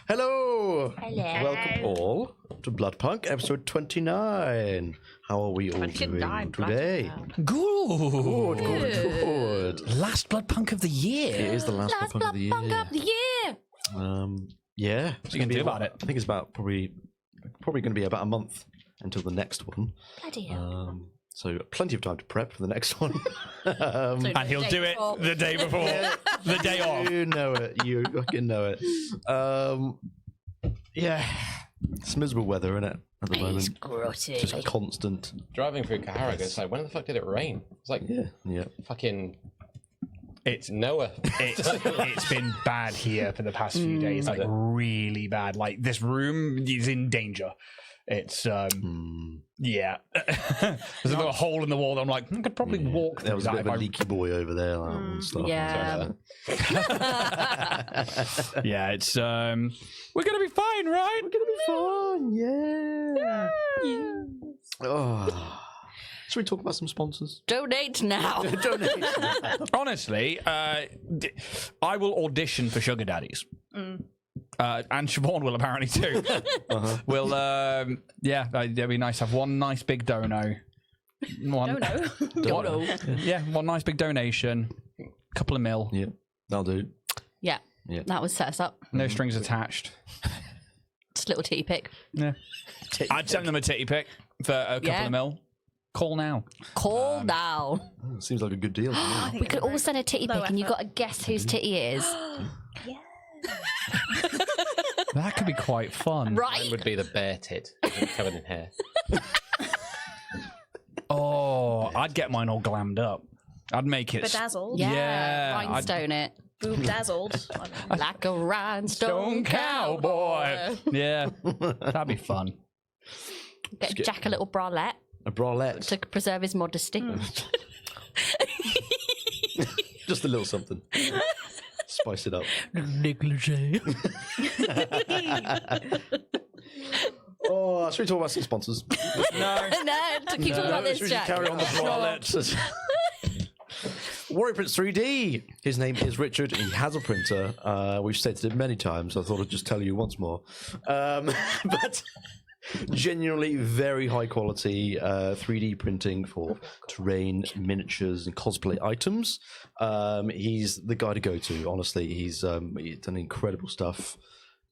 Hello. Hello. Welcome all to Bloodpunk, episode 29. How are we all doing today? Good. Last Bloodpunk of the year. It is the last Bloodpunk of the year. Yeah. What are you going to do about it? I think it's about probably going to be about a month until the next one. Bloody hell. So plenty of time to prep for the next one. And he'll do it the day before, the day off. You know it. You fucking know it. Yeah. It's miserable weather, isn't it, at the moment? It's grotty. Just constant. Driving through Chariot, it's like, when the fuck did it rain? It's like, Yeah. fucking... It's Noah. It's been bad here for the past few days, like really bad. Like this room is in danger. It's yeah. There's a little hole in the wall that I'm like, I could probably walk through. There was a that bit of a leaky boy over there and stuff. Yeah. Yeah, it's we're gonna be fine, right? We're gonna be fine. Yeah. Oh. Should we talk about some sponsors? Donate now. Donate. Honestly, I will audition for sugar daddies. And Siobhan will apparently too. We'll, it'd be nice to have one nice big dono. Dono. Yeah, one nice big donation. Couple of mil. Yeah, that'll do. Yeah. That would set us up. No strings attached. Just a little tea pick. Yeah. I'd send them a titty pic for a couple of mil. Call now. Call now. Seems like a good deal. We could all send a titty pic and you've got to guess whose titty it is. That could be quite fun. Right. Mine would be the bear tit, covered in hair. Oh, I'd get mine all glammed up. I'd make it. Bedazzled. Yeah, Rhinestone it. Boob dazzled. Like a rhinestone Stone cowboy. Yeah, that'd be fun. Get Jack a little bralette A bralette. to preserve his modesty. Just a little something. Spice it up. Negligee. Oh, should we talk about some sponsors? No. Keep talking about this, Should we Jack. carry on the bralettes? Warrior Prince 3D. His name is Richard. He has a printer. We've stated it many times. I thought I'd just tell you once more. But genuinely very high quality 3D printing for terrain, miniatures, and cosplay items. He's the guy to go to. Honestly, he's done incredible stuff.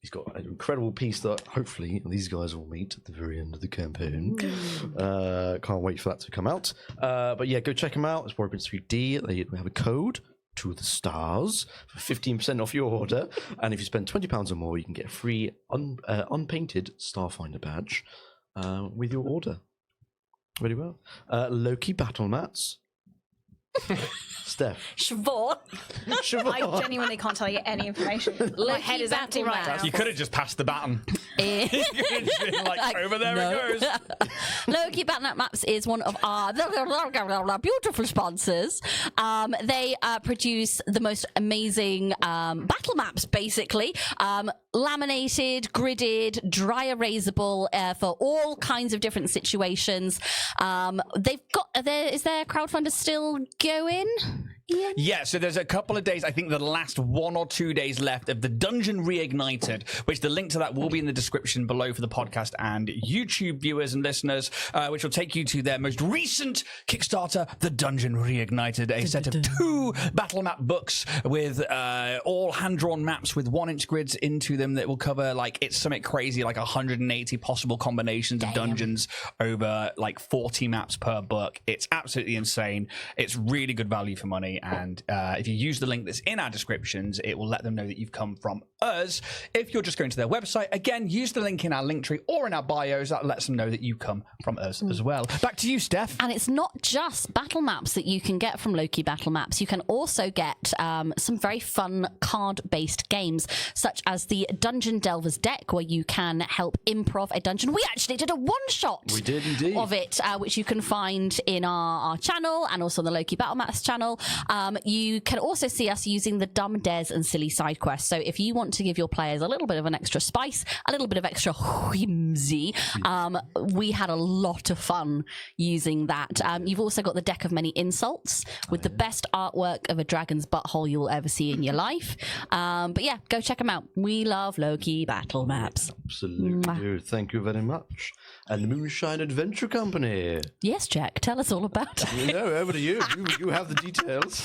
He's got an incredible piece that hopefully these guys will meet at the very end of the campaign. Can't wait for that to come out. But yeah, go check him out. It's Warrior Prince 3D. They have a code to the stars for 15% off your order, and if you spend £20 or more, you can get a free unpainted Starfinder badge with your order. Very well. Loki battle mats. Steph. Siobhan. I genuinely can't tell you any information. My head is empty right now. You could have just passed the baton. You could have just been like, over there it goes. Loki Battle Maps is one of our beautiful sponsors. They produce the most amazing battle maps, basically. Laminated, gridded, dry erasable for all kinds of different situations. They've got, is their crowdfunder still going? Ian? Yeah, so there's a couple of days, I think the last 1 or 2 days left of the Dungeon Reignited, which the link to that will be in the description below for the podcast and YouTube viewers and listeners, which will take you to their most recent Kickstarter, the Dungeon Reignited, a set of 2 battle map books with all hand-drawn maps with 1-inch grids into them that will cover, like, it's something crazy, like 180 possible combinations of dungeons over, like, 40 maps per book. It's absolutely insane. It's really good value for money. And if you use the link that's in our descriptions, it will let them know that you've come from us. If you're just going to their website, again, use the link in our link tree or in our bios. That lets them know that you come from us as well. Back to you, Steph. And it's not just battle maps that you can get from Loki Battle Maps. You can also get some very fun card-based games, such as the Dungeon Delvers deck, where you can help improv a dungeon. We actually did a one-shot We did indeed. of it, which you can find in our channel and also on the Loki Battle Maps channel. You can also see us using the dumb dares and silly side quests. So if you want to give your players a little bit of an extra spice, a little bit of extra whimsy, we had a lot of fun using that. You've also got the deck of many insults with the best artwork of a dragon's butthole you will ever see in your life. But yeah, go check them out. We love low-key battle maps. Absolutely. Thank you very much. And Moonshine Adventure Company. Yes, Jack, tell us all about it. No, over to you. You have the details.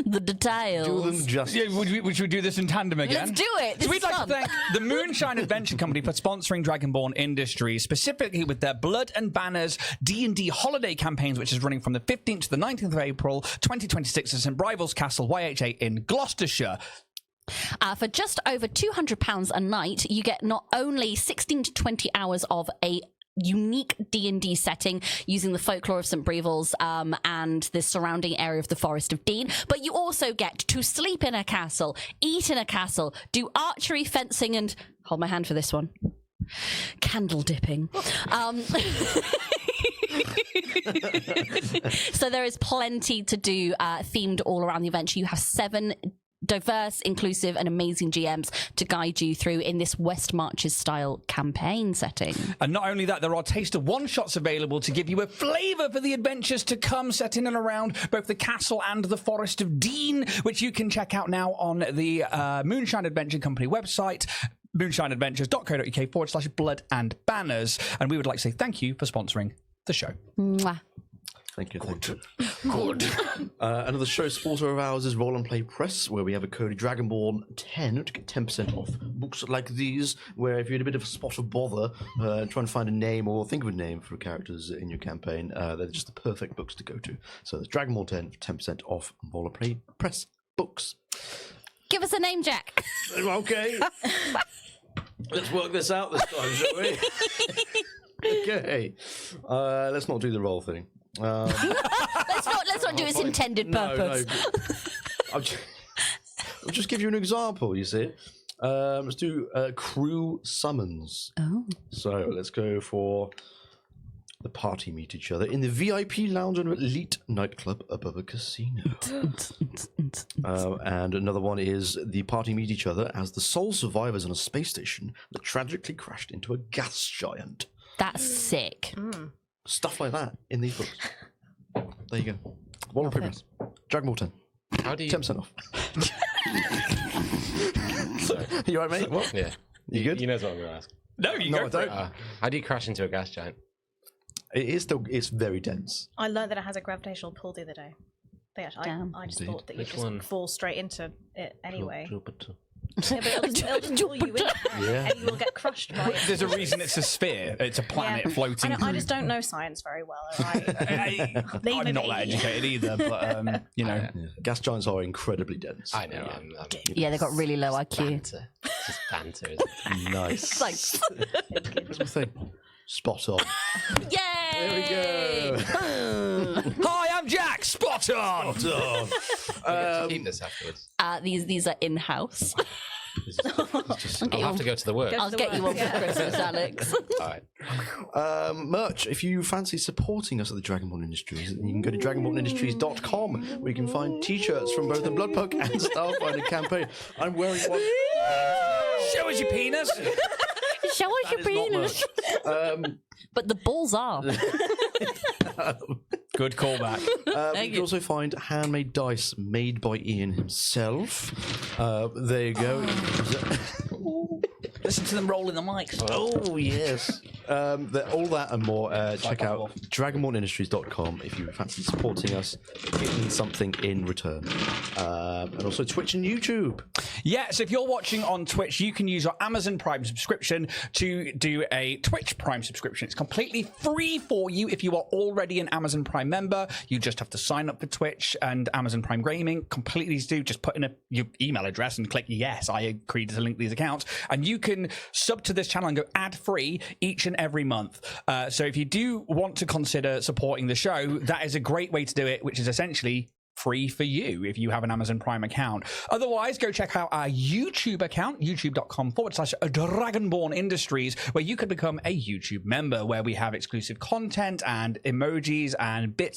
The details. Do them justice. Yeah, would we do this in tandem again? Let's do it. This So we'd is like fun. to thank the Moonshine Adventure Company for sponsoring Dragonborn Industries, specifically with their Blood and Banners D&D holiday campaigns, which is running from the 15th to the 19th of April 2026 at St. Brival's Castle, YH8 in Gloucestershire. For just over £200 a night, you get not only 16 to 20 hours of a unique D&D setting using the folklore of St. Brival's and the surrounding area of the Forest of Dean, but you also get to sleep in a castle, eat in a castle, do archery, fencing, and hold my hand for this one, candle dipping. So there is plenty to do themed all around the adventure. You have 7 diverse, inclusive, and amazing GMs to guide you through in this West Marches style campaign setting. And not only that, there are taster one-shots available to give you a flavour for the adventures to come, set in and around both the castle and the Forest of Dean, which you can check out now on the Moonshine Adventure Company website, moonshineadventures.co.uk/blood and banners. And we would like to say thank you for sponsoring the show. Mwah. Thank you. Good. Another show sponsor of ours is Roll and Play Press, where we have a code DRAGONBORN10 to get 10% off books like these, where if you're in a bit of a spot of bother trying to find a name or think of a name for characters in your campaign, they're just the perfect books to go to. So there's DRAGONBORN10 for 10% off Roll and Play Press books. Give us a name, Jack. Okay. Let's work this out this time, shall we? Okay. Let's not do the roll thing. Let's not do its intended purpose. No. I'll just give you an example, you see. Let's do crew summons. Oh. So let's go for the party meet each other in the VIP lounge of an elite nightclub above a casino. And another one is the party meet each other as the sole survivors on a space station that tragically crashed into a gas giant. That's sick. Stuff like that in these books. There you go. Roll and progress. Dragonborn 10. How do you? 10% off. You alright, mate? What? Yeah. You good? You know what I'm going to ask. No, you No, go I for it. don't. How do you crash into a gas giant? It's very dense. I learned that it has a gravitational pull the other day. Damn. I just Indeed. thought that you Which just one? fall straight into it anyway. Jupiter. Yeah, but it'll just pull you in, Yeah. and you will get crushed by it. There's a reason it's a sphere. It's a planet floating. I just don't know science very well. Alright. I'm not that educated either, but you know. Yeah. Gas giants are incredibly dense. I know. I'm Yeah, they got really low IQ. banter. It's just banter, isn't it? Nice. Thanks. What's my thing? Spot on. Yay! There we go. Hi, I'm Jack. Spot on. Spot on. To keep this afterwards. These are in house. I'll have to go to the work. I'll get you one for Christmas, Alex. All right. Merch. If you fancy supporting us at the Dragonborn Industries, you can go to dragonbornindustries.com where you can find t-shirts from both the Bloodpunk and Starfinder campaign. I'm wearing one. Show us your penis. Show us your That is not penis. merch. But the balls are. Good callback. You can also find handmade dice made by Ian himself. There you go. Listen to them rolling the mics. Oh, yes. All that and more, check out dragonbornindustries.com if you fancy supporting us, getting something in return. And also Twitch and YouTube. Yeah, so if you're watching on Twitch, you can use your Amazon Prime subscription to do a Twitch Prime subscription. It's completely free for you if you are already an Amazon Prime member. You just have to sign up for Twitch and Amazon Prime Gaming. Completely easy to do. Just put in your email address and click yes, I agree to link these accounts. And you can sub to this channel and go ad-free each and every month. So if you do want to consider supporting the show, that is a great way to do it, which is essentially free for you if you have an Amazon Prime account. Otherwise, go check out our YouTube account, youtube.com/Dragonborn Industries, where you could become a YouTube member, where we have exclusive content and emojis and bit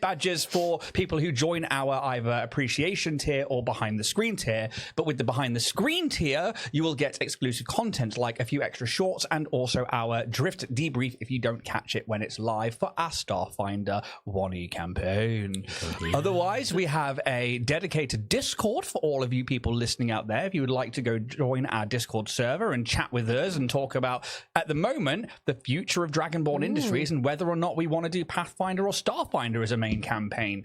badges for people who join our either appreciation tier or behind the screen tier. But with the behind the screen tier, you will get exclusive content like a few extra shorts and also our Drift debrief if you don't catch it when it's live for our Starfinder 1E campaign. Otherwise, we have a dedicated Discord for all of you people listening out there. If you would like to go join our Discord server and chat with us and talk about, at the moment, the future of Dragonborn Industries and whether or not we want to do Pathfinder or Starfinder as a main campaign.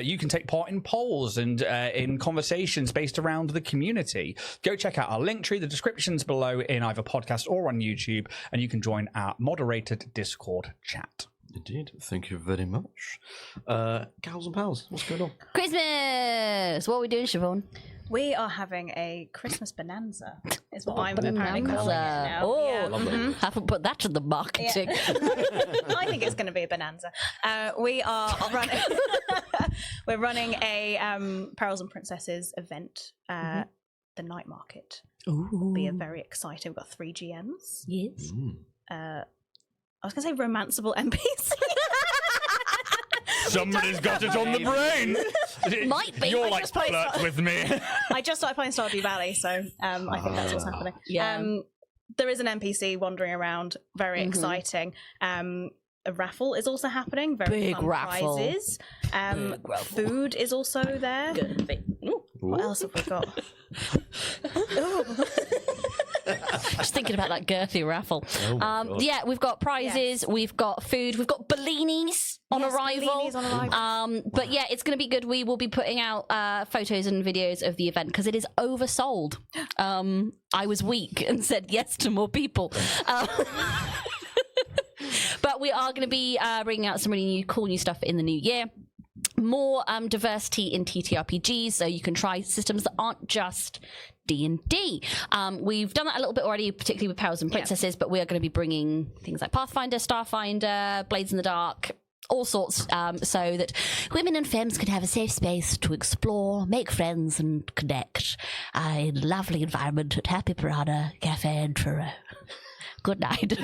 You can take part in polls and in conversations based around the community. Go check out our link tree, the descriptions below in either podcast or on YouTube, and you can join our moderated Discord chat. Indeed. Thank you very much. Gals and pals, what's going on? Christmas! What are we doing, Siobhan? We are having a Christmas bonanza, is what I'm apparently calling it now. Oh, haven't put that to the marketing. I think it's going to be a bonanza. We are running. We're running a Perils and Princesses event. The night market. Will be a very exciting. We've got 3 GMs. Yes. I was going to say romanceable NPC. Somebody's got it on the brain. Might be. You're like, flirt with me. I just started playing Stardew Valley, so I think that's what's happening. Yeah. There is an NPC wandering around, very exciting. A raffle is also happening, very Big fun raffle. prizes. Food is also there. What else have we got? Just thinking about that girthy raffle. Yeah, we've got prizes, we've got food, we've got bellinis on arrival. Bellinis on arrival. But yeah, it's going to be good. We will be putting out photos and videos of the event because it is oversold. I was weak and said yes to more people. But we are going to be bringing out some really cool new stuff in the new year. More diversity in ttrpgs, so you can try systems that aren't just D&D. We've done that a little bit already, particularly with Perils and Princesses, but we are going to be bringing things like Pathfinder, Starfinder, Blades in the Dark, all sorts, so that women and femmes can have a safe space to explore, make friends and connect in a lovely environment at Happy Piranha Cafe and Truro. Good night.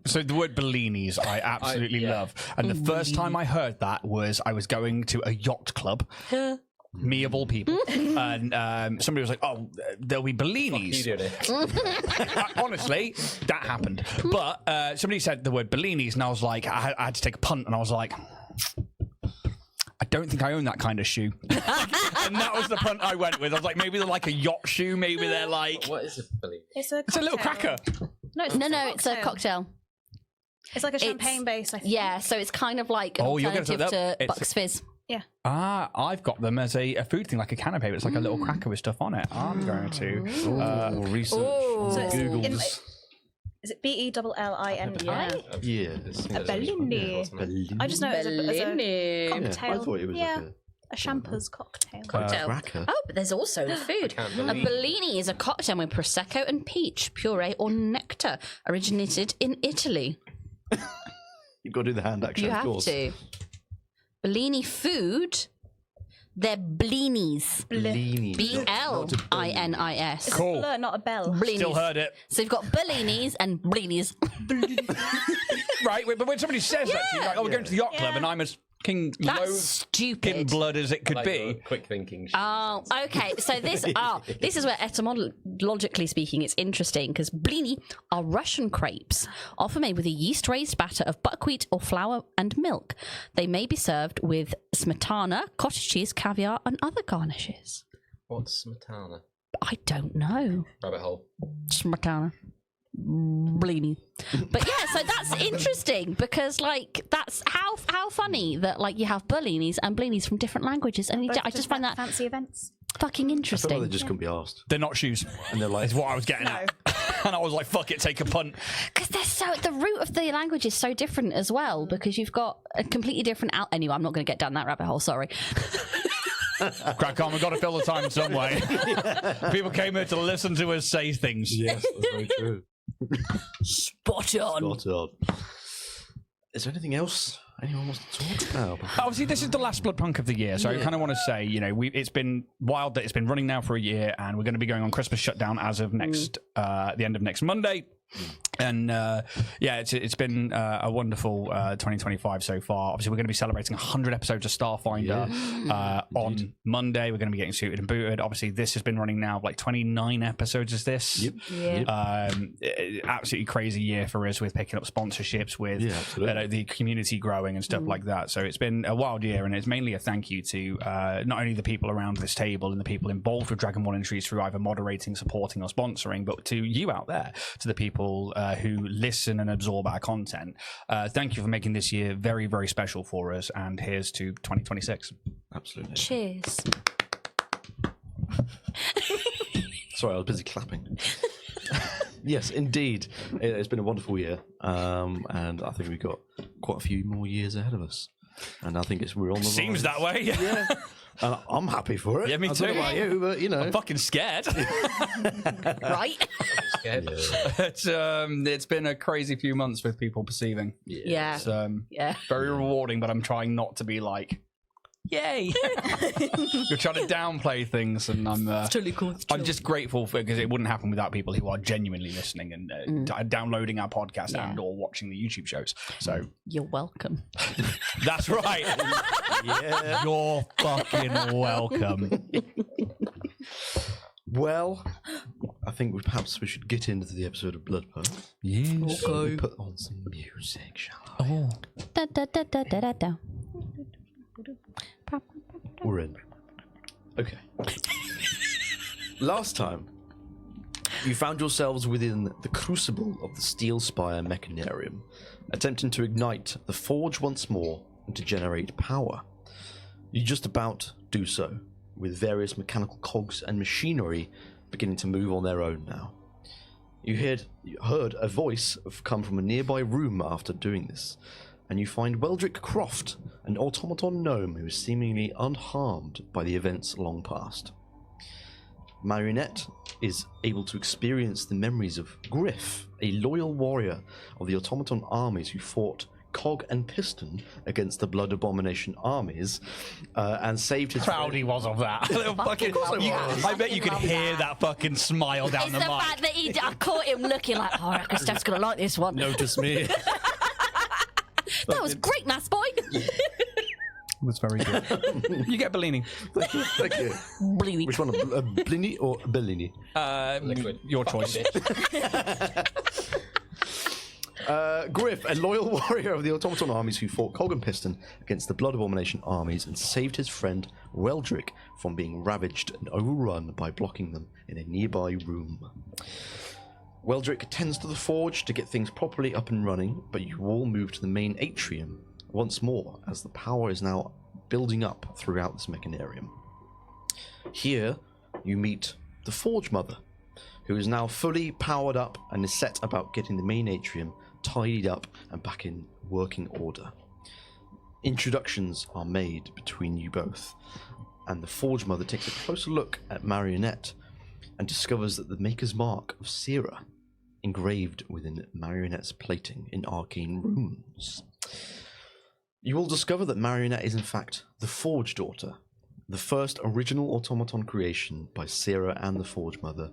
So the word bellinis I absolutely love. And the first time I heard that was I was going to a yacht club. Me of all people. And somebody was like, oh, there'll be bellinis. Honestly, that happened. But somebody said the word bellinis and I was like, I had to take a punt and I was like, I don't think I own that kind of shoe. And that was the punt I went with. I was like, maybe they're like a yacht shoe. Maybe they're like... What is a belief? It's a little cracker. No, it's a cocktail. It's like a champagne base, I think. Yeah, so it's kind of like an alternative to Bucks Fizz. Yeah. I've got them as a food thing, like a canapé, but it's like a little cracker with stuff on it. I'm going to research on So it's Google's. Is it BELLINI? Yeah. A bellini. I just know it as a cocktail. I thought it was like a champers cocktail. cracker. Oh, but there's also the food. A bellini is a cocktail with prosecco and peach puree or nectar, originated in Italy. You've got to do the hand action, You of have course. to. Bellini food. They're blinis. Blini. B-L-I-N-I-S. Cool. Blur, not a bell. Blinis. Still heard it. So you've got bellinis and blinis. Right, but when somebody says that to you, like, oh, we're going to the yacht club, and I'm as king That's low stupid. in blood as it could Like be. your quick thinking. Oh, okay. So this is where etymologically speaking, it's interesting because blini are Russian crepes, often made with a yeast-raised batter of buckwheat or flour and milk. They may be served with smetana, cottage cheese, caviar, and other garnishes. What's smetana? I don't know. Rabbit hole. Smetana. Blini. But yeah, so that's interesting because like that's how funny that like you have bellinis and blinis from different languages, and I just find that fancy events. fucking I feel interesting. like they just couldn't be asked. They're not shoes. And they're like, Is what I was getting at. And I was like, fuck it, take a punt. Because the root of the language is so different as well, because you've got a completely different anyway, I'm not going to get down that rabbit hole, sorry. Crack on, we've got to fill the time some way. People came here to listen to us say things. yes, that's very true. Spot on. Spot on. Is there anything else anyone wants to talk about? Obviously, this is the last Bloodpunk of the year, so I kind of want to say, it's been wild that it's been running now for a year, and we're going to be going on Christmas shutdown as of the end of next Monday. And it's been a wonderful 2025 so far. Obviously, we're going to be celebrating 100 episodes of Starfinder on Monday. We're going to be getting suited and booted. Obviously, this has been running now like 29 episodes. Is this? Yeah. Absolutely crazy year for us with picking up sponsorships, with the community growing and stuff like that. So it's been a wild year, and it's mainly a thank you to not only the people around this table and the people involved with Dragonborn Industries through either moderating, supporting, or sponsoring, but to you out there, to the people who listen and absorb our content. Thank you for making this year very, very special for us, and here's to 2026. Absolutely. Cheers. Sorry, I was busy clapping. Yes, indeed. It's been a wonderful year, and I think we've got quite a few more years ahead of us. And I think we're on the Seems rise. that way. Yeah. I'm happy for it. Yeah, me I too. don't know about you, but I'm fucking scared. Right? It's been a crazy few months with people perceiving. Yeah. It's Yeah. very rewarding, but I'm trying not to be like, yay. You're trying to downplay things, and I'm Totally cool. I'm just grateful because it wouldn't happen without people who are genuinely listening and downloading our podcast and or watching the YouTube shows. So You're welcome. that's right. Yeah. You're fucking welcome. Well, I think perhaps we should get into the episode of Bloodpunk. Yes. So we put on some music, shall we? Oh. Da, da, da, da, da, da, da. We're in. Okay. Last time, you found yourselves within the crucible of the Steel Spire Mechanarium, attempting to ignite the forge once more and to generate power. You just about do so, with various mechanical cogs and machinery beginning to move on their own now. You heard a voice come from a nearby room after doing this, and you find Weldrick Croft, an automaton gnome who is seemingly unharmed by the events long past. Marionette is able to experience the memories of Griff, a loyal warrior of the automaton armies who fought Cog and Piston against the Blood Abomination armies and saved his Proud he was of that. Fucking, I bet you could hear that fucking smile down It's the the mic. fact that I caught him looking like, I reckon Steph's going to like this one. Notice me. That was great, Mass Boy. It was very good. You get Bellini. Thank you. Thank you. Bleedy. Which one? A Blini or a Bellini? Liquid. Your choice. Griff, a loyal warrior of the automaton armies who fought Cog and Piston against the Blood Abomination armies and saved his friend Weldrick from being ravaged and overrun by blocking them in a nearby room. Weldrick attends to the forge to get things properly up and running, but you all move to the main atrium once more as the power is now building up throughout this mechanarium. Here, you meet the Forge Mother, who is now fully powered up and is set about getting the main atrium tidied up and back in working order. Introductions are made between you both, and the Forge Mother takes a closer look at Marionette and discovers that the Maker's Mark of Sira engraved within Marionette's plating in arcane runes. You will discover that Marionette is in fact the Forge Daughter, the first original automaton creation by Sira and the Forge Mother,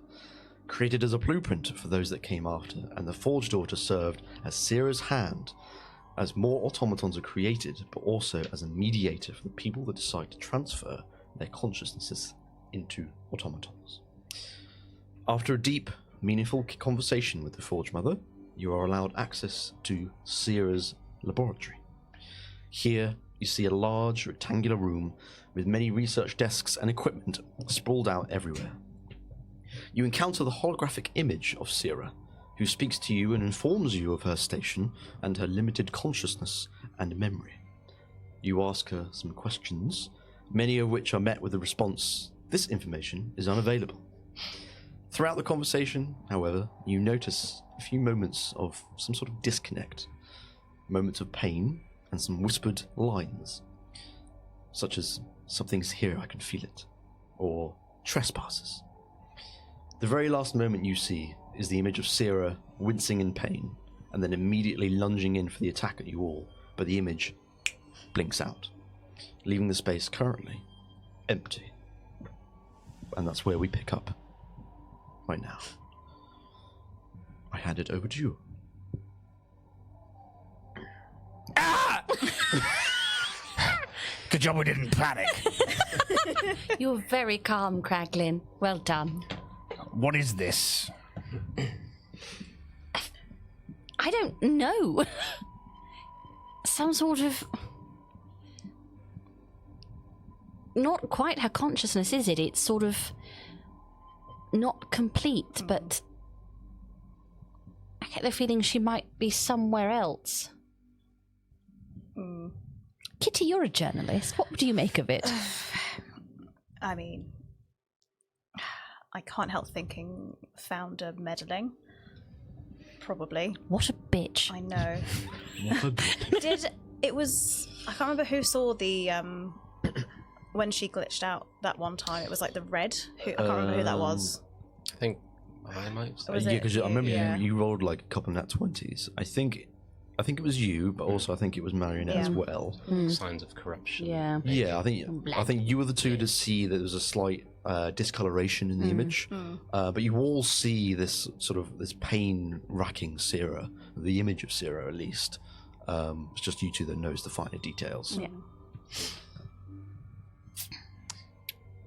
created as a blueprint for those that came after, and the Forge Daughter served as Sira's hand as more automatons are created, but also as a mediator for the people that decide to transfer their consciousnesses into automatons. After a deep, meaningful conversation with the Forge Mother, you are allowed access to Sira's laboratory. Here, you see a large, rectangular room with many research desks and equipment sprawled out everywhere. You encounter the holographic image of Sira, who speaks to you and informs you of her station and her limited consciousness and memory. You ask her some questions, many of which are met with the response, "This information is unavailable." Throughout the conversation, however, you notice a few moments of some sort of disconnect, moments of pain, and some whispered lines, such as, "Something's here, I can feel it," or "Trespassers." The very last moment you see is the image of Sira wincing in pain, and then immediately lunging in for the attack at you all, but the image blinks out, leaving the space currently empty. And that's where we pick up right now. I hand it over to you. Ah! Good job we didn't panic. You're very calm, Kraglin. Well done. What is this? I don't know. Some sort of... Not quite her consciousness, is it? It's sort of not complete, but I get the feeling she might be somewhere else. Kitty, you're a journalist. What do you make of it? I mean, I can't help thinking founder meddling. Probably. What a bitch. I know. What a It was... I can't remember who saw the... when she glitched out that one time, it was like the red. I can't remember who that was. I think I might have Was yeah, it because I remember you? Yeah. you rolled like a couple of nat 20s. I think it was you, but also I think it was Marionette as Yeah. well. signs of corruption. Yeah. Yeah, I think you were the two to see that there was a slight discoloration in the image, but you all see this sort of this pain-racking Sierra, the image of Sierra at least. It's just you two that knows the finer details. Yeah.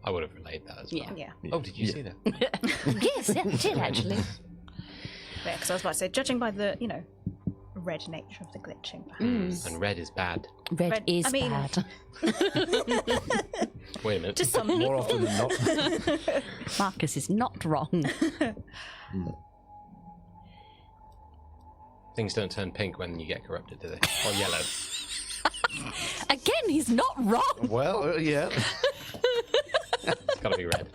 I would have relayed that as well. Yeah. Yeah. Oh, did you see that? Yes, yeah, it did actually. Yeah, because I was about to say, judging by the, red nature of the glitching, perhaps. And red is bad. Red is I mean- bad. Wait a minute. Just some More often than not. Marcus is not wrong. Things don't turn pink when you get corrupted, do they? Or yellow. Again, he's not wrong. Well, yeah. It's got to be red.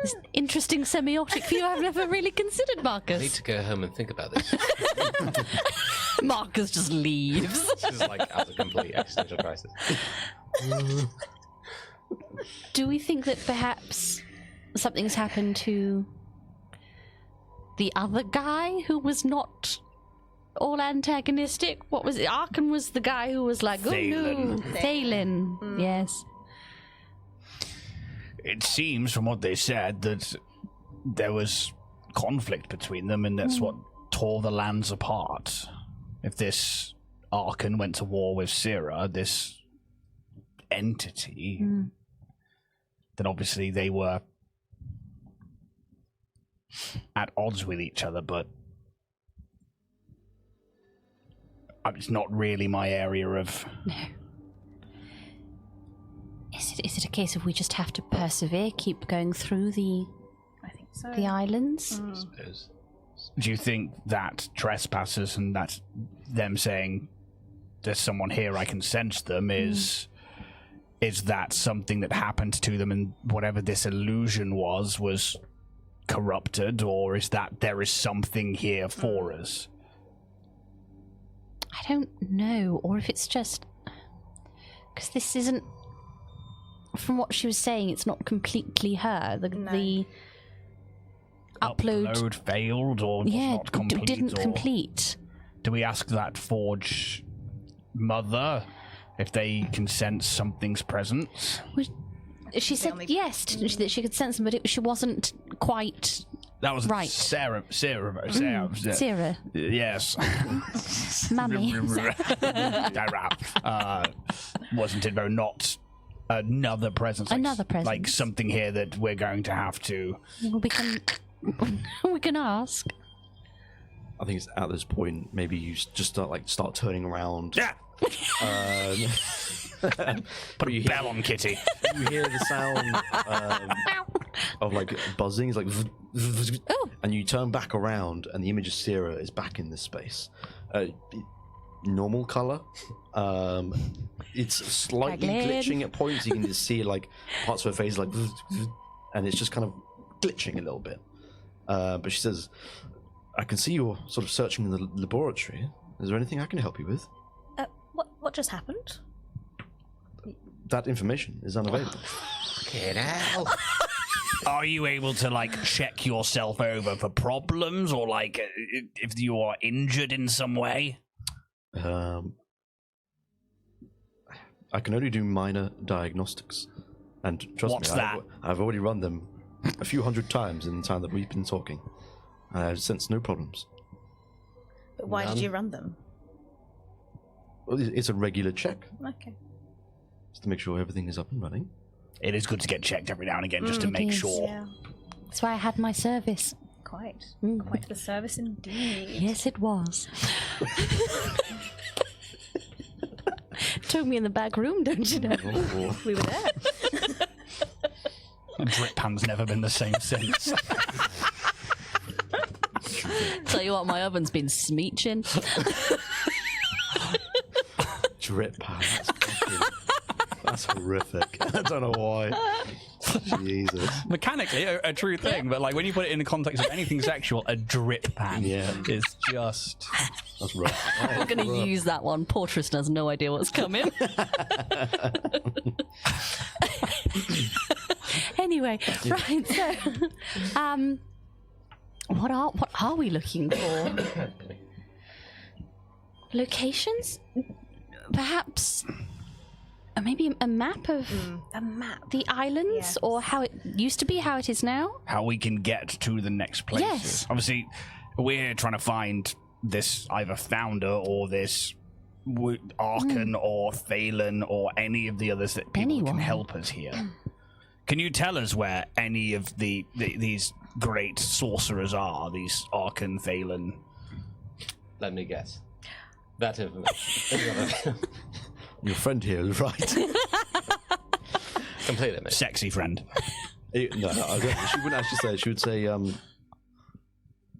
This interesting semiotic view I've never really considered, I need Marcus. to go home and think about this. Marcus just leaves. This is like as a complete existential crisis. Do we think that perhaps something's happened to the other guy who was not all antagonistic? What was it? Arkan was the guy who was like, oh no. Thalen. Yes. It seems from what they said that there was conflict between them, and that's what tore the lands apart. If this Arkan went to war with Sierra, this entity, then obviously they were at odds with each other, but it's not really my area of... No. Is it a case of we just have to persevere, keep going through the I think so. islands? I suppose. Do you think that trespassers and that them saying there's someone here, I can sense them, is that something that happened to them, and whatever this illusion was corrupted, or is that there is something here for us? I don't know, or if it's just because this isn't. From what she was saying, it's not completely her. The upload failed, or was not complete, didn't or complete. do we ask that Forge mother if they can sense something's presence? She said only- yes, didn't she, that she could sense them, but she wasn't quite That was right. Sarah. Sarah, Yes. mummy. Wasn't it though? Not another presence. Another Like presence. something here that we're going to have to. Well, we can ask. I think it's at this point maybe you just start turning around. Yeah. Put a bell on Kitty. You hear the sound of like buzzing. It's like, Oh. and you turn back around, and the image of Sierra is back in this space. Normal color. It's slightly Dragon. glitching at points. You can just see like parts of her face, like, and it's just kind of glitching a little bit. But she says, "I can see you're sort of searching in the laboratory. Is there anything I can help you with?" What just happened? That information is unavailable. Get out. Are you able to like check yourself over for problems, or like if you are injured in some way? I can only do minor diagnostics. And trust What's me, that? I've already run them a few hundred times in the time that we've been talking. I've sensed no problems. But why did you run them? Well, it's a regular check, Okay. just to make sure everything is up and running. It is good to get checked every now and again just to make is. sure. Yeah. That's why I had my service. Quite. Quite the service indeed. Yes, it was. Took me in the back room, don't you know? Oh, We were there. Drip pan's never been the same since. Tell you what, my oven's been smeeching. drip pad. That's horrific. I don't know why. Jesus. Mechanically, a true thing, but like when you put it in the context of anything sexual, a drip pan is just. That's rough. I'm going to use that one. Poor Tristan has no idea what's coming. Anyway, right, so what are we looking for? Locations? Perhaps maybe a map of A map. the islands, Yes. or how it used to be, how it is now? How we can get to the next places. Yes. Obviously, we're trying to find this either founder or this Archon or Thalen or any of the others that people Anyone. can help us here. Can you tell us where any of these great sorcerers are? These Archon, Thalen. Let me guess. That information. Your friend here is right. Completely, mate. Sexy friend. No, I don't, she wouldn't actually say it. She would say the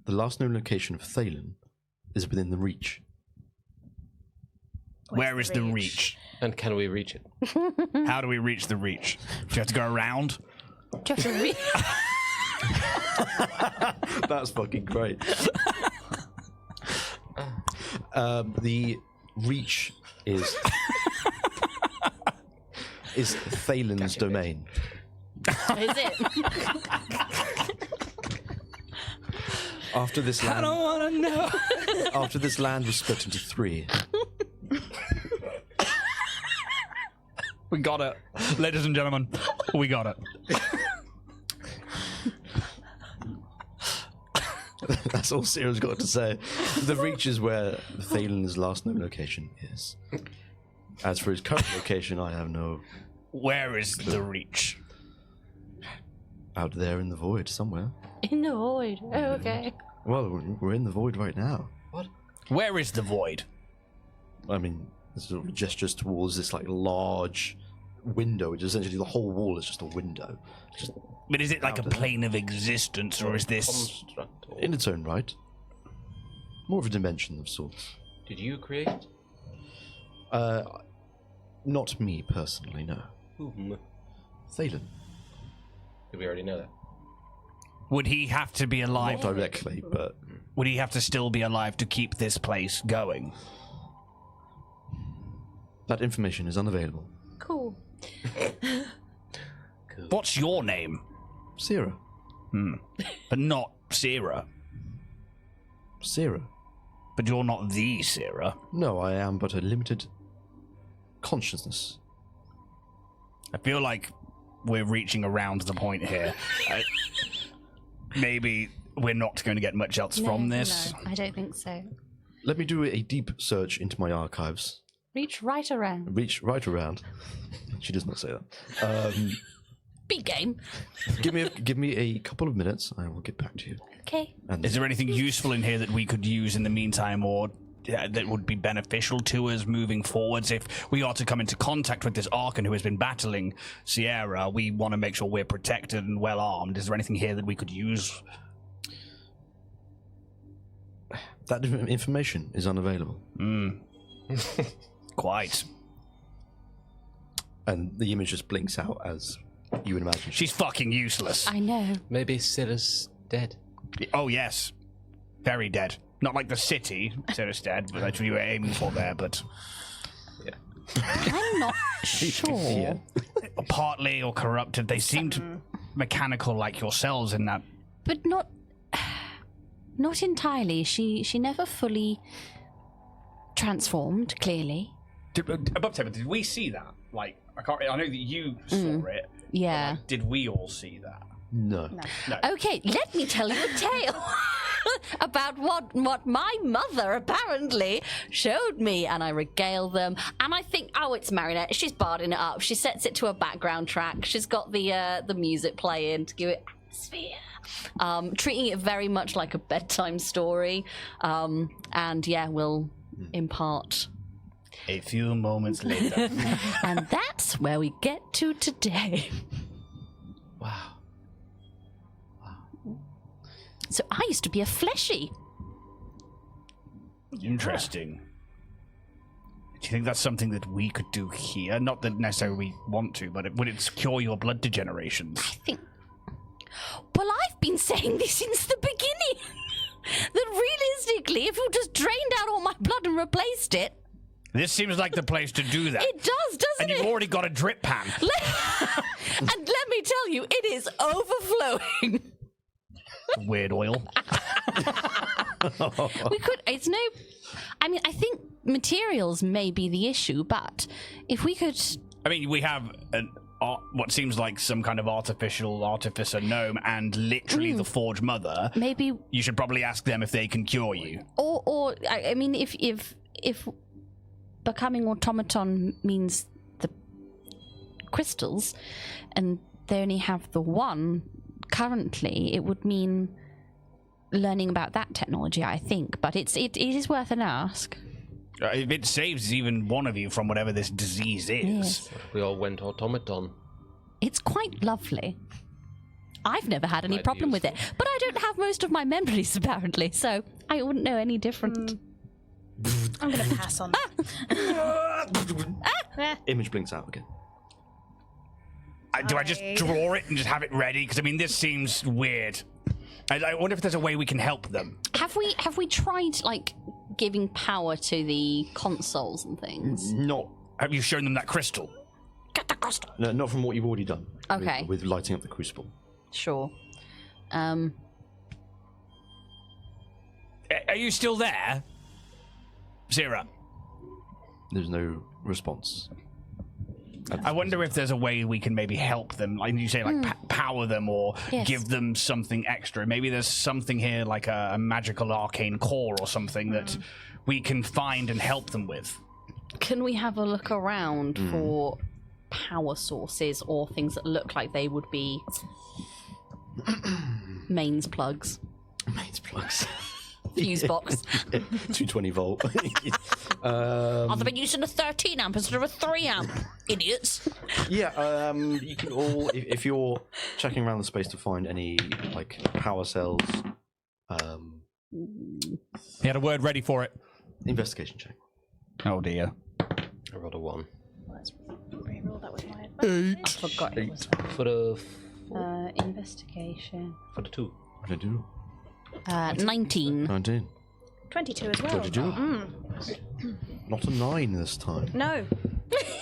last known location of Thalen is within the Reach. Where is the reach? And can we reach it? How do we reach the reach? Do you have to go around? Just a That's fucking great. The Reach is Thalen's domain. Is it? After this I land, don't want to know. after this land was split into three, We got it. Ladies and gentlemen, we got it. that's all Sarah's got to say. The Reach is where Thalen's last known location is. As for his current location, I have no. Where is the reach? Out there in the void somewhere. In the void. Oh, okay. Well, we're in the void right now. Where is the void? I mean, this sort of gestures towards this like large window, which is essentially the whole wall is just a window. Just But is it like a Out there. plane of existence, or is this? Construct. Or in its own right. More of a dimension of sorts. did you create it? Not me personally, no. Whom? Thalen. Did we already know that? Would he have to be alive? Not directly, but Would he have to still be alive to keep this place going? that information is unavailable. Cool. What's your name? Sarah. But not Sarah. Sarah. But you're not the Sarah. No, I am but a limited consciousness. I feel like we're reaching around the point here. Maybe we're not going to get much else from this. No, I don't think so. Let me do a deep search into my archives. Reach right around. Reach right around. She does not say that. Big game. Give me a couple of minutes. I will get back to you. Okay. And Is there anything useful in here that we could use in the meantime, or that would be beneficial to us moving forwards? If we are to come into contact with this Archon who has been battling Sierra, we want to make sure we're protected and well armed. Is there anything here that we could use? that information is unavailable. Quite. And the image just blinks out as you would imagine. She's fucking useless. I know. Maybe Scylla's dead. Oh, yes. Very dead. Not like the city, Cyherested, but that's what you were aiming for there, but I'm not sure. Yeah. partly or corrupted. They seemed mechanical like yourselves in that. But not entirely. She never fully transformed, clearly. Above table, did we see that? like I know that you saw it. Yeah. Like, did we all see that? No. Okay, let me tell you a tale about what my mother apparently showed me, and I regale them. And I think, oh, it's Marinette. She's barding it up. She sets it to a background track. She's got the music playing to give it atmosphere. Treating it very much like a bedtime story. And yeah, we'll impart. A few moments later. And that's where we get to today. Wow. So I used to be a fleshy. Interesting. Do you think that's something that we could do here? Not that necessarily we want to, but would it cure your blood degenerations? I think. Well, I've been saying this since the beginning. That realistically, if you just drained out all my blood and replaced it. This seems like the place to do that. It does, doesn't and it? you've already got a drip pan. And let me tell you, it is overflowing. Weird oil. We could. It's no. I mean, I think materials may be the issue, but if we could. I mean, we have what seems like some kind of artificer gnome and literally the Forge Mother. Maybe. You should probably ask them if they can cure you. Or I mean, if becoming automaton means the crystals, and they only have the one currently, it would mean learning about that technology, I think. But it is worth an ask. If it saves even one of you from whatever this disease is. Yes. We all went automaton. It's quite lovely. I've never had any Might be problem with it, useful. but I don't have most of my memories apparently, so I wouldn't know any different. I'm going to pass on that. Image blinks out again. Do I just draw it and just have it ready? Because I mean, this seems weird. I wonder if there's a way we can help them. Have we tried like giving power to the consoles and things? Not. Have you shown them that crystal? Get the crystal. No, not from what you've already done. Okay. With lighting up the crucible. Sure. Are you still there? Zira. There's no response. I wonder if there's a way we can maybe help them, like you say, like power them or Yes. give them something extra. Maybe there's something here, like a magical arcane core or something that we can find and help them with. Can we have a look around for power sources or things that look like they would be mains plugs? Mains plugs. Fuse box. 220 volt. I've been using a 13 amp instead of a 3 amp. Idiots. Yeah, you can all, if you're checking around the space to find any like power cells, He had a word ready for it. investigation check. Oh dear. I rolled a 1. Let's reroll that with my advantage. I forgot it was For the investigation. for the 2. What did I do? 19. 19. 22 as well. 22. Not a 9 this time. No.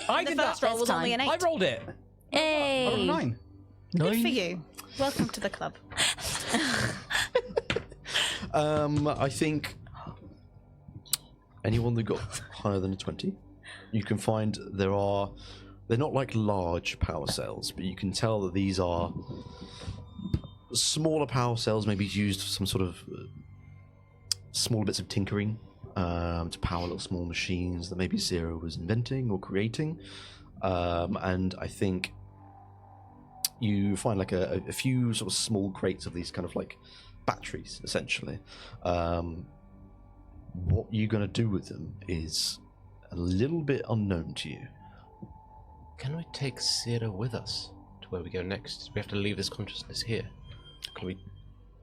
I The did first that. roll was only an 8. I rolled it. I rolled a Hey. 9. Good for you. Welcome to the club. I think anyone that got higher than a 20, you can find they're not like large power cells, but you can tell that these are smaller power cells, maybe used for some sort of small bits of tinkering to power little small machines that maybe Zero was inventing or creating. And I think you find like a few sort of small crates of these kind of like batteries, essentially. What you're going to do with them is a little bit unknown to you. Can we take Zira with us to where we go next? Do we have to leave this consciousness here? Can we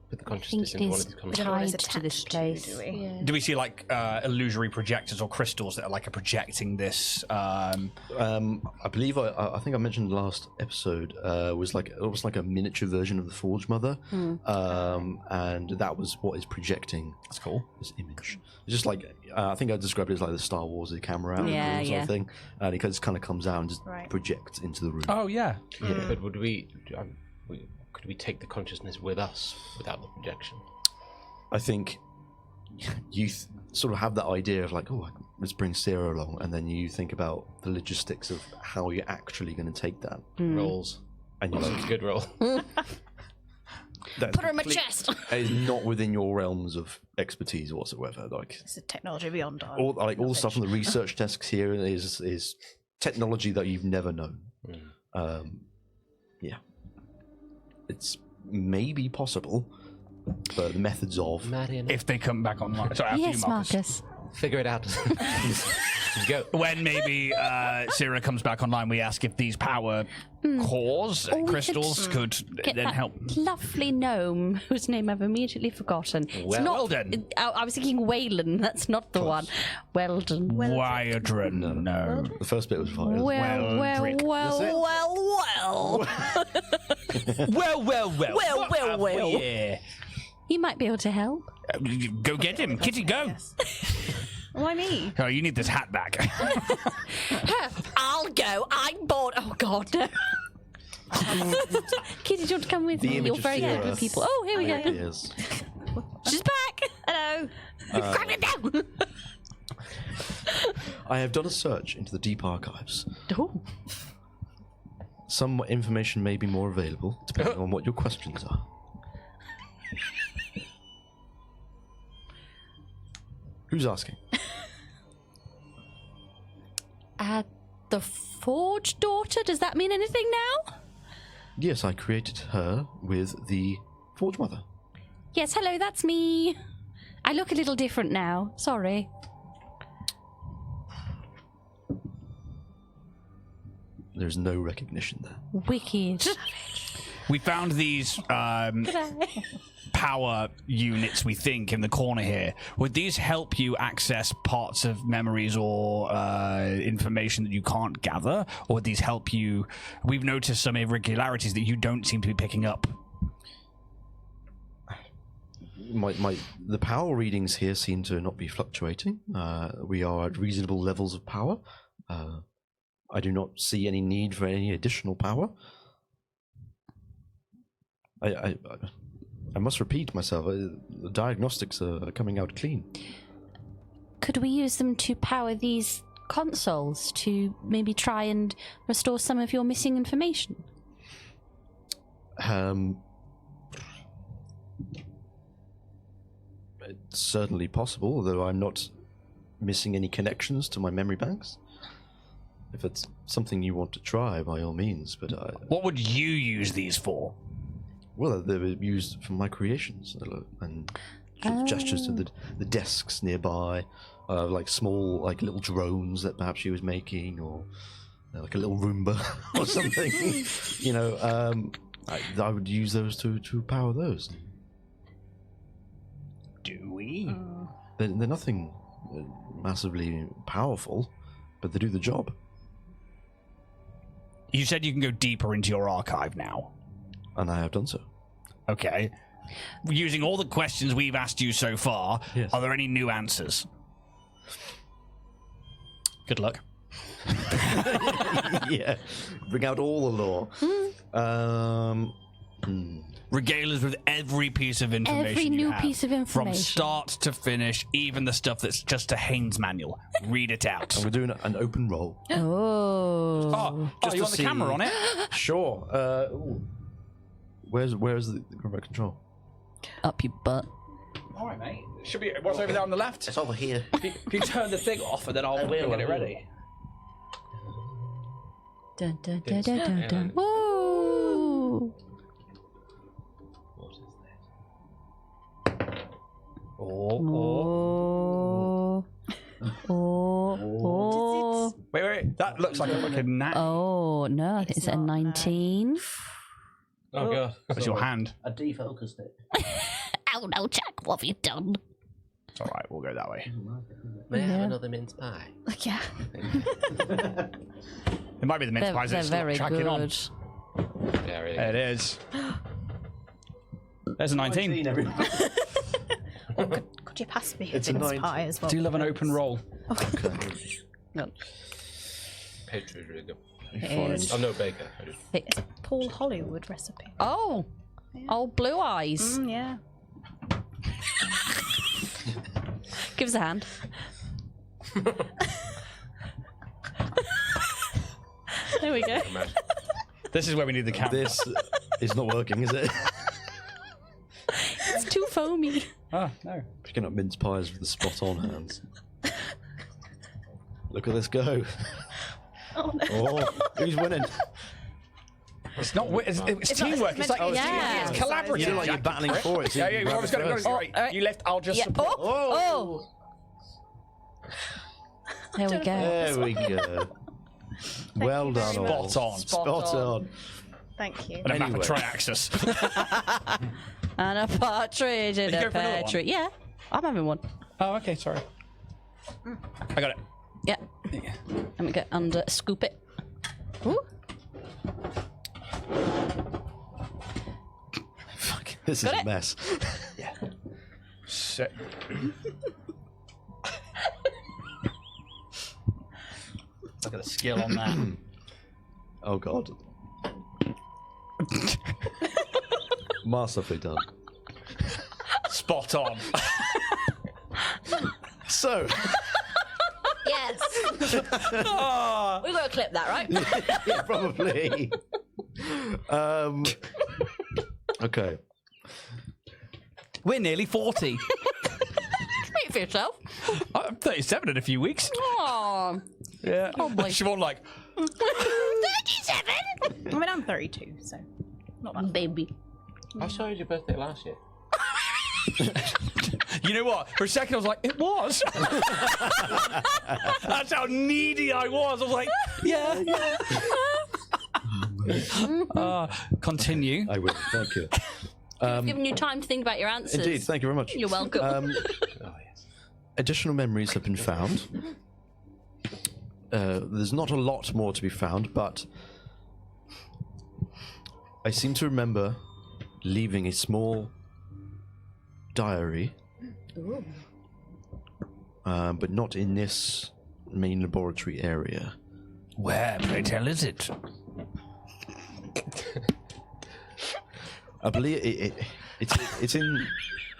put the consciousness into one of these We don't consciousness? know what it's Tied to this attached space. do we? Do we see like illusory projectors or crystals that are like projecting this? I believe I think I mentioned last episode was like almost like a miniature version of the Forge Mother, and that was what is projecting. That's cool. This image. It's just like I think I described it as like the Star Wars camera angle Yeah, or yeah. something, and it just kind of comes out and just Right. projects into the room. Oh yeah. Yeah, but would could we take the consciousness with us without the projection? I think you sort of have that idea of like, oh, let's bring Sarah along, and then you think about the logistics of how you're actually going to take that. Rolls. And you're like, Good roll. that's Put her in my chest. It is not within your realms of expertise whatsoever. Like, It's a technology beyond our all the stuff on the research desks here is technology that you've never known. Yeah, it's maybe possible, but the methods of Marion. If they come back online. Sorry, after Yes, you, Marcus. Figure it out. Go. When maybe Sarah comes back online, we ask if these power cores, Or we crystals, could Get then that help. lovely gnome whose name I've immediately forgotten. It's not, Weldon. I was thinking Wayland. That's not the one. Weldon. Wyadron. No. the first bit was fine. Weldrick. Well. Yeah. He might be able to help. Go get him. Kitty, go. Yes. Why me? Oh, you need this hat back. I'll go. I'm bored. Oh, God. Kitty, do you want to come with The me? image You're of very good Sarah. with people. Oh, here we go. Yes. She's back. Hello. Grab it down. I have done a search into the deep archives. Oh. Some information may be more available, depending on what your questions are. Who's asking? The Forge daughter? Does that mean anything now? Yes, I created her with the Forge Mother. Yes, hello, that's me. I look a little different now. Sorry. There's no recognition there. Wicked. We found these power units, we think, in the corner here. Would these help you access parts of memories or information that you can't gather? Or would these help you... We've noticed some irregularities that you don't seem to be picking up. The power readings here seem to not be fluctuating. We are at reasonable levels of power. I do not see any need for any additional power. I must repeat myself. The diagnostics are coming out clean. Could we use them to power these consoles to maybe try and restore some of your missing information? It's certainly possible, although I'm not missing any connections to my memory banks. If it's something you want to try, by all means, but What would you use these for? well, they were used for my creations and sort of gestures to the desks nearby, like small, like little drones that perhaps she was making, or like a little Roomba or something. You know, I would use those to power those. Do we? They're nothing massively powerful, but they do the job. You said you can go deeper into your archive now. And I have done so. Okay. Using all the questions we've asked you so far, Yes. are there any new answers? Good luck. Yeah, bring out all the lore. Regale us with every piece of information. Every you new have, piece of information. From start to finish, even the stuff that's just a Haynes manual. Read it out. And we're doing an open roll. Oh. Just you want the camera on it? Sure. Where's the remote control? Up your butt. All right, mate. Should be. What's over there on the left? It's over here. If you turn the thing off, and then I'll get it ready. Dun, dun, dun, dun, dun, dun. Woo! What is that? Oh. Oh. Wait. That looks like a fucking nat. Oh, no, I think it's a 19. Oh god. That's your hand. I defocused it. Oh no, Jack, what have you done? It's all right. We'll go that way. May I have another mince pie? Yeah. It might be the mince pies They're that's very tracking good. on. Yeah, really. There it is. There's a 19. Could you pass me It's a mince 19. pie as well? Do you love an open roll? Pastry really good. Is I'm no baker. I just... thick. Paul Hollywood recipe. Oh, oh, blue eyes. Yeah. Give us a hand. There we go. This is where we need the camera. This is not working, is it? It's too foamy. Oh, no. Picking up mince pies with the spot-on hands. Look at this go. Oh, no. Oh, who's winning? It's not. It's teamwork. It's like yeah. it's collaborative. You look like you're battling for it. So Yeah, you yeah. can grab We've it got it. first. Right. all right. You left. I'll just Yeah. support. Oh. There we go. There we go. Well you done, very all. Spot on. Spot on. Thank you. And a map Anyway. of Triaxis. And a partridge in you a go for another pear one? tree. Yeah, I'm having one. Oh, okay. Sorry. I got it. Yeah. Let me get under, scoop it. Ooh. Fuck, this Got is a it? mess. Sick. Look at the skill on that. Oh god. Masterfully done. Spot on. So, Yes. We've got to clip that, right? yeah, probably. Okay. We're nearly 40. Speak for yourself. I'm 37 in a few weeks. Aww. Yeah. Oh, boy. Siobhan, like, 37? I mean, I'm 32, so not that. Baby. I saw your birthday last year. you know what? For a second, I was like, it was. That's how needy I was. I was like, yeah. Continue. I will. Thank you. I've given you time to think about your answers. Indeed. Thank you very much. You're welcome. Oh, yes. Additional memories have been found. There's not a lot more to be found, but I seem to remember leaving a small diary, but not in this main laboratory area. Where, pray tell, is it? I believe it's in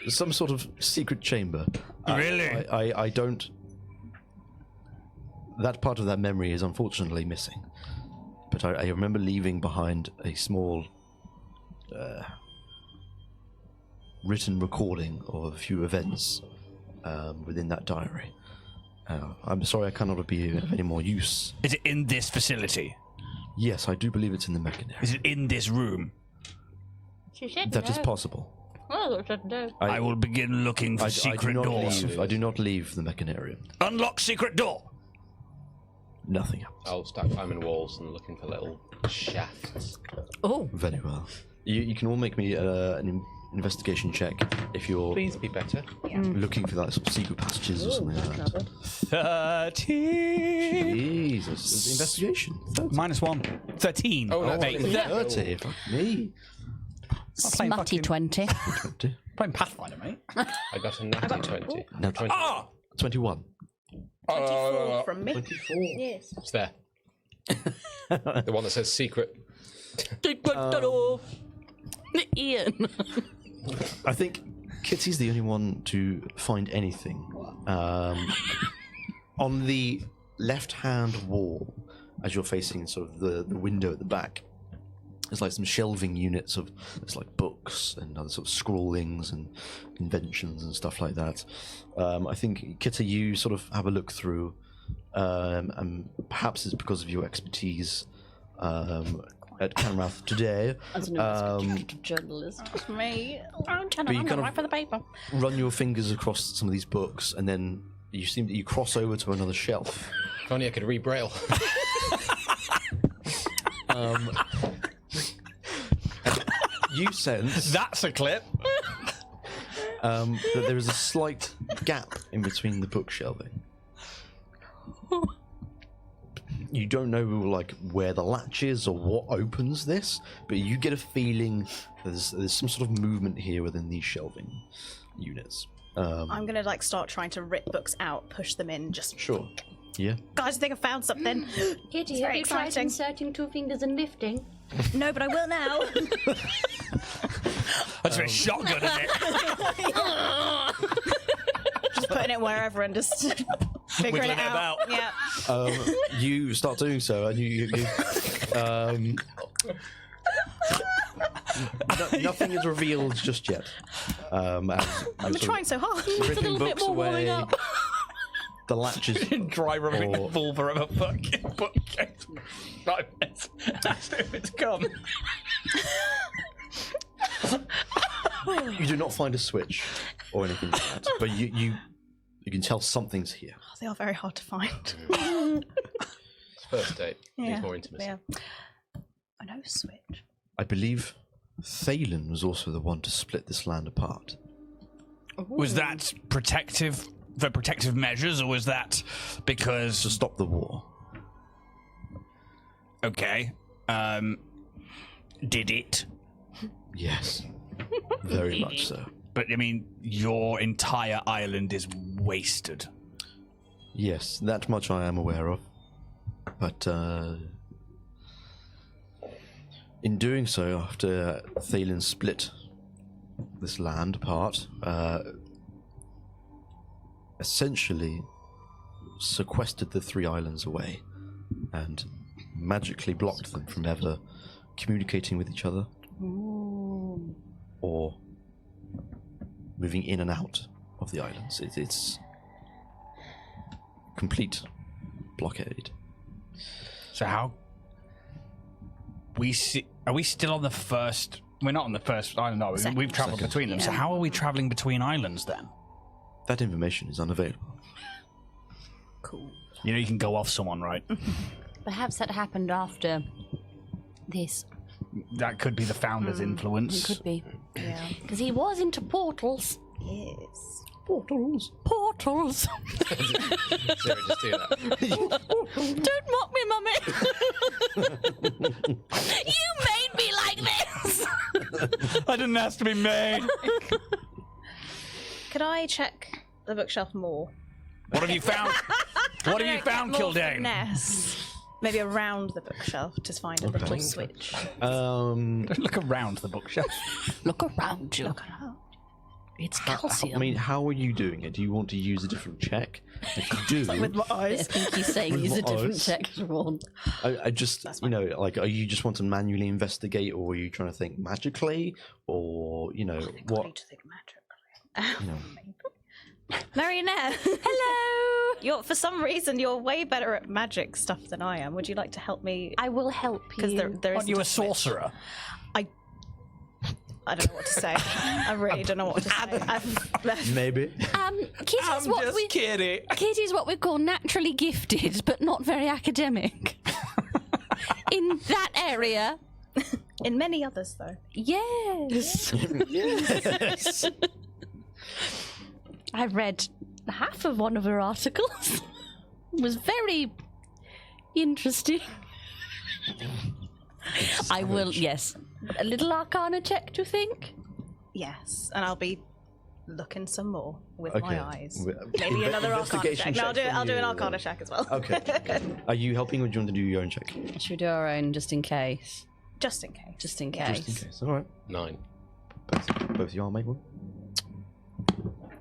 some sort of secret chamber. Really? I don't. That part of that memory is unfortunately missing. But I remember leaving behind a small written recording of a few events within that diary. I'm sorry I cannot be of any more use. Is it in this facility? Yes, I do believe it's in the mechanism. Is it in this room? She said That is possible. Oh, no. I will begin looking for I secret do not doors. leave. I do not leave the mechanarium. Unlock secret door. Nothing happens. I'll start climbing walls and looking for little shafts. Oh. Very well. You can all make me an investigation check if you're Please be better. looking for that sort of secret passages or something like that. 13. Jesus, it's investigation. 30. -1. 13. Oh, no, Wait, it's 30, fuck me. playing Smutty fucking- 20. 20. Playing Pathfinder, mate. I got a natty 20. No, 20. Ah! 21. 24 from me. 24. Yes. It's there. The one that says secret. Ian. I think Kitty's the only one to find anything. On the left-hand wall, as you're facing sort of the window at the back, there's like some shelving units of there's like books and other sort of scrawlings and inventions and stuff like that. I think Kitty, you sort of have a look through, and perhaps it's because of your expertise at Kanrath today. As an investigative journalist. Me. I'm trying But you to kind write of- for the paper. Run your fingers across some of these books, and then you cross over to another shelf. If only I could read Braille. You sense That's a clip. that there is a slight gap in between the book shelving. You don't know like where the latch is or what opens this, but you get a feeling there's some sort of movement here within these shelving units. I'm gonna like start trying to rip books out, push them in. Just Sure. Yeah. guys, I think I found something. Kitty, It's have very you tried exciting. inserting 2 fingers and lifting? No, but I will now. That's a shotgun in it. Just putting it it wherever and just figuring it Wiggling it out. about. Yeah. You start doing so, and nothing is revealed just yet. I'm trying so hard. Ripping books away. The latches. Dry rubbing Or- the vulva of a fucking bookcase. 5 minutes. That's if it's come. You do not find a switch or anything like that, but you can tell something's here. Oh, they are very hard to find. First date. Yeah. Needs more intimacy. Yeah. I know switch. I believe Thalen was also the one to split this land apart. Was that protective for protective measures, or was that because To stop the war. okay? Did it? Yes. Very much so. But I mean, your entire island is wasted. Yes, that much I am aware of. But in doing so, after Thalen split this land apart, essentially sequestered the 3 islands away and magically blocked them from ever communicating with each other or moving in and out of the islands. It's complete blockade. So how are we still on the first? We're not on the first. I don't know. Second. We've travelled Second. between them. So how are we travelling between islands then? That information is unavailable. Cool. You know, you can go off someone, right? Perhaps that happened after this. That could be the founder's influence. It could be. Yeah. Because he was into portals. Yes. Portals. Portals. Sarah, just do that. Don't mock me, Mummy. You made me like this. I didn't ask to be made. Could I check the bookshelf more? What have you found? What have you found, More Kildane? finesse. Maybe around the bookshelf to find a little switch. Look around the bookshelf. Look around you. Look around. It's I calcium. mean, how are you doing it? Do you want to use a different check? If you do, With my I eyes. think he's saying With use a my different eyes. check, Ron. I just, you know, like, are you just want to manually investigate, or are you trying to think magically, or you know I need what? to think magically. You know, Marionette. Hello. For some reason, you're way better at magic stuff than I am. Would you like to help me? I will help you. Because there is. Aren't you a sorcerer? I don't know what to say. I really don't know what to say. maybe. Kitty's what we kidding. Kitty's what we call naturally gifted, but not very academic. In that area, In many others, though. yes. Yes. I read half of one of her articles. It was very interesting. I will, yes. A little arcana check, do you think? Yes, and I'll be looking some more with Okay. my eyes. Wi- Maybe another arcana investigation check. No, check I'll do from an you. arcana check as well. Okay. Are you helping, or do you want to do your own check? Should we do our own just in case? Just in case. Just in Yeah. case. Just in case. All right. 9. Both of you all make one.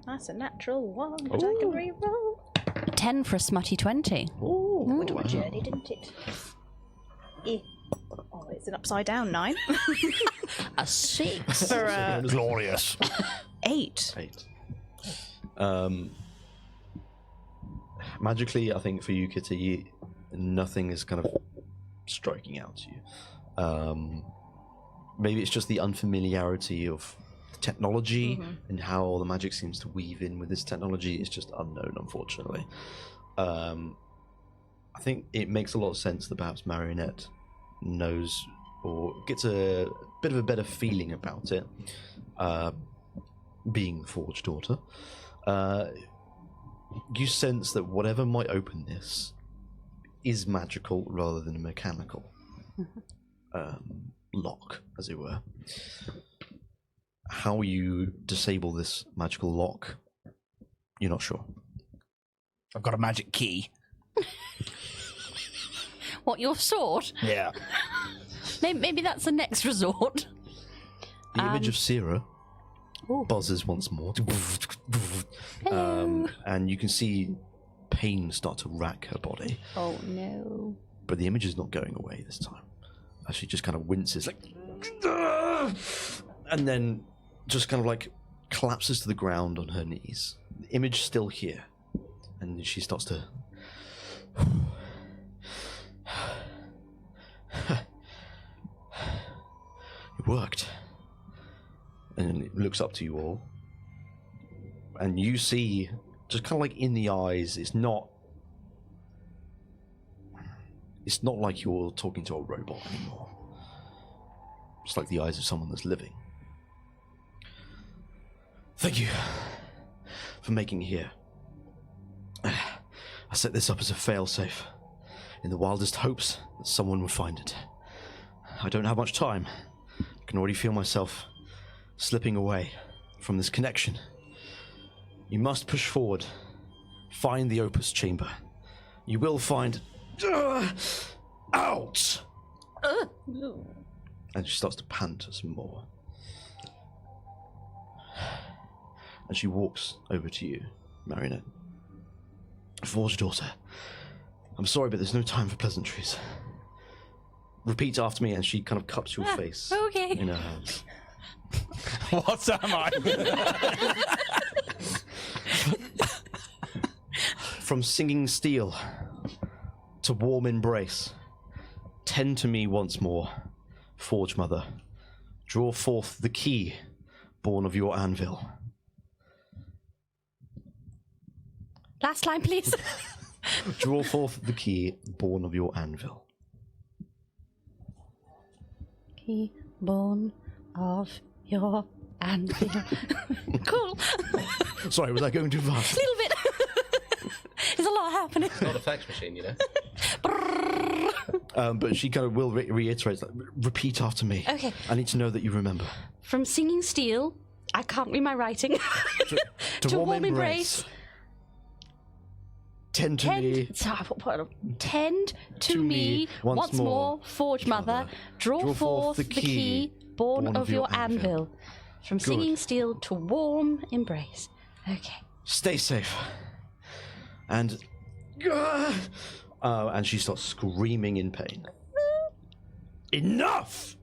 That's a natural one that I can re-roll. 10 for a smutty 20. Oh, Went on a journey, didn't it? Oh, it's an upside down 9. A 6. For Glorious. 8. 8. Magically, I think for you, Kitty, nothing is kind of striking out to you. Maybe it's just the unfamiliarity of the technology and how all the magic seems to weave in with this technology. It's just unknown, unfortunately. I think it makes a lot of sense that perhaps Marionette knows or gets a bit of a better feeling about it, being the Forge daughter. You sense that whatever might open this is magical rather than a mechanical lock, as it were. How you disable this magical lock, you're not sure. I've got a magic key. What, your sword? Yeah. Maybe that's the next resort. The image of Sira buzzes once more. And you can see pain start to rack her body. Oh no. But the image is not going away this time. She just kind of winces, like, and then just kind of like collapses to the ground on her knees. The image still here, and she starts to. It worked. And it looks up to you all, and you see, just kind of like in the eyes, it's not like you're talking to a robot anymore. It's like the eyes of someone that's living. Thank you for making it here. I set this up as a failsafe in the wildest hopes that someone would find it. I don't have much time. I can already feel myself slipping away from this connection. You must push forward. Find the Opus chamber. You will find... out! And she starts to pant some more. And she walks over to you, Marionette. Forge daughter, I'm sorry, but there's no time for pleasantries. Repeat after me, and she kind of cups your face Okay. in her hands. What am I? From singing steel to warm embrace, tend to me once more, Forge Mother. Draw forth the key, born of your anvil. Last line, please. Draw forth the key, born of your anvil. Key born of your anvil. Cool. Sorry, was I going too fast? A little bit. There's a lot happening. It's not a fax machine, you know. But she kind of will reiterate, like, repeat after me. Okay. I need to know that you remember. From singing steel, I can't read my writing. To warm embrace. Tend to me. Tend to me once more, Forge Mother. Draw forth the key, born of your anvil. From singing steel to warm embrace. Okay. Stay safe. And she starts screaming in pain. Enough!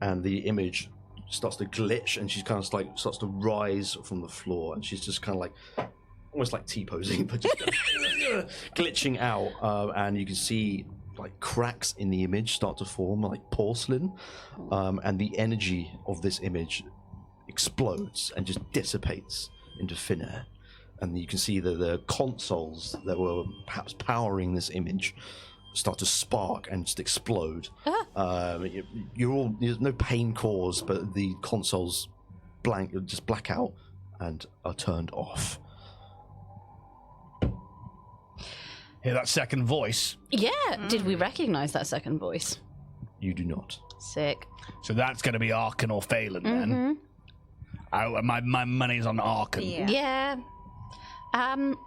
And the image starts to glitch, and she's kind of like starts to rise from the floor, and she's just kind of like almost like T-posing, but just glitching out. And you can see like cracks in the image start to form, like porcelain, and the energy of this image explodes and just dissipates into thin air. And you can see that the consoles that were perhaps powering this image start to spark and just explode. You're all, there's no pain caused, but the consoles just black out and are turned off. Hear that second voice? Yeah. Did we recognize that second voice? You do not. Sick. So that's going to be Arkan or Phelan then. My money's on Arkan. Yeah. So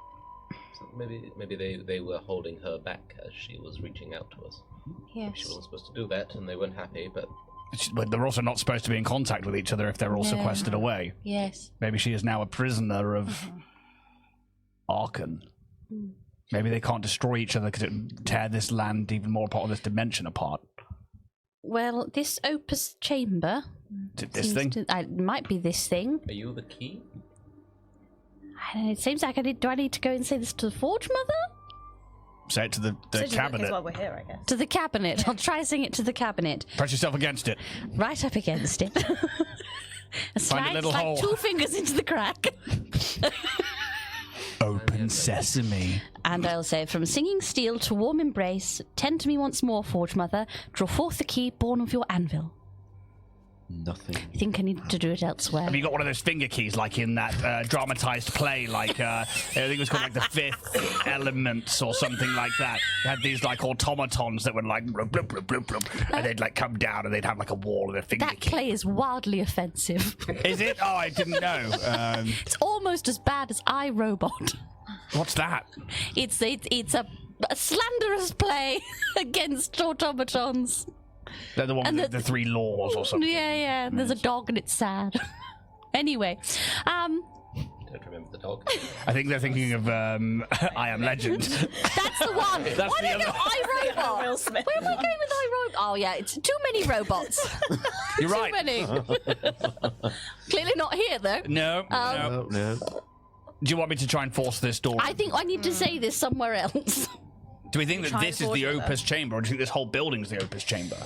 maybe they were holding her back as she was reaching out to us. Yes. She wasn't supposed to do that, and they weren't happy, but... But they're also not supposed to be in contact with each other if they're all sequestered away. Yes. Maybe she is now a prisoner of Arkan. Maybe they can't destroy each other because it would tear this land even more apart, or this dimension apart. Well, this Opus chamber... This thing? It might be this thing. Are you the key? I don't know, it seems like do I need to go and say this to the Forge Mother? Say it to the cabinet. While we're here, I guess. To the cabinet. I'll try saying it to the cabinet. Press yourself against it. Right up against it. Find a little hole. 2 fingers into the crack. Open sesame. And I'll say, from singing steel to warm embrace, tend to me once more, Forge Mother. Draw forth the key, born of your anvil. Nothing. I think I need to do it elsewhere. Have you got one of those finger keys like in that dramatized play, like I think it was called like The Fifth Elements or something like that? They had these like automatons that would like blub, blub, blub, blub, blub, and they'd like come down and they'd have like a wall of a finger That key. play is wildly offensive. Is it? Oh, I didn't know. It's almost as bad as iRobot. What's that? It's a slanderous play against automatons. They're the one with the 3 laws or something. Yeah. There's a dog and it's sad. Anyway, Don't remember the dog. I think they're thinking of I Am Legend. that's the one. That's Why the don't other. iRobot? Will Smith. Where am I going with iRobot? Oh yeah, it's too many robots. You're Too right. many. Clearly not here though. No, no. No. Do you want me to try and force this door? I think I need to say this somewhere else. Do we think that Try this and is the force it, Opus chamber, or do you think this whole building's the Opus chamber?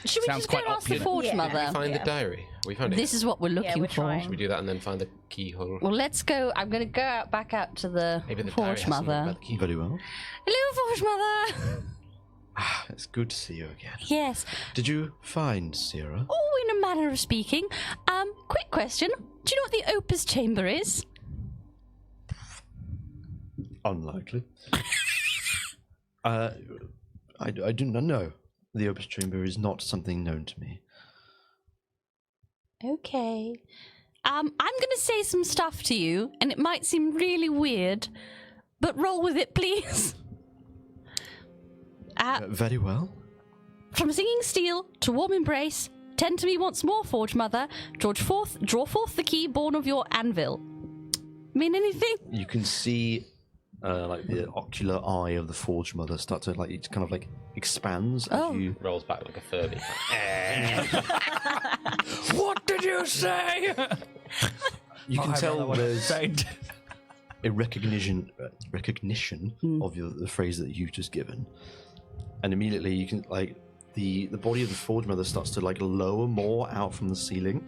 Should we Sounds just go quite and ask the opulent. Forge Yeah. Mother? Find the diary. We found it. This is what we're looking we're for. trying. Should we do that and then find the keyhole? Well, let's go. I'm going to go back out to the Maybe the diary Forge has something Mother. about the keyhole. Very well. Hello, Forge Mother. It's good to see you again. Yes. Did you find Sierra? Oh, in a manner of speaking. Quick question. Do you know what the Opus Chamber is? Unlikely. I do not know. The Opus Chamber is not something known to me. Okay. I'm going to say some stuff to you, and it might seem really weird, but roll with it, please. Very well. From Singing Steel to Warm Embrace, tend to me once more, Forge Mother. Draw forth the key born of your anvil. Mean anything? You can see like the ocular eye of the Forge Mother start to like it kind of like expands as you. Rolls back like a Furby. What did you say? You can tell there's Said. a recognition of the phrase that you've just given, and immediately you can like the body of the Forge Mother starts to like lower more out from the ceiling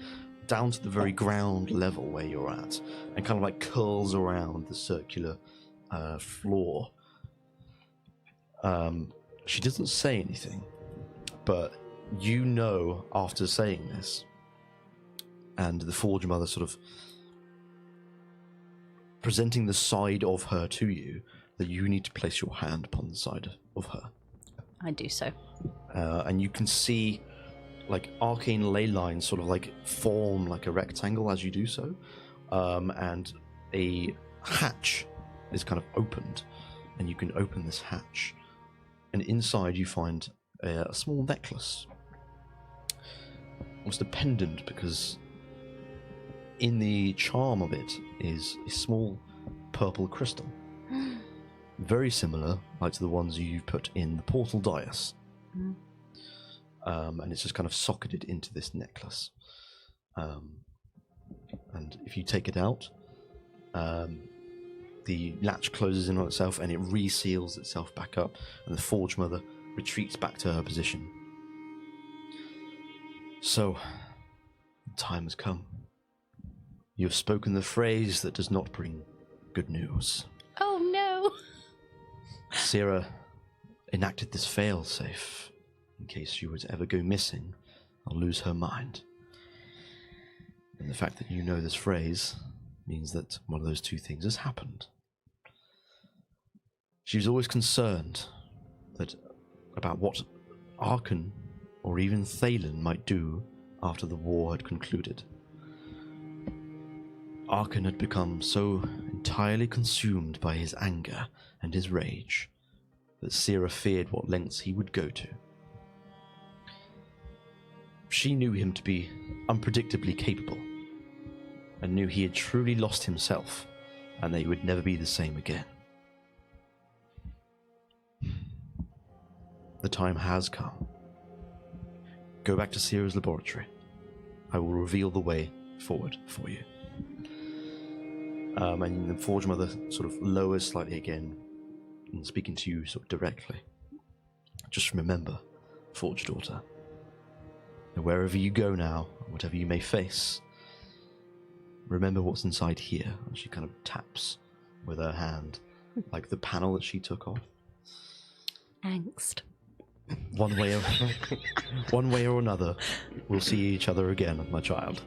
down to the very ground level where you're at, and kind of like curls around the circular floor. She doesn't say anything, but you know after saying this, and the Forge Mother sort of presenting the side of her to you, that you need to place your hand upon the side of her. I do so. And you can see like arcane ley lines sort of like form like a rectangle as you do so, and a hatch is kind of opened, and you can open this hatch, and inside you find a small necklace, almost a pendant, because in the charm of it is a small purple crystal, very similar like to the ones you've put in the portal dais. And it's just kind of socketed into this necklace, and if you take it out, the latch closes in on itself and it reseals itself back up, and the Forge Mother retreats back to her position. So, the time has come. You have spoken the phrase that does not bring good news. Oh no. Sierra enacted this fail-safe in case you were to ever go missing or lose her mind. And the fact that you know this phrase means that one of those two things has happened. She was always concerned about what Arkan or even Thalen might do after the war had concluded. Arkan had become so entirely consumed by his anger and his rage that Sierra feared what lengths he would go to. She knew him to be unpredictably capable, and knew he had truly lost himself, and that he would never be the same again. The time has come. Go back to Sierra's laboratory. I will reveal the way forward for you. And the Forge Mother sort of lowers slightly again, and speaking to you sort of directly. Just remember, Forge Daughter, that wherever you go now, whatever you may face, remember what's inside here. And she kind of taps with her hand, like the panel that she took off. Angst. One way or another, we'll see each other again, my child.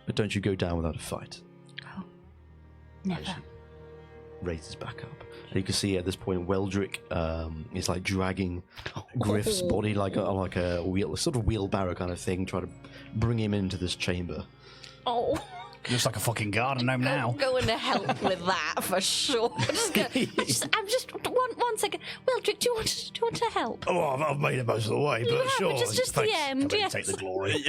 But don't you go down without a fight. Oh, never. Raises back up. And you can see at this point, Weldrick is like dragging Griff's body like a wheel, a sort of wheelbarrow kind of thing, trying to bring him into this chamber. Oh. Looks like a fucking garden gnome now. I'm going to help with that for sure. I'm just one second. Wildrick, do you want to help? Oh, I've made it most of the way, but sure. Just the end. Come in, Yes. take the glory.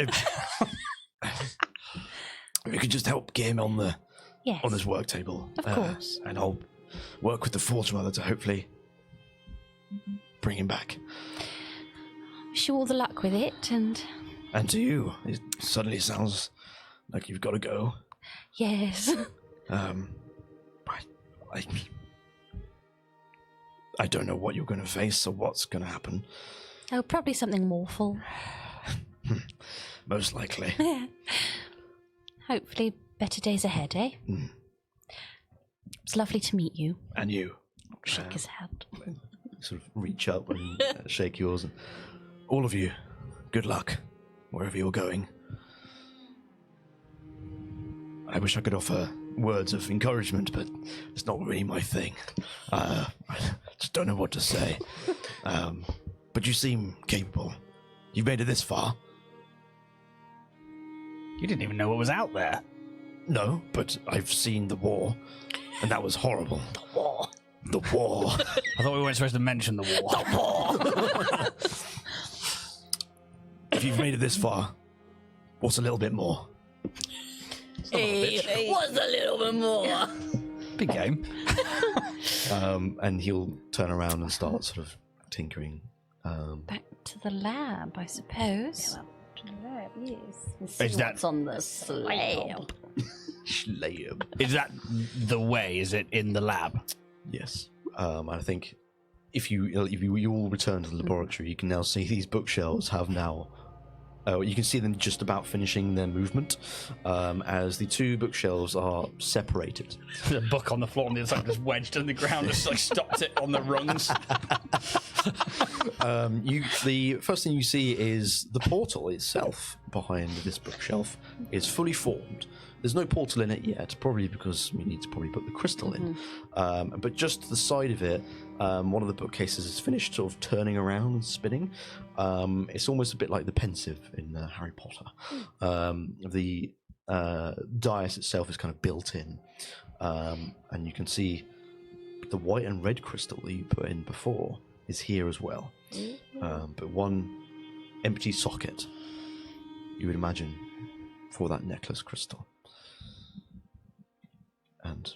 We could just help get him on Yes. this work table. Of course. And I'll work with the Forge Mother to hopefully bring him back. Wish you all the luck with it, and And to you, it suddenly sounds like you've got to go. yes. I don't know what you're going to face or what's going to happen. Oh, probably something awful. Most likely. Hopefully, better days ahead, eh? It's lovely to meet you. And you. Shake his hand. Sort of reach up and shake yours. And all of you, good luck wherever you're going. I wish I could offer words of encouragement, but it's not really my thing. I just don't know what to say. But you seem capable. You've made it this far. You didn't even know what was out there. No, but I've seen the war, and that was horrible. The war. The war. I thought we weren't supposed to mention the war. The war. If you've made it this far, what's a little bit more? Hey, what's a little bit more? Big game. And he'll turn around and start sort of tinkering. Back to the lab, I suppose. Yes. Is that What's on the slab? Slab. is that the way? Is it in the lab? Yes. I think if you all return to the laboratory, you can now see these bookshelves have now. You can see them just about finishing their movement, as the two bookshelves are separated. The book on the floor on the other side just wedged in the ground, just like stopped it on the rungs. The first thing you see is the portal itself behind this bookshelf is fully formed. There's no portal in it yet, probably because we need to probably put the crystal in. But just to the side of it, one of the bookcases is finished sort of turning around and spinning. It's almost a bit like the pensive in Harry Potter. The dais itself is kind of built in. And you can see the white and red crystal that you put in before is here as well. But one empty socket, you would imagine, for that necklace crystal. And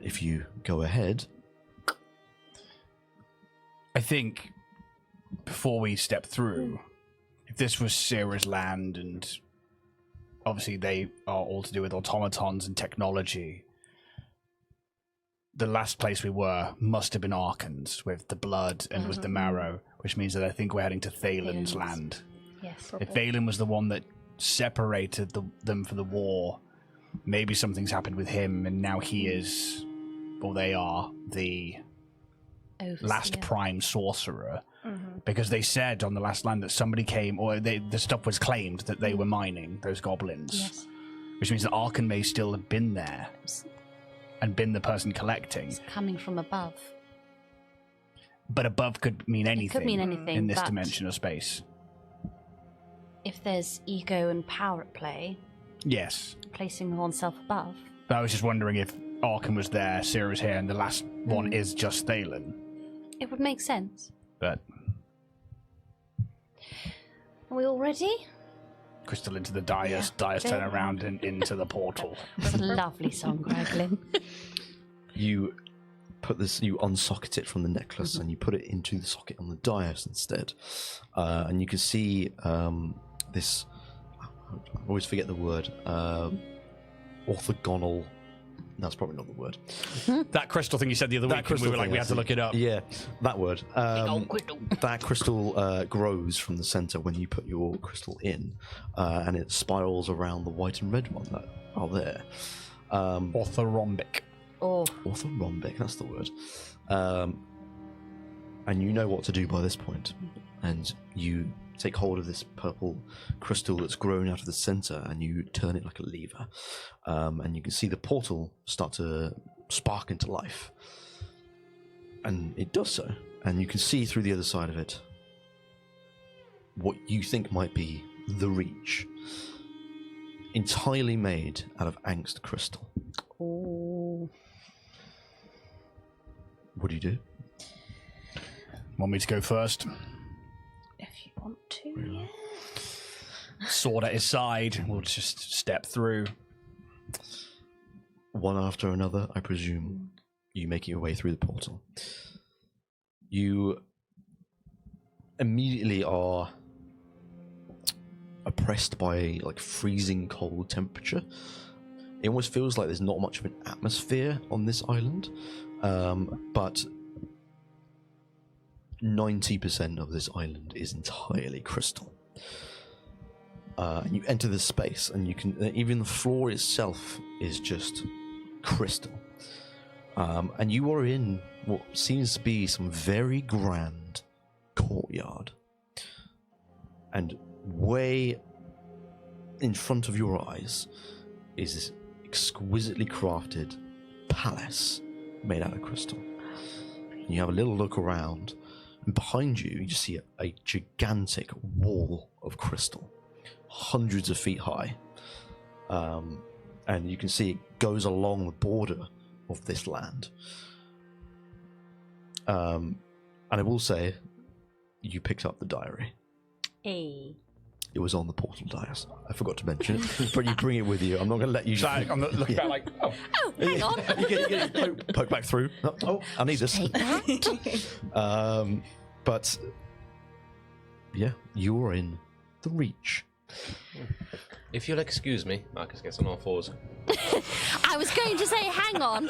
if you go ahead, I think before we step through, if this was Sarah's land, and obviously they are all to do with automatons and technology, the last place we were must have been Arkan's with the blood and with the marrow, which means that I think we're heading to Thalen's land. Yes. If Thalen was the one that separated them for the war, maybe something's happened with him, and now he is, or they are, the last Prime Sorcerer. Because they said on the last land that somebody came, or the stuff was claimed that they were mining, those goblins. Yes. Which means that Arkan may still have been there and been the person collecting. It's coming from above. But above could mean anything. It could mean anything in this but dimension of space. If there's ego and power at play, Yes. placing oneself above. But I was just wondering if Arkan was there, Sarah's here, and the last one is just Thalen. It would make sense. But Are we all ready? crystal into the dais, dais turn around and into the portal. It's a lovely song, Graglin. you put this, you unsocket it from the necklace and you put it into the socket on the dais instead. And you can see this, I always forget the word, orthogonal. That's probably not the word. That crystal thing you said the other week, and we were like, we had to look it up. Yeah, that word. That crystal grows from the center when you put your crystal in, and it spirals around the white and red one that are there. Orthorhombic. Oh, Orthorhombic, that's the word. And you know what to do by this point. And you take hold of this purple crystal that's grown out of the center and you turn it like a lever. And you can see the portal start to spark into life. And it does so. And you can see through the other side of it what you think might be the Reach. entirely made out of angst crystal. Ooh. What do you do? Want me to go first? If you want to, yeah. Sword at his side. We'll just step through. One after another, I presume, you make your way through the portal. You immediately are oppressed by like freezing cold temperature. It almost feels like there's not much of an atmosphere on this island, but 90% of this island is entirely crystal. You enter this space, and you can even the floor itself is just crystal. And you are in what seems to be some very grand courtyard. And way in front of your eyes is this exquisitely crafted palace made out of crystal. And you have a little look around, and behind you, you just see a gigantic wall of crystal, hundreds of feet high. And you can see it goes along the border of this land. And I will say, you picked up the diary. Hey. It was on the portal dice. I forgot to mention it, but you bring it with you. I'm not going to let you. So I'm looking back like, oh. Oh, hang on. You get poke back through. Oh, I need this. Take that. But yeah, you're in the Reach. If you'll excuse me, Marcus gets on all fours. I was going to say, hang on.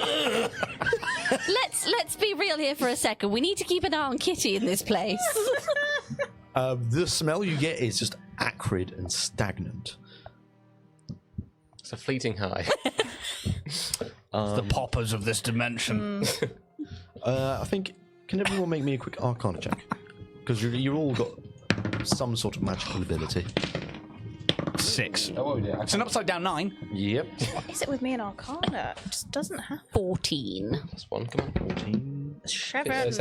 Let's be real here for a second. We need to keep an eye on Kitty in this place. The smell you get is just acrid and stagnant. It's a fleeting high. The poppers of this dimension. I think, can everyone make me a quick Arcana check? Because you all got some sort of magical ability. 6. Oh, yeah. It's an upside down 9. Yep. What is it with me and Arcana? It just doesn't happen. 14. Plus 1, come on. 14. 17.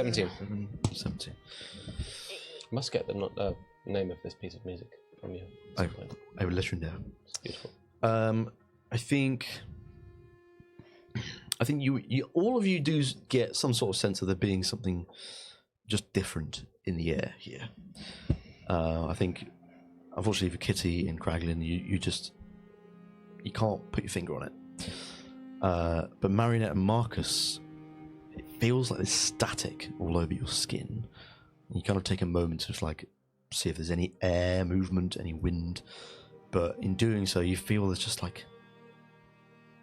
17. Must get the name of this piece of music from you. I will let you know. It's beautiful. I think you all of you do get some sort of sense of there being something just different in the air here. I think, unfortunately for Kitty and Kraglin, you can't put your finger on it. But Marinette and Marcus, it feels like there's static all over your skin. You kind of take a moment to just like see if there's any air movement, any wind. But in doing so, you feel there's just like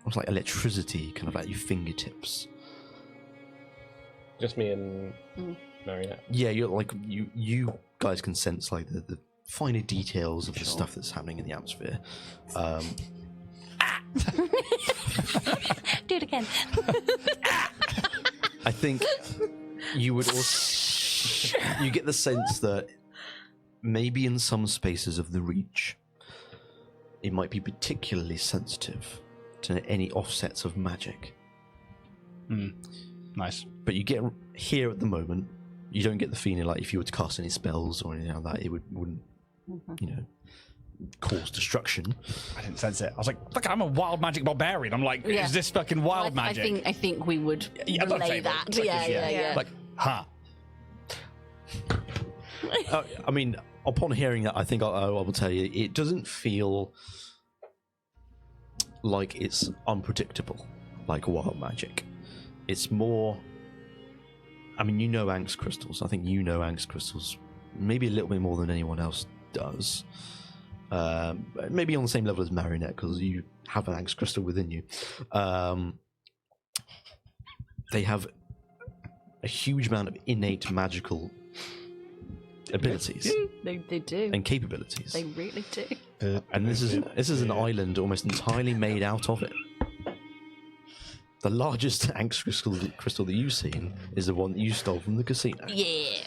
almost like electricity kind of at your fingertips. Just me and Marinette. Yeah, you're like you guys can sense like the finer details of the stuff that's happening in the atmosphere. Do it again. I think you would also you get the sense that maybe in some spaces of the Reach, it might be particularly sensitive to any offsets of magic. Nice. But you get here at the moment, you don't get the feeling like if you were to cast any spells or anything like that, it wouldn't, cause destruction. I didn't sense it. I was like, look, I'm a wild magic barbarian. I'm like, Yeah. is this fucking wild magic? I think we would I'm relay saying, that. like, Yeah. Like, huh. I mean, upon hearing that, I think I will tell you, it doesn't feel like it's unpredictable, like wild magic. It's more, I mean, you know angst crystals. I think you know angst crystals maybe a little bit more than anyone else does. Maybe on the same level as Marinette, because you have an angst crystal within you. They have a huge amount of innate magical abilities. They do. And capabilities. They really do. And this is an island almost entirely made out of it. The largest angst crystal that you've seen is the one that you stole from the casino. Yeah.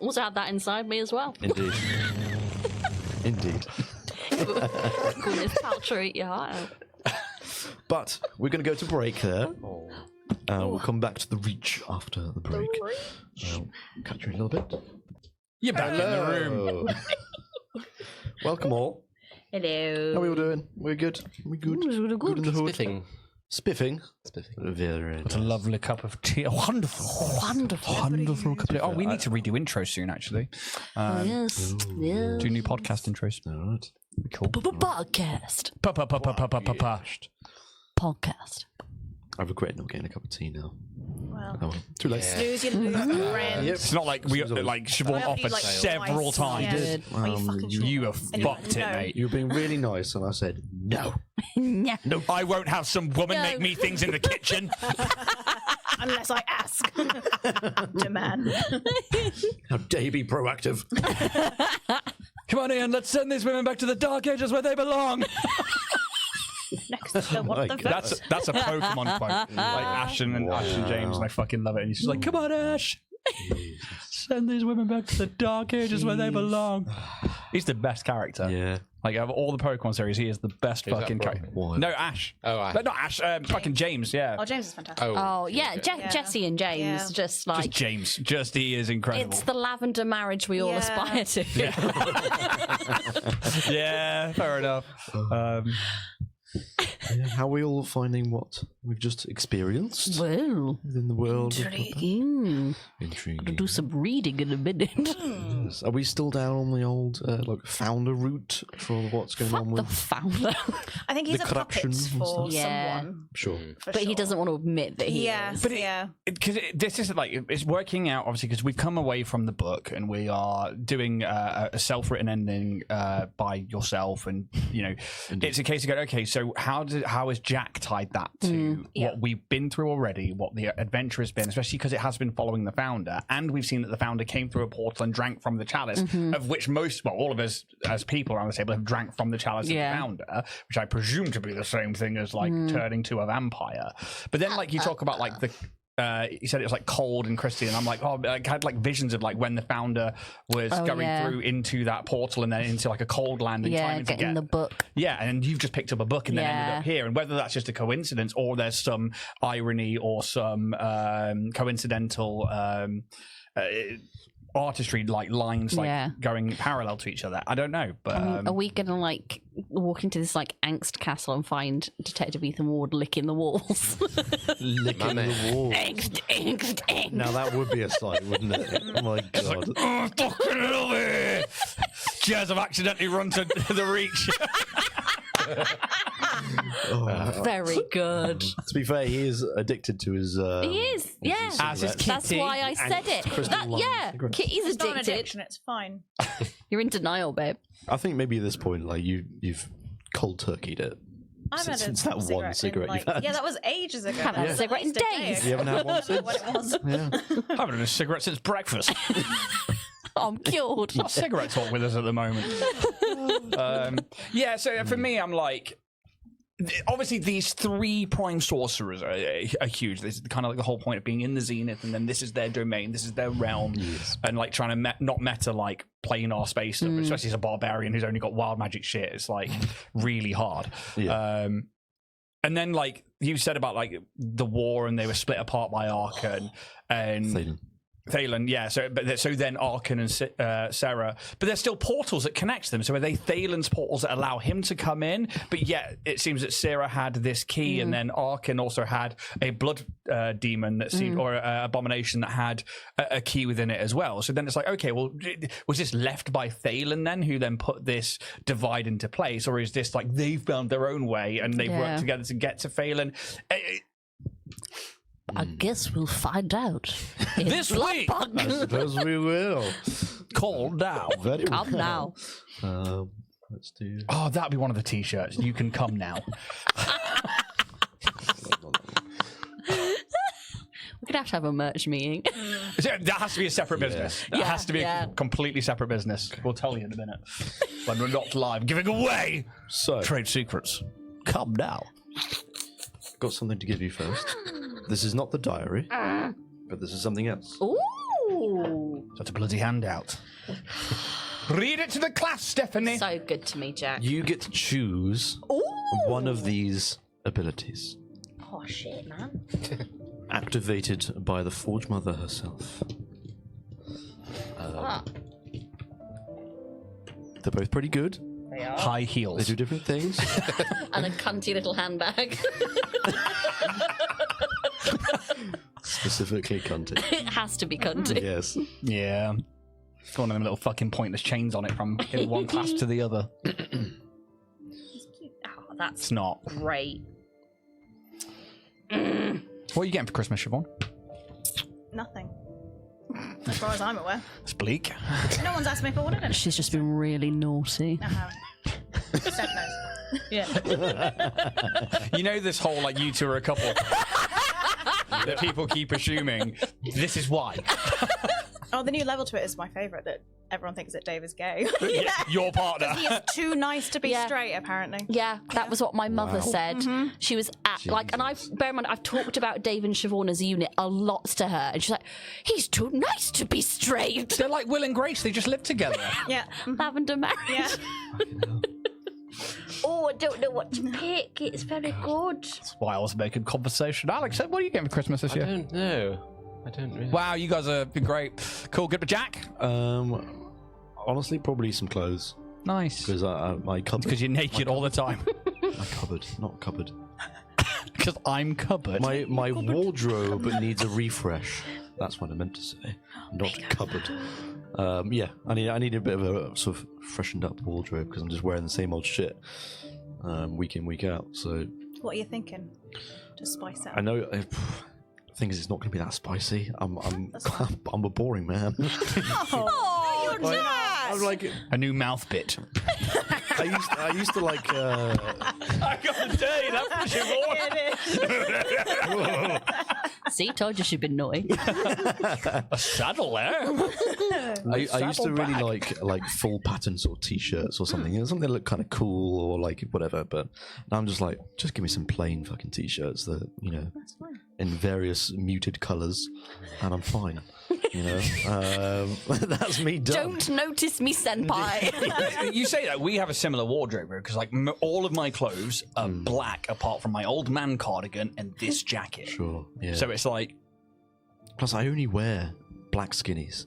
Also had that inside me as well. Indeed. Indeed. Gwyneth Paltrow, eat your heart out. But we're going to go to break there. We'll come back to the Reach after the break. Cut you a little bit. You're back in the room. Welcome all. Hello. How are we all doing? We're good. We good. We're good. in the hood. Spiffing. Spiffing. Spiffing. Very What a lovely cup of tea. Wonderful. Wonderful. Cup of tea. Oh, we need to redo intros soon, actually. Yes. Yes. Do new podcast intros. All right. Cool. Podcast. Podcast. I regret not getting a cup of tea now. Well, Oh, well. Too late. snooze your friend. Yep. It's not like we like Siobhan I offered you, offered like, several twice. times. Yeah. Are you fucking sure? You have And you're fucked like, it, no. mate. You were being really nice, and I said no. Yeah. No, I won't have some woman No. make me things in the kitchen. Unless I ask. Demand. How dare you be proactive? Come on, Ian, let's send these women back to the Dark Ages where they belong. Next to the what my the God. fuck? That's a Pokemon quote. Like Ash and James, and I fucking love it. And he's just like, come on, Ash. Send these women back to the Dark Ages where they belong. He's the best character. Yeah. Like, of all the Pokemon series, he is the best Who's fucking that from? character. What? No, Ash. Oh, Ash. But not Ash, fucking James, yeah. Oh, James is fantastic. Oh, yeah. Yeah. Jesse and James. Yeah. Just Just like. James. Just he is incredible. It's the lavender marriage we all Yeah. aspire to. Yeah, fair enough. Yeah, how are we all finding what we've just experienced Well, within the world? intriguing. Intriguing. Gonna do some reading in a minute. Yes. Are we still down on the old like founder route for what's going on Fuck the with? founder. I think he's The a puppet corruption and for stuff. Yeah. someone. Sure. For But he sure. doesn't want to admit that he Yeah, is. But yeah. Because this is like it's working out obviously because we've come away from the book and we are doing a self-written ending by yourself, and you know it's a case of going, okay, so how is Jack tied that to what we've been through already, what the adventure has been, especially because it has been following the founder, and we've seen that the founder came through a portal and drank from the chalice, of which all of us as people around the table have drank from the chalice of the founder, which I presume to be the same thing as like turning to a vampire. But then like you talk about like the you said it was like cold and crystal, and I'm like, oh, I had like visions of like when the founder was going through into that portal and then into like a cold land and trying to getting get the book. yeah, and you've just picked up a book and then ended up here, and whether that's just a coincidence or there's some irony or some coincidental artistry, like lines like going parallel to each other, I don't know. But Are we gonna like walk into this like angst castle and find Detective Ethan Ward licking the walls? Licking the wall. angst. Now that would be a sight, wouldn't it? Oh my god. oh, fucking hell, here. Jazz, I've accidentally run to the reach. Very good. To be fair, he is addicted to his. He is, yeah. As is That's Kitty. why I said it. Crystal Light cigarettes. Kitty's It's not an addicted. addiction, it's fine. You're in denial, babe. I think maybe at this point, like you've cold turkeyed it. I've had Since a that one cigarette in, you've like, had. Yeah, that was ages ago. Haven't had a cigarette in At least a day days. ago. You haven't had one I don't know since? what it was. Yeah. I haven't had a cigarette since breakfast. I'm cured. Not cigarette talk with us at the moment. Yeah, so for me, I'm like, obviously these three Prime Sorcerers are huge. This is kind of like the whole point of being in the Zenith, and then this is their domain, this is their realm, and like trying to not meta like planar space stuff, especially as a barbarian who's only got wild magic shit. It's like really hard. Yeah. And then like you said about like the war, and they were split apart by Arkan and Thalen, yeah. So then Arkan and Sarah, but there's still portals that connect them. So are they Thalen's portals that allow him to come in? But yet it seems that Sarah had this key, and then Arkan also had a blood demon that seemed, or abomination that had a key within it as well. So then it's like, okay, well, was this left by Thalen then, who then put this divide into place, or is this like they found their own way and they've worked together to get to Thalen? I guess we'll find out. This week! I suppose we will. Call now. Very Come well. now. Let's do. Oh, that'd be one of the t-shirts. You can come now. We're gonna have to have a merch meeting. That has to be a separate business. That has to be Yeah. a completely separate business. We'll tell you in a minute. When we're not live giving away So, trade secrets. Come now. got something to give you first. This is not the diary, but this is something else. Ooh, Such a bloody handout. Read it to the class, Stephanie. so good to me, Jack. You get to choose one of these abilities, Oh shit, man. activated by the Forge Mother herself. They're both pretty good. They are. High They heels. do different things. And a cunty little handbag. Specifically cunty. It has to be cunty. Yes. Yeah. It's got one of them little fucking pointless chains on it from one class to the other. Oh, that's It's not. great. What are you getting for Christmas, Siobhan? Nothing. As far as I'm aware. It's bleak. No one's asked me for what it is. She's just been really naughty. Steph knows. Yeah. You know this whole, like, you two are a couple that people keep assuming this is why. Oh, the new level to it is my favourite, that everyone thinks that Dave is gay. Your partner. He is too nice to be Yeah. straight, apparently. Yeah, that was what my mother said. Mm-hmm. She was at, like, and bear in mind, I've talked about Dave and Siobhan as a unit a lot to her, and she's like, he's too nice to be straight. They're like Will and Grace. They just live together. Yeah. Lavender marriage. Yeah. Oh, I don't know what to pick. It's very good. That's why I was making conversation. Alex, what are you getting for Christmas this I year? don't know. I don't really. Wow, you guys are great. Cool. Good. But Jack? Honestly, probably some clothes Nice. because my cupboard. Because you're naked all the time. My cupboard, not cupboard. Because I'm cupboard. My wardrobe needs a refresh. That's what I meant to say, not cupboard. Yeah, I need a bit of a sort of freshened up wardrobe because I'm just wearing the same old shit week in, week out. So What are you thinking? To spice it I up. know. The thing is, it's not going to be that spicy. I'm a boring man. Oh, you're I'm like A new mouth bit. I used to like. I gotta tell you, that's Siobhan. See, told you she'd been naughty. A saddle there. I used to really Saddleback. like full pattern sort of t-shirts or something. Something that looked kind of cool or like whatever. But now I'm just like, just give me some plain fucking t-shirts that That's fine. in various muted colours, and I'm fine. That's me done. Don't notice me, senpai. You say that we have a similar wardrobe because like all of my clothes are black apart from my old man cardigan and this jacket. Sure. Yeah. So it's like Plus, I only wear black skinnies.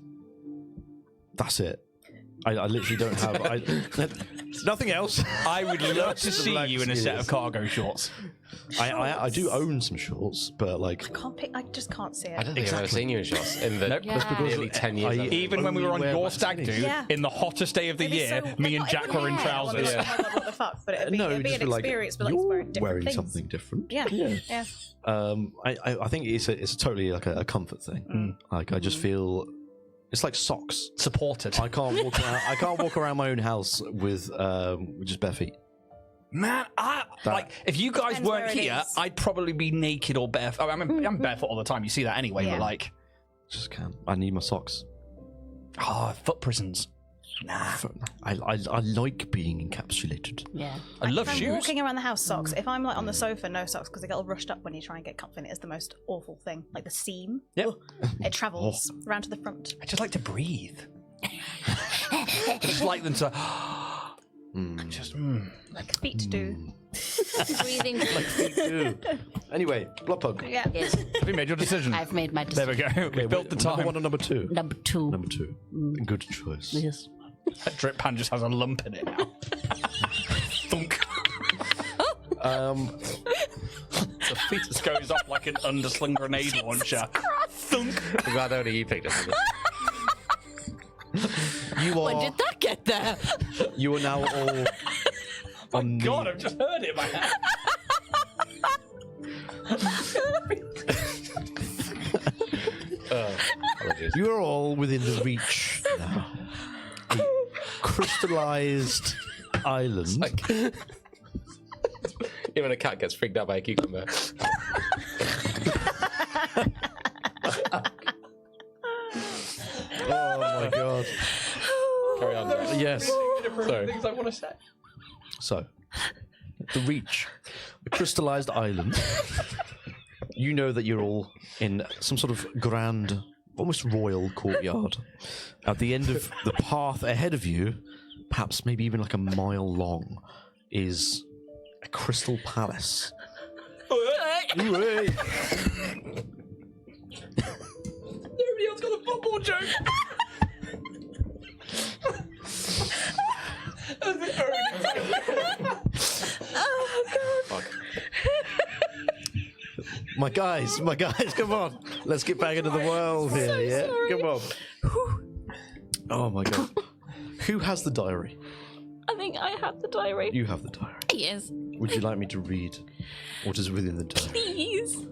That's it. I literally don't have nothing else. I would love to The see black you in a set of skinnies. cargo shorts. I do own some shorts, but like I just can't see I it. don't think I've ever seen you in shots in the Nope. That's because nearly 10 years. I- I've- Even when we were on Only wear your black stag do, skinnies. Yeah. in the hottest day of the It'd be year, so- me and like, Jack it were in wouldn't be fair. trousers. Oh my God, what the fuck? But it'd be no, an just be like experience, but like you're wearing different things. something different. Yeah. Yeah. I think it's totally like a comfort thing. Like I just feel it's like socks. Supported. I can't walk around. I can't walk around my own house with just bare feet. Man, like if you guys Depends weren't where it here, is. I'd probably be naked or barefoot. I mean, I'm barefoot all the time. You see that anyway. Yeah. But like, Just can't. I need my socks. foot prisons. Nah, I like being encapsulated. Yeah. I love If I'm shoes. walking around the house, socks. If I'm like on the sofa, no socks, because they get all rushed up when you try and get comfy. And it is the most awful thing. Like the seam. Yep. It travels around to the front. I just like to breathe. I just like them to. Just. Like feet do. Breathing. Anyway, Bloodpunk. Yeah. Yes, Have you made your decision? I've made my There decision. we go. We built the Number time. one or number two? Number two. Number two. Good choice. Yes. That drip pan just has a lump in it now. Thunk. The fetus goes off like an underslung grenade launcher. Thunk. I'm glad only you picked it. You When are. did that get there? You are now all. on the- God, I've just heard it in my head. Apologies. You are all within the reach now. A crystallized island. Like, even a cat gets freaked out by a cucumber. Oh my god. Carry on, Jack. Yes. Sorry. Things I want to say. So, the reach, the crystallized island. You know that you're all in some sort of grand, almost royal courtyard. At the end of the path ahead of you, perhaps maybe even like a mile long, is a crystal palace. Nobody else got a football joke. My guys, come on. Let's get back into the world here, yeah? Come on. Oh my god. Who has the diary? I think I have the diary. You have the diary. Yes. Would you like me to read what is within the diary? Please.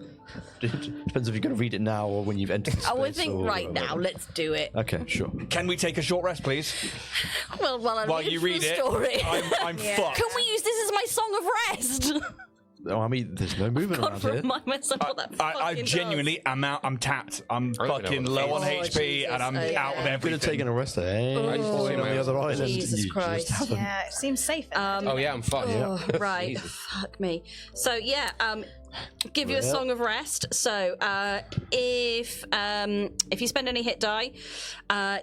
Depends if you're going to read it now or when you've entered the space. I would think or right whatever. now. Let's do it. Okay, sure. Can we take a short rest, please? Well, While you read the it, story. I'm fucked. Can we use this as my song of rest? Oh, I mean, there's no movement Gotta around here. remind myself what that I fucking genuinely am out. I'm tapped. I'm don't know fucking what low it on is. HP Jesus. and I'm Oh, yeah. out of Could have everything. taken a rest there. Eh? I just thought On the other island. Jesus You Christ. just haven't. Yeah, it seems safe. Oh yeah, I'm fine. Oh, right. Jesus. Fuck me. So yeah, give you a Well. song of rest. So if you spend any hit die,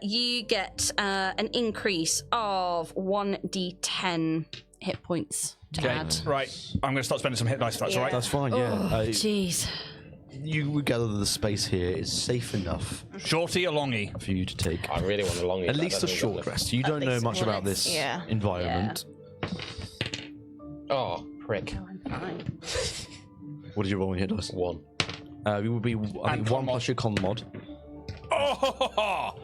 you get an increase of 1d10 hit points to Okay, add. right. I'm going to start spending some hit dice. If that's all right. That's fine, yeah. Jeez. You would gather that the space here is safe enough Shorty or longy? for you to take I really want a long. at least a short rest. You don't know least much one. about this Yeah. environment. Oh, prick. I'm fine. What did you roll in hit dice? 1. It would be, I And think, con 1 mod. plus your con mod. Oh!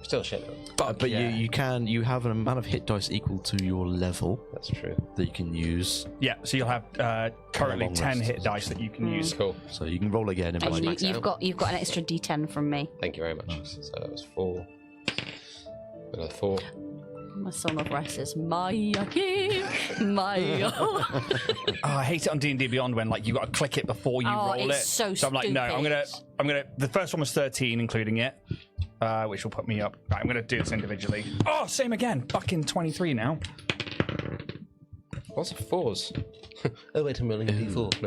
Still shit. But you have an amount of hit dice equal to your level That's true. that you can use. Yeah, so you'll have currently long 10 rest. hit dice that you can use. Cool. So you can roll again. And And max you've out. got an extra d10 from me. Thank you very much. So that was 4. Another 4. My song of rest is Maya, Maya. Oh, I hate it on D&D Beyond when like you got to click it before you Oh, roll it's it. so I'm like, no, I'm stupid. gonna. The first one was 13, including it, which will put me up. Right, I'm gonna do this individually. Oh, same again. Fucking 23 now. What's a 4s? Oh wait, I'm rolling a D4.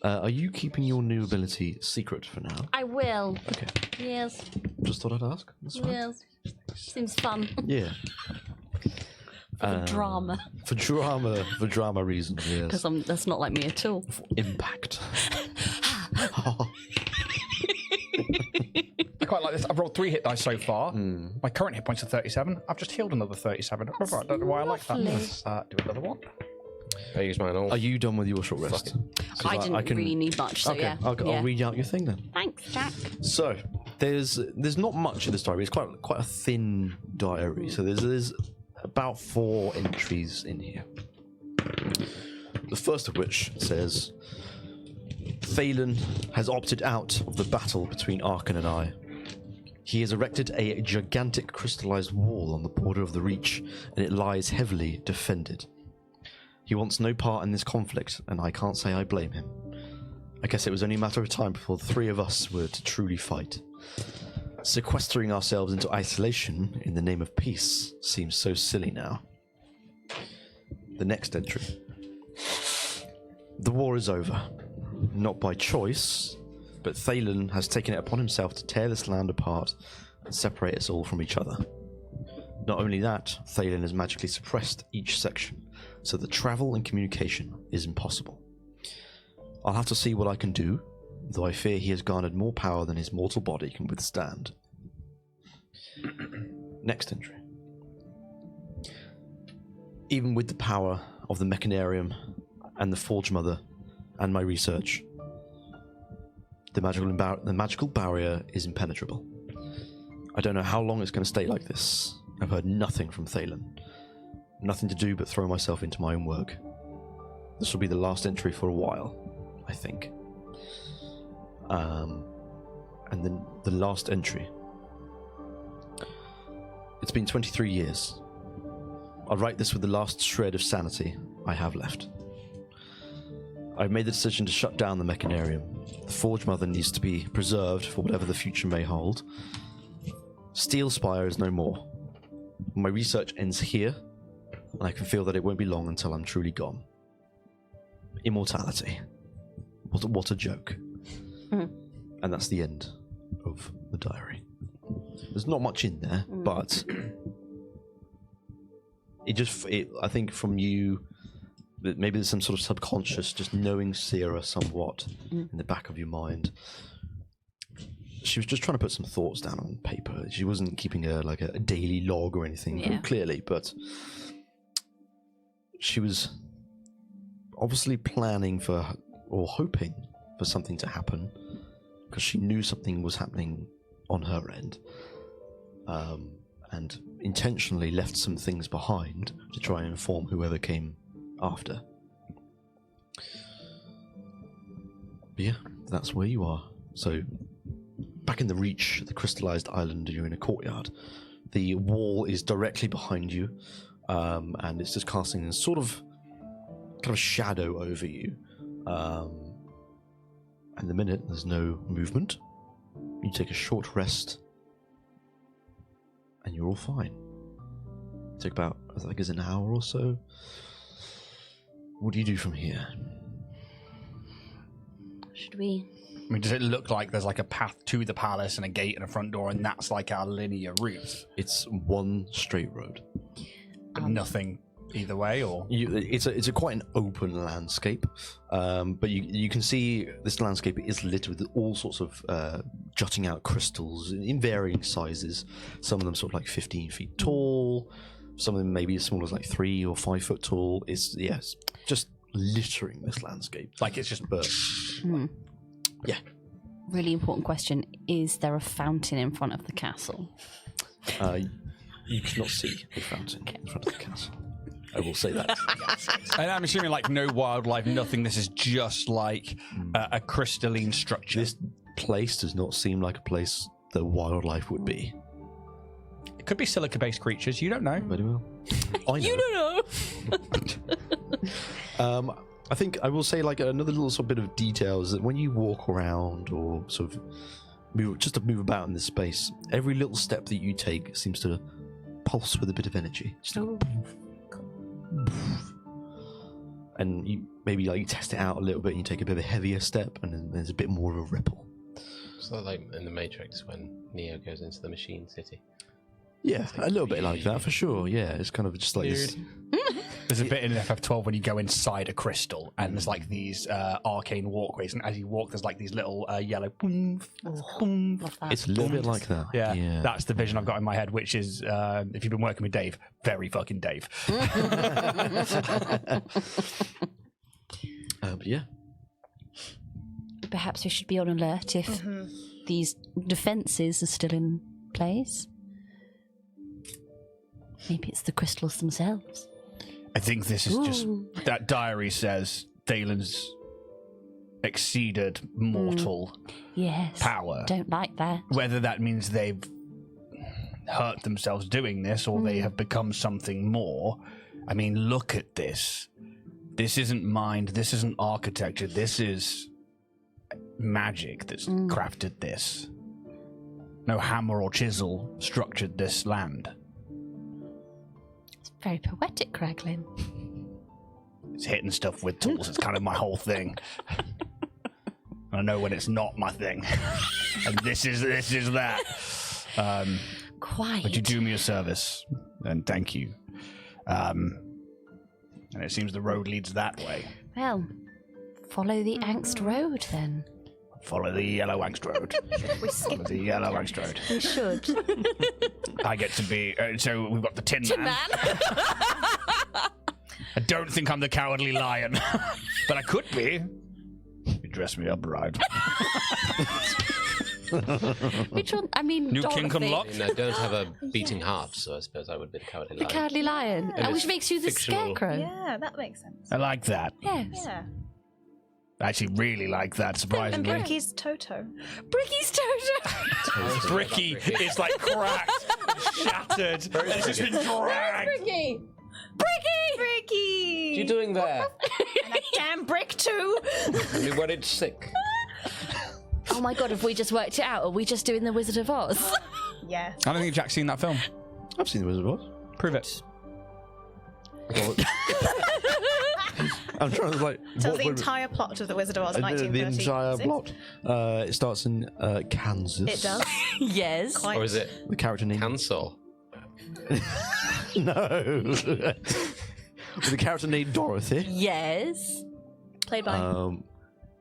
No, no. are you keeping your new ability secret for now? I will. Okay. Yes, Just thought I'd ask. That's fine. yes. Seems fun. Yeah. For drama. For drama reasons, yes. Because that's not like me at all. Impact. I quite like this. I've rolled 3 hit dice so far. My current hit points are 37. I've just healed another 37. I don't know why I like that. lovely. Do another one. I use mine all. Are you done with your short rest? I didn't really need much, so Okay, yeah. I'll yeah. read out your thing then. Thanks, Jack. So there's not much in this diary. It's quite a thin diary. So there's about 4 entries in here. The first of which says, Thalen has opted out of the battle between Arkan and I. He has erected a gigantic crystallized wall on the border of the Reach, and it lies heavily defended. He wants no part in this conflict, and I can't say I blame him. I guess it was only a matter of time before the 3 of us were to truly fight. Sequestering ourselves into isolation in the name of peace seems so silly now. The next entry. The war is over. Not by choice, but Thalen has taken it upon himself to tear this land apart and separate us all from each other. Not only that, Thalen has magically suppressed each section, so that travel and communication is impossible. I'll have to see what I can do, though I fear he has garnered more power than his mortal body can withstand. Next entry. Even with the power of the Mechanarium and the Forge Mother and my research, the magical barrier is impenetrable. I don't know how long it's going to stay like this. I've heard nothing from Thalen. Nothing to do but throw myself into my own work. This will be the last entry for a while, I think. And then the last entry. It's been 23 years. I'll write this with the last shred of sanity I have left. I've made the decision to shut down the Mechanarium. The Forge Mother needs to be preserved for whatever the future may hold. Steel Spire is no more. My research ends here, and I can feel that it won't be long until I'm truly gone. Immortality. What a joke. And that's the end of the diary. There's not much in there, but I think from you, maybe there's some sort of subconscious, just knowing Sierra somewhat in the back of your mind. she was just trying to put some thoughts down on paper. She wasn't keeping a daily log or anything, very clearly, but she was obviously planning for, or hoping for, something to happen, because she knew something was happening on her end, and intentionally left some things behind to try and inform whoever came after. But yeah, that's where you are. So, back in the Reach, the crystallized island, you're in a courtyard. The wall is directly behind you, and it's just casting a sort of kind of shadow over you. And the minute there's no movement, you take a short rest, and you're all fine. Take about, I think it's an hour or so. What do you do from here? Should we? I mean, does it look like there's like a path to the palace and a gate and a front door, and that's like our linear route? It's one straight road. But nothing either way, or It's a quite an open landscape, but you can see this landscape is littered with all sorts of jutting out crystals in varying sizes. Some of them sort of like 15 feet tall. Some of them maybe as small as like 3 or 5 foot tall. It's just littering this landscape. like it's just Yeah. Really important question. Is there a fountain in front of the castle? You cannot see the fountain in front of the castle. I will say that. And I'm assuming like no wildlife, nothing. This is just like a crystalline structure. This place does not seem like a place that wildlife would be. It could be silica-based creatures. You don't know. Very well. I know. You don't know. I think I will say like another little sort of bit of detail is that when you walk around or sort of move about in this space, every little step that you take seems to pulse with a bit of energy. Just and you maybe like you test it out a little bit and you take a bit of a heavier step and then there's a bit more of a ripple. So like in the Matrix when Neo goes into the machine city. Yeah, a little bit like that for sure. Yeah, it's kind of just like this. There's a bit in FF12 when you go inside a crystal and there's like these arcane walkways, and as you walk there's like these little yellow boom, boom. It's a little bit like that. Yeah, that's the vision I've got in my head, which is if you've been working with Dave, very fucking Dave. But yeah, Perhaps we should be on alert if these defences are still in place. Maybe it's the crystals themselves. I think this is just that diary says Dalen's exceeded mortal power. Don't like that. Whether that means they've hurt themselves doing this or they have become something more. I mean, look at this. This isn't mind. This isn't architecture. This is magic that's crafted this. No hammer or chisel structured this land. It's very poetic, Kraglin. It's hitting stuff with tools. It's kind of my whole thing. I know when it's not my thing. And this is that. Quite. Would you do me a service? And thank you. And it seems the road leads that way. Well, follow the Angst Road then. Follow the yellow angst road. Follow the yellow angst road. We should. I get to be... so we've got the Tin Man. I don't think I'm the Cowardly Lion. But I could be. You dress me up right. Which one? I mean, New Dorothy. kink unlocked. And I don't have a beating heart, so I suppose I would be the Cowardly The Lion. Cowardly Lion. And Which it's makes you the fictional. Scarecrow. Yeah, that makes sense. I like that. Yes. Yeah. I actually really like that, And surprisingly. Bricky's Toto. Bricky's Toto. Bricky is like cracked, shattered, and it's just been dragged. Bricky. Bricky! What are you doing there? And a damn brick too! Only when it's sick. Oh my god, have we just worked it out? Are we just doing the Wizard of Oz? Yeah. I don't think Jack's seen that film. I've seen the Wizard of Oz. Prove it. I'm trying to like. Tell us the entire plot of the Wizard of Oz, the 1936. entire plot. It starts in Kansas. It does. Yes. Quite. Or is it The character name. Cancel? No. With the character named Dorothy. Yes. Played by.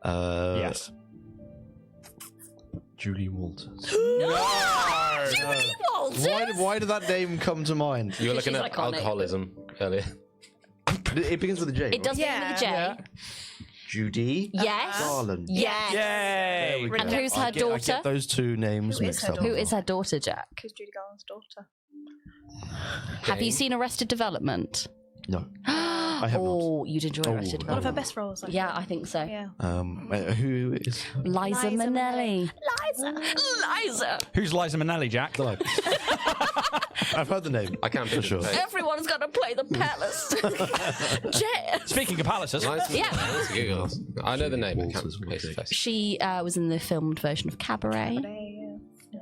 Yes. Julie Walters. Julie Walters. Why did that name come to mind? You were looking She's at iconic. alcoholism earlier. It begins with a J. It does begin with a J. Yeah. Judy Yes. Garland. Yes. Yay! There we And go. who's her I daughter? get those two names Who is mixed her up. Who is her daughter, Jack? Who's Judy Garland's daughter? Have you seen Arrested Development? No, I have not. Oh, you'd enjoy Arrested One of her Development. best roles. I Yeah, I think so. Yeah. Who is? Liza Liza Minnelli. Liza. Who's Liza Minnelli, Jack? No. I've heard the name. I can't for sure. Everyone's got to play the palace. Speaking of palaces, Yeah. Let's Google this. I know the name. I can't Walters, place the face. She was in the filmed version of Cabaret.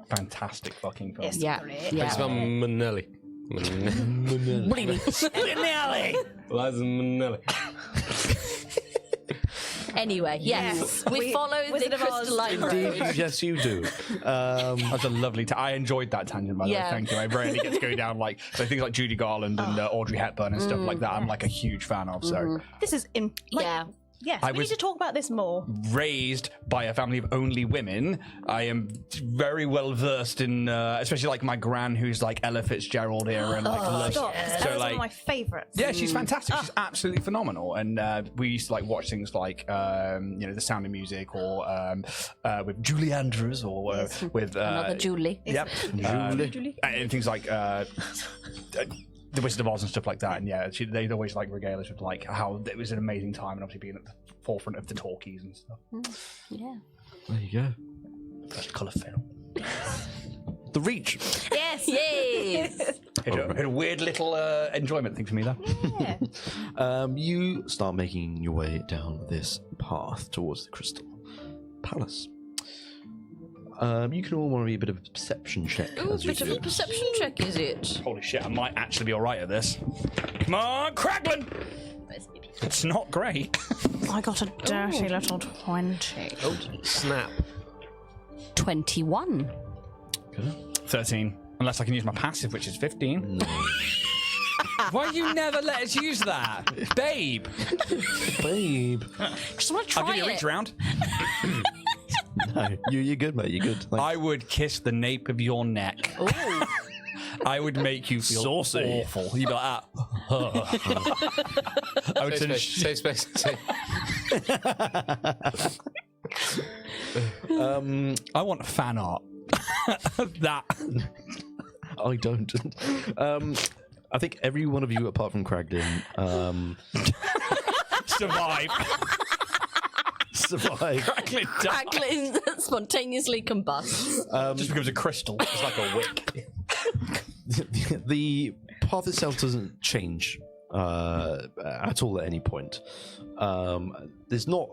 fantastic fucking film. It's Yeah. great. Yeah. It's about Manelli. What do you mean? Liza Minnelli. Anyway, yes, we follow the Wizard of Oz. crystalline road. Indeed, yes, you do. That's a lovely. I enjoyed that tangent, by the way. Yeah. Thank you. I rarely get to go down like so things like Judy Garland and Audrey Hepburn and stuff like that. I'm like a huge fan of. So This is in. Like, Yeah. Yes, I we was- need to talk about this more. raised by a family of only women, I am very well versed in, especially like my gran, who's like Ella Fitzgerald era and like loves. Stop. So That was one like. of my favourites. Yeah, she's fantastic. She's absolutely phenomenal. And we used to like watch things like, The Sound of Music, or with Julie Andrews, or with Another Julie. Yep, and things like The Wizard of Oz and stuff like that. And yeah, they'd always like regale us with like how it was an amazing time, and obviously being at the forefront of the talkies and stuff. Yeah. There you go. First colour film. The Reach. Yes. Yes. It a weird little enjoyment thing for me there. Yeah. You start making your way down this path towards the Crystal Palace. You can all want to be a bit of a perception check Ooh, as you bit of do. a perception check, is it? Holy shit, I might actually be alright at this. Come on, Craglan! It's not great. I got a dirty little 20. Oh, snap. 21. 13. Unless I can use my passive, which is 15. Why you never let us use that? Babe! Babe. Just want to try I'll give you a it. reach round. No, you're good, mate. You're good. Thanks. I would kiss the nape of your neck. Ooh. I would make you feel Saucy. awful. You'd be like, I would Safe send space. Safe space. Safe. I want fan art. That. I don't. I think every one of you, apart from Cragdon, Survive. survived. Craglan died. Craglan spontaneously combusts. Just becomes a crystal. It's like a wick. The path itself doesn't change at all at any point. There's not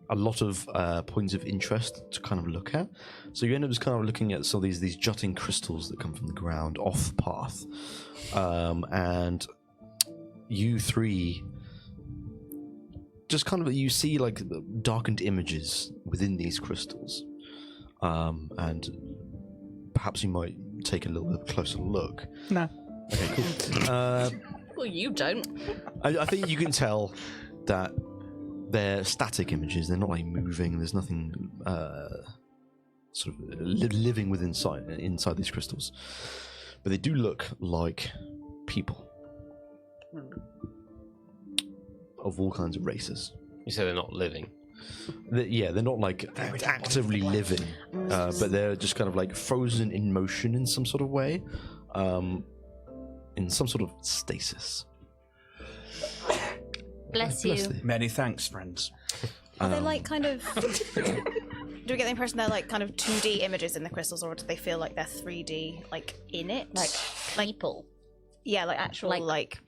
a lot of points of interest to kind of look at, so you end up just kind of looking at some of these jutting crystals that come from the ground off the path, and you three just kind of, you see like darkened images within these crystals, and perhaps you might take a little bit closer look. No. Okay, cool. Well, you don't. I think you can tell that they're static images. They're not like moving. There's nothing sort of living within inside these crystals, but they do look like people of all kinds of races. You say they're not living. They're not like actively living, but they're just kind of like frozen in motion in some sort of way, in some sort of stasis. Bless you. thee. Many thanks, friends. Are they like kind of... Do we get the impression they're like kind of 2D images in the crystals, or do they feel like they're 3D, like in it? Like people. Yeah, like actual like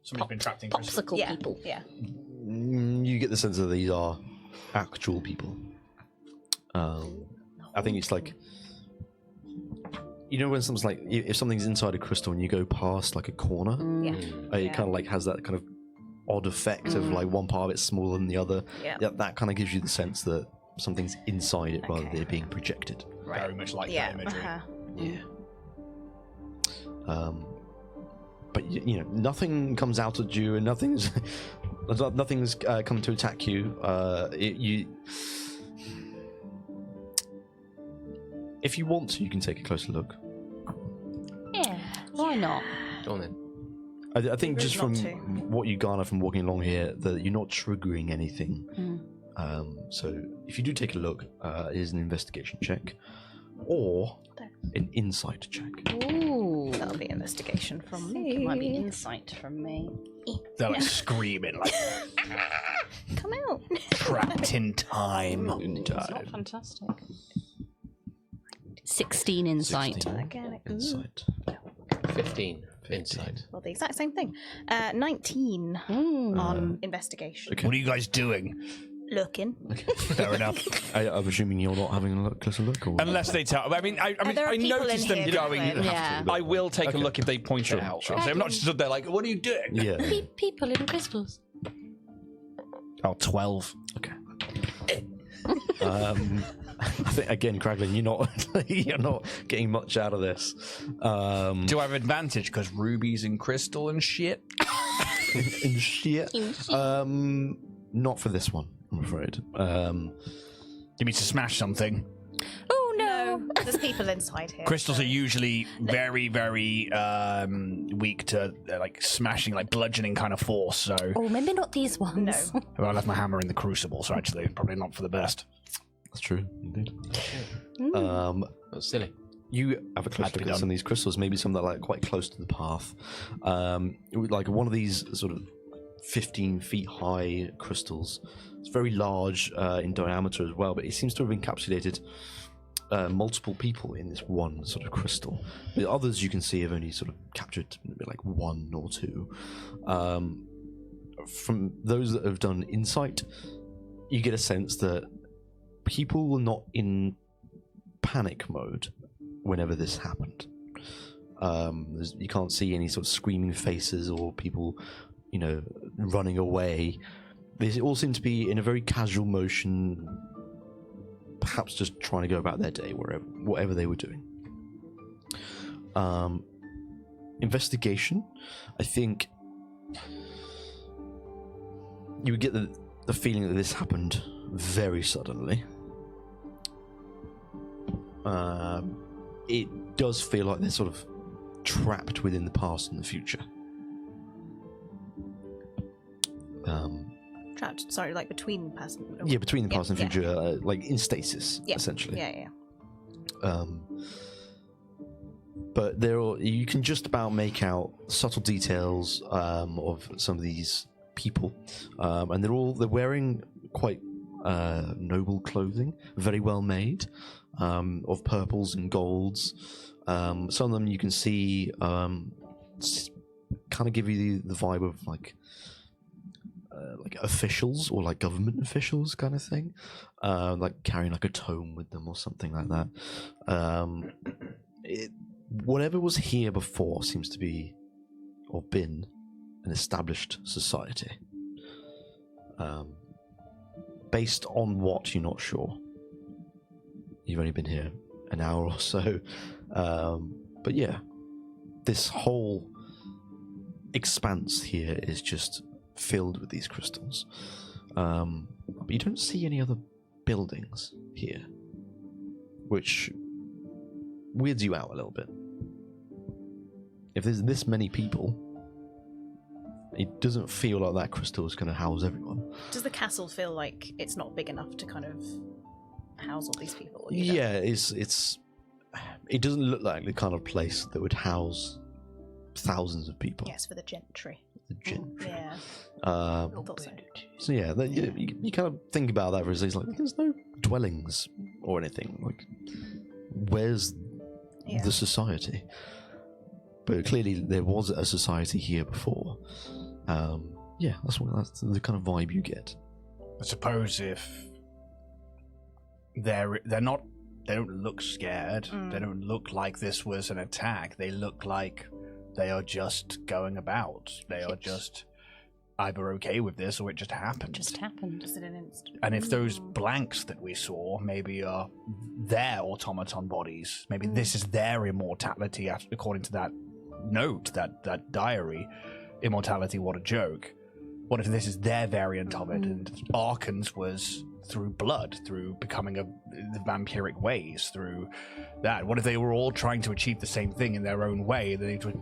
Somebody's been trapped in crystal. Popsicle yeah, people. Yeah. You get the sense that these are actual people. I think it's like, you know, when something's like, if something's inside a crystal and you go past like a corner, Yeah. it kind of like has that kind of odd effect of like one part of it's smaller than the other. Yeah. That kind of gives you the sense that something's inside it rather than it being projected. Very much like Yeah. that imagery. Uh-huh. But you know, nothing comes out at you, and nothing's come to attack you. If you want to, you can take a closer look. Yeah, why not? Go on then. I think just from not to. what you garner from walking along here, that you're not triggering anything. So if you do take a look, it is an investigation check or an insight check. Ooh. That'll be investigation from It me. might be insight from me. They're like screaming, like Come out. trapped in time. It's not fantastic. 16 insight. 16 Again, insight. 15 insight. Well, the exact same thing. 19 on investigation. Okay. What are you guys doing? Looking. Fair enough. I'm assuming you're not having a closer look, or Unless they tell. I mean, there are I people noticed in them here, going. definitely. Yeah. I will take Okay. a look if they point Sure, it out. sure. I'm not just stood there like, what are you doing? yeah. People in crystals. Oh, 12. Okay. I think again, Kraglin, you're not getting much out of this. Do I have advantage because rubies and crystal and shit? And shit. Not for this one, I'm afraid. You mean to smash something? Oh No, no. there's people inside here. Crystals are usually very, very weak to like smashing, like bludgeoning kind of force. So Oh, maybe not these ones. No. well, I left my hammer in the crucible, so actually probably not for the best. That's true, indeed. That's silly. You have a close Had to look be at done. some of these crystals, maybe some that are like quite close to the path. Like one of these sort of 15 feet high crystals. It's very large in diameter as well, but it seems to have encapsulated multiple people in this one sort of crystal. The others you can see have only sort of captured maybe like one or two. From those that have done insight, you get a sense that people were not in panic mode whenever this happened. You can't see any sort of screaming faces or people, running away. They all seem to be in a very casual motion, perhaps just trying to go about their day, whatever they were doing. Investigation, I think you would get the feeling that this happened very suddenly. It does feel like they're sort of trapped within the past and the future. Trapped, sorry, like between past and... Yeah, between the past and yeah. future, like in stasis, Yeah. essentially. Yeah. But you can just about make out subtle details of some of these people, and they're wearing quite noble clothing, very well made, of purples and golds. Some of them you can see kind of give you the vibe of like officials or like government officials kind of thing, like carrying like a tome with them or something like that. Whatever was here before seems to be or been an established society. Based on what, you're not sure. You've only been here an hour or so. But yeah, this whole expanse here is just filled with these crystals. But you don't see any other buildings here, which weirds you out a little bit. If there's this many people, it doesn't feel like that crystal is going to house everyone. Does the castle feel like it's not big enough to kind of house all these people? Yeah, it doesn't look like the kind of place that would house thousands of people. Yes, for the gentry. The gentry. Yeah. Thought so. So yeah, you kind of think about that for a second. Like, there's no dwellings or anything. Like, where's the society? But clearly there was a society here before. Yeah, that's the kind of vibe you get. I suppose if they don't look scared. They don't look like this was an attack. They look like they are just going about. They are just either okay with this or it just happened. Just happened. Just in an instant. And if those blanks that we saw maybe are their automaton bodies, maybe this is their immortality according to that note, that diary. Immortality, what a joke. What if this is their variant of it, and Arkan's was through blood, through becoming the vampiric ways, through that? What if they were all trying to achieve the same thing in their own way, and they were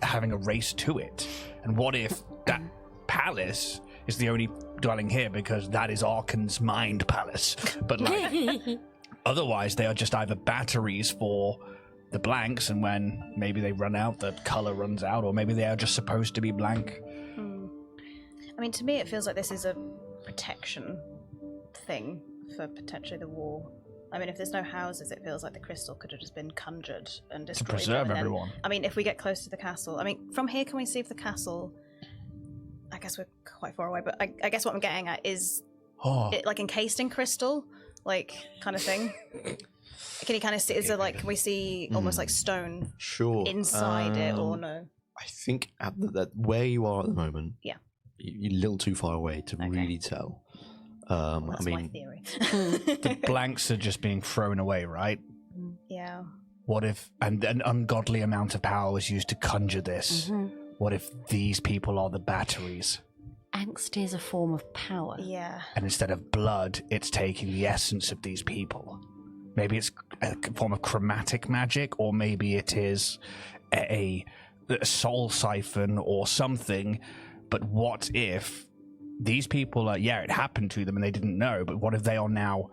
having a race to it? And what if that palace is the only dwelling here because that is Arkan's mind palace? But like, otherwise they are just either batteries for the blanks, and when maybe they run out, the color runs out, or maybe they are just supposed to be blank. I mean, to me, it feels like this is a protection thing for potentially the war. I mean, if there's no houses, it feels like the crystal could have just been conjured and destroyed. To preserve them. everyone. I mean, if we get close to the castle, I mean, from here, can we see if the castle? I guess we're quite far away, but I guess what I'm getting at is it like encased in crystal, like kind of thing. Can you kind of see? Is there like, can we see almost like stone inside it, or no? I think at where you are at the moment, you're a little too far away to really tell. Well, that's I mean, my theory. The blanks are just being thrown away, right? Yeah. What if an ungodly amount of power was used to conjure this? What if these people are the batteries? Angst is a form of power. Yeah. And instead of blood, it's taking the essence of these people. Maybe it's a form of chromatic magic, or maybe it is a soul siphon or something. But what if these people are, it happened to them and they didn't know, but what if they are now,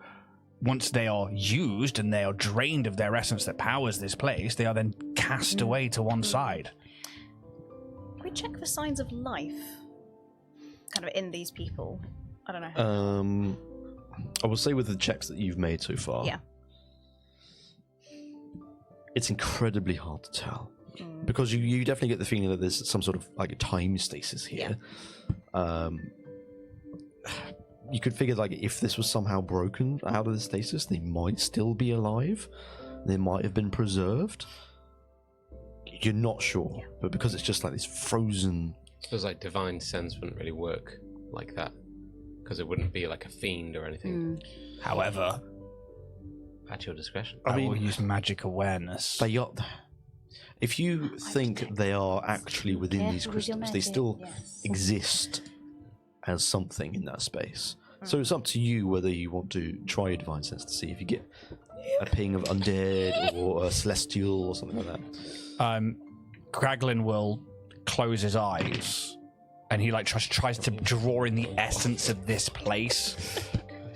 once they are used and they are drained of their essence that powers this place, they are then cast away to one side? Can we check for signs of life kind of in these people? I don't know. I will say with the checks that you've made so far, it's incredibly hard to tell. Because you definitely get the feeling that there's some sort of like a time stasis here. You could figure like if this was somehow broken out of the stasis, they might still be alive. They might have been preserved. You're not sure, but because it's just like this frozen. It feels like divine sense wouldn't really work like that, because it wouldn't be like a fiend or anything. However, at your discretion. I will use magic awareness. They are. If you think they are actually within these crystals, they still exist as something in that space. So it's up to you whether you want to try a divine sense to see if you get a ping of undead or a celestial or something like that. Kraglin will close his eyes and he like tries to draw in the essence of this place.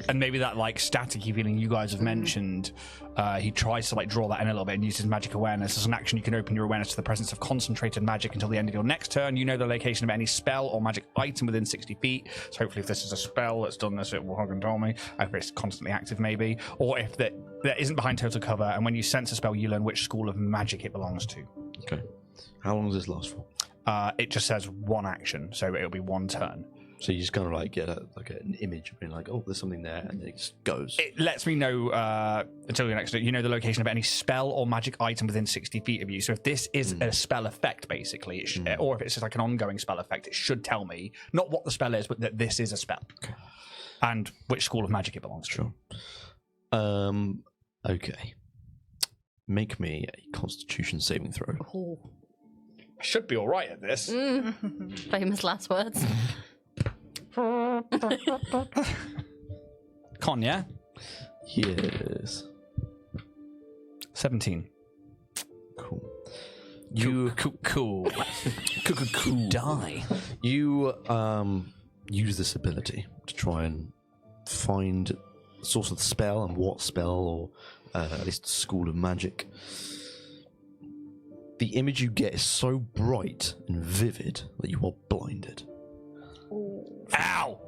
And maybe that like staticky feeling you guys have mentioned, he tries to like draw that in a little bit and uses magic awareness. As an action, you can open your awareness to the presence of concentrated magic until the end of your next turn. You know the location of any spell or magic item within 60 feet. So hopefully if this is a spell that's done this, it will fucking tell me. If it's constantly active maybe. Or if that isn't behind total cover, and when you sense a spell, you learn which school of magic it belongs to. Okay. How long does this last for? It just says one action, so it'll be one turn. So you just kind of like get an image of being like, oh, there's something there, and then it just goes. It lets me know until your next turn. You know the location of any spell or magic item within 60 feet of you. So if this is a spell effect, basically, it should, or if it's just like an ongoing spell effect, it should tell me not what the spell is, but that this is a spell, and which school of magic it belongs to. Okay. Make me a Constitution saving throw. I should be all right at this. Famous last words. Con, yeah? Yes. 17. Cool. Cool. Die. You use this ability to try and find the source of the spell and what spell, or at least school of magic. The image you get is so bright and vivid that you are blinded. Ow!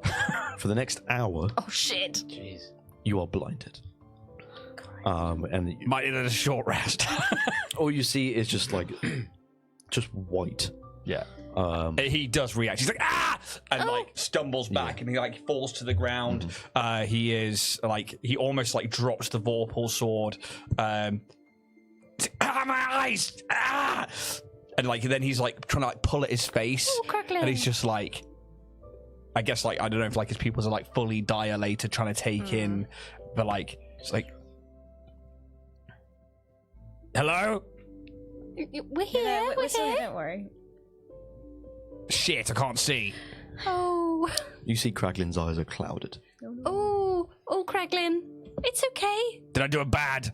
For the next hour, Oh shit! Jeez. you are blinded. And Might need a short rest. all you see is just like, just white. Yeah. He does react. He's like, ah! And like stumbles back and he like falls to the ground. He is like, he almost like drops the Vorpal sword. My eyes! Ah! And like, then he's like trying to like pull at his face. And he's just like, I guess like, I don't know if like his pupils are like fully dilated trying to take in, but like, it's like, hello? We're here. We're here. Don't worry. Shit, I can't see. Oh. You see Kraglin's eyes are clouded. Oh, Kraglin. It's okay. Did I do a bad?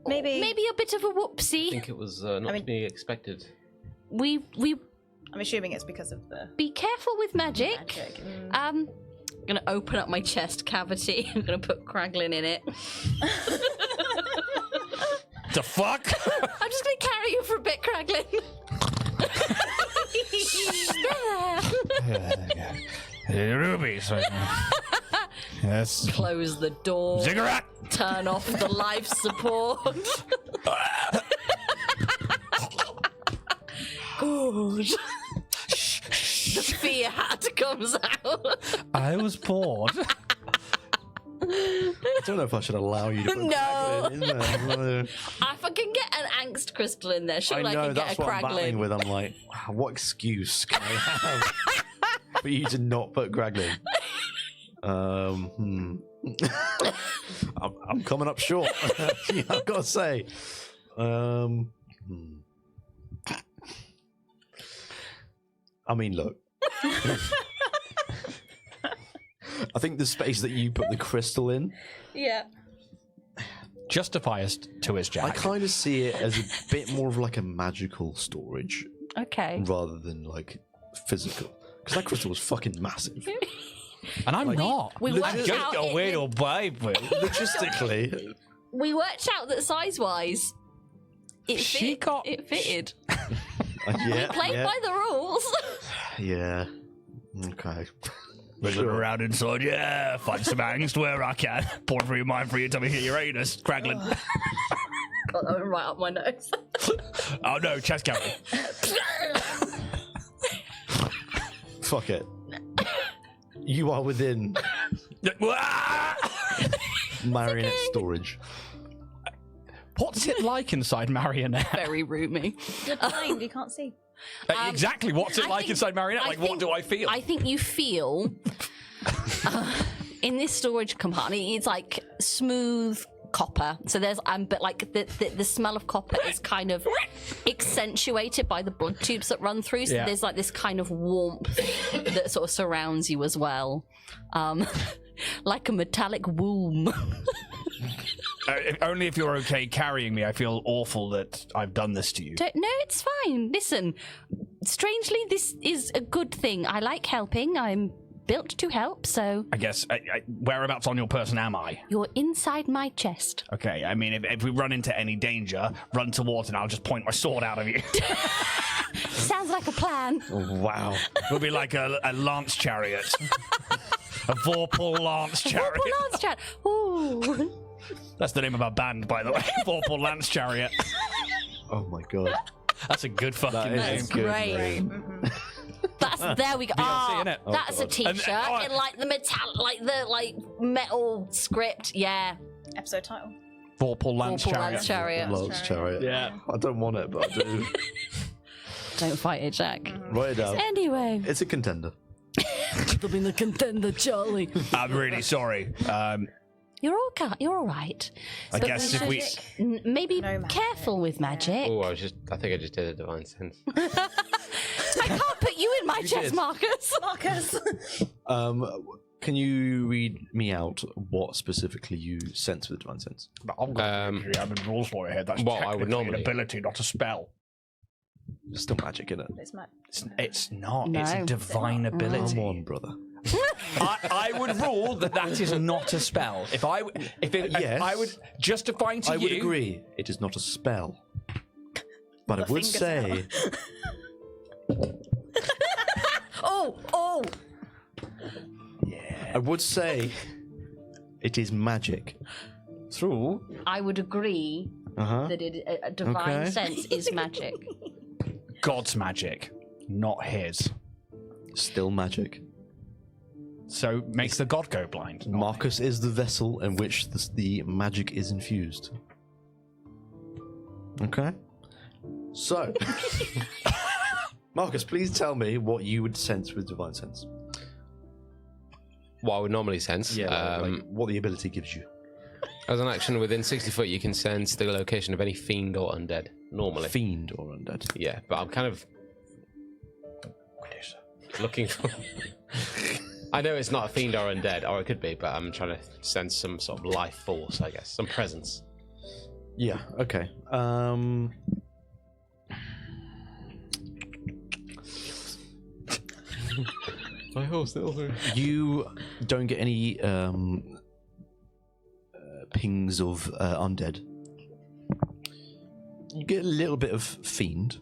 Maybe a bit of a I whoopsie. think it was not to be expected. We I'm assuming it's because of the be careful with magic. magic. I'm gonna open up my chest cavity. I'm gonna put Kraglin in it. The fuck? I'm just gonna carry you for a bit, Kraglin. Rubies. Yes. Close the door. Ziggurat. Turn off the life support. Good. The fear hat comes out. I was bored. I don't know if I should allow you to put No. Kraglin in there. If I can get an angst crystal in there, I surely I, know, can get that's a what I'm battling Kraglin. with. I'm like, wow, what excuse can I have for you to not put Kraglin? I'm coming up short. Yeah, I've got to say. I mean, look. I think the space that you put the crystal in, Yeah. Justify us to his Jack. I kind of see it as a bit more of like a magical storage Okay. rather than like physical. Because that crystal was fucking massive. And I'm not. we worked Just out a it- little baby. Logistically, We worked out that size-wise, it fitted. yeah, Played yeah, by the rules. yeah. Okay. Looking around inside, yeah. Find some angst where I can. Pour through your mind for you. Tell me hit your anus. Kraglin. God, that went right up my nose. Oh no, chest cavity. Fuck it. You are within marionette storage. What's it like inside Marionette? Very roomy. You're blind, you can't see. Exactly. What's it I like think- inside Marionette? Like, what do I feel? I think you feel in this storage compartment. It's like smooth copper. So there's but like the smell of copper is kind of accentuated by the blood tubes that run through. So Yeah. there's like this kind of warmth that sort of surrounds you as well, like a metallic womb. Only if you're okay carrying me. I feel awful that I've done this to you. No, it's fine. Listen, strangely, this is a good thing. I like helping. I'm built to help, so I guess. Whereabouts on your person am I? you're inside my chest. Okay, I mean, if we run into any danger, run towards and I'll just point my sword out of you. Sounds like a plan. Wow. It'll be like a lance chariot. A Vorpal lance chariot. Purple lance chat. Ooh. That's the name of our band, by the way. Vorpal lance chariot. Oh my god. That's a good fucking That name. is a good great. name. That's there we go. DLC, innit? That's a God. t-shirt And- in like the metal script. Yeah. Episode title. Vorpal lance Vorpal chariot. Lance Chariot. Lance Chariot. Yeah. I don't want it, but I do. Don't fight it, Jack. Write it down. Anyway, It's a contender. it'll be the contender, Charlie. I'm really sorry. You're all right. I But guess if we... maybe No magic. careful with magic. Oh, I think I just did a divine sense. I can't put you in my chest, did. Marcus. Marcus. Can you read me out what specifically you sense with Divine Sense? I'm in rules for it here. That's What I would technically normally- an ability, not a spell. There's still magic in it. It's mad. It's not. No. It's a divine ability. Come on, brother. I would rule that is not a spell. If I would justify to I you. would agree. It is not a spell. But I would fingers say Oh. I would say it is magic. True. I would agree Uh-huh. that a divine Okay. sense is magic. God's magic, not his. Still magic. So makes the god go blind. not Marcus is the vessel in which the magic is infused. Okay? So, Marcus, please tell me what you would sense with Divine Sense. What I would normally sense. like what the ability gives you. As an action within 60 foot, you can sense the location of any fiend or undead. Normally. Fiend or undead. Yeah, but I'm kind of looking for. I know it's not a fiend or undead, or it could be, but I'm trying to sense some sort of life force, I guess, some presence. Yeah. Okay. My horse, You don't get any pings of undead. You get a little bit of fiend.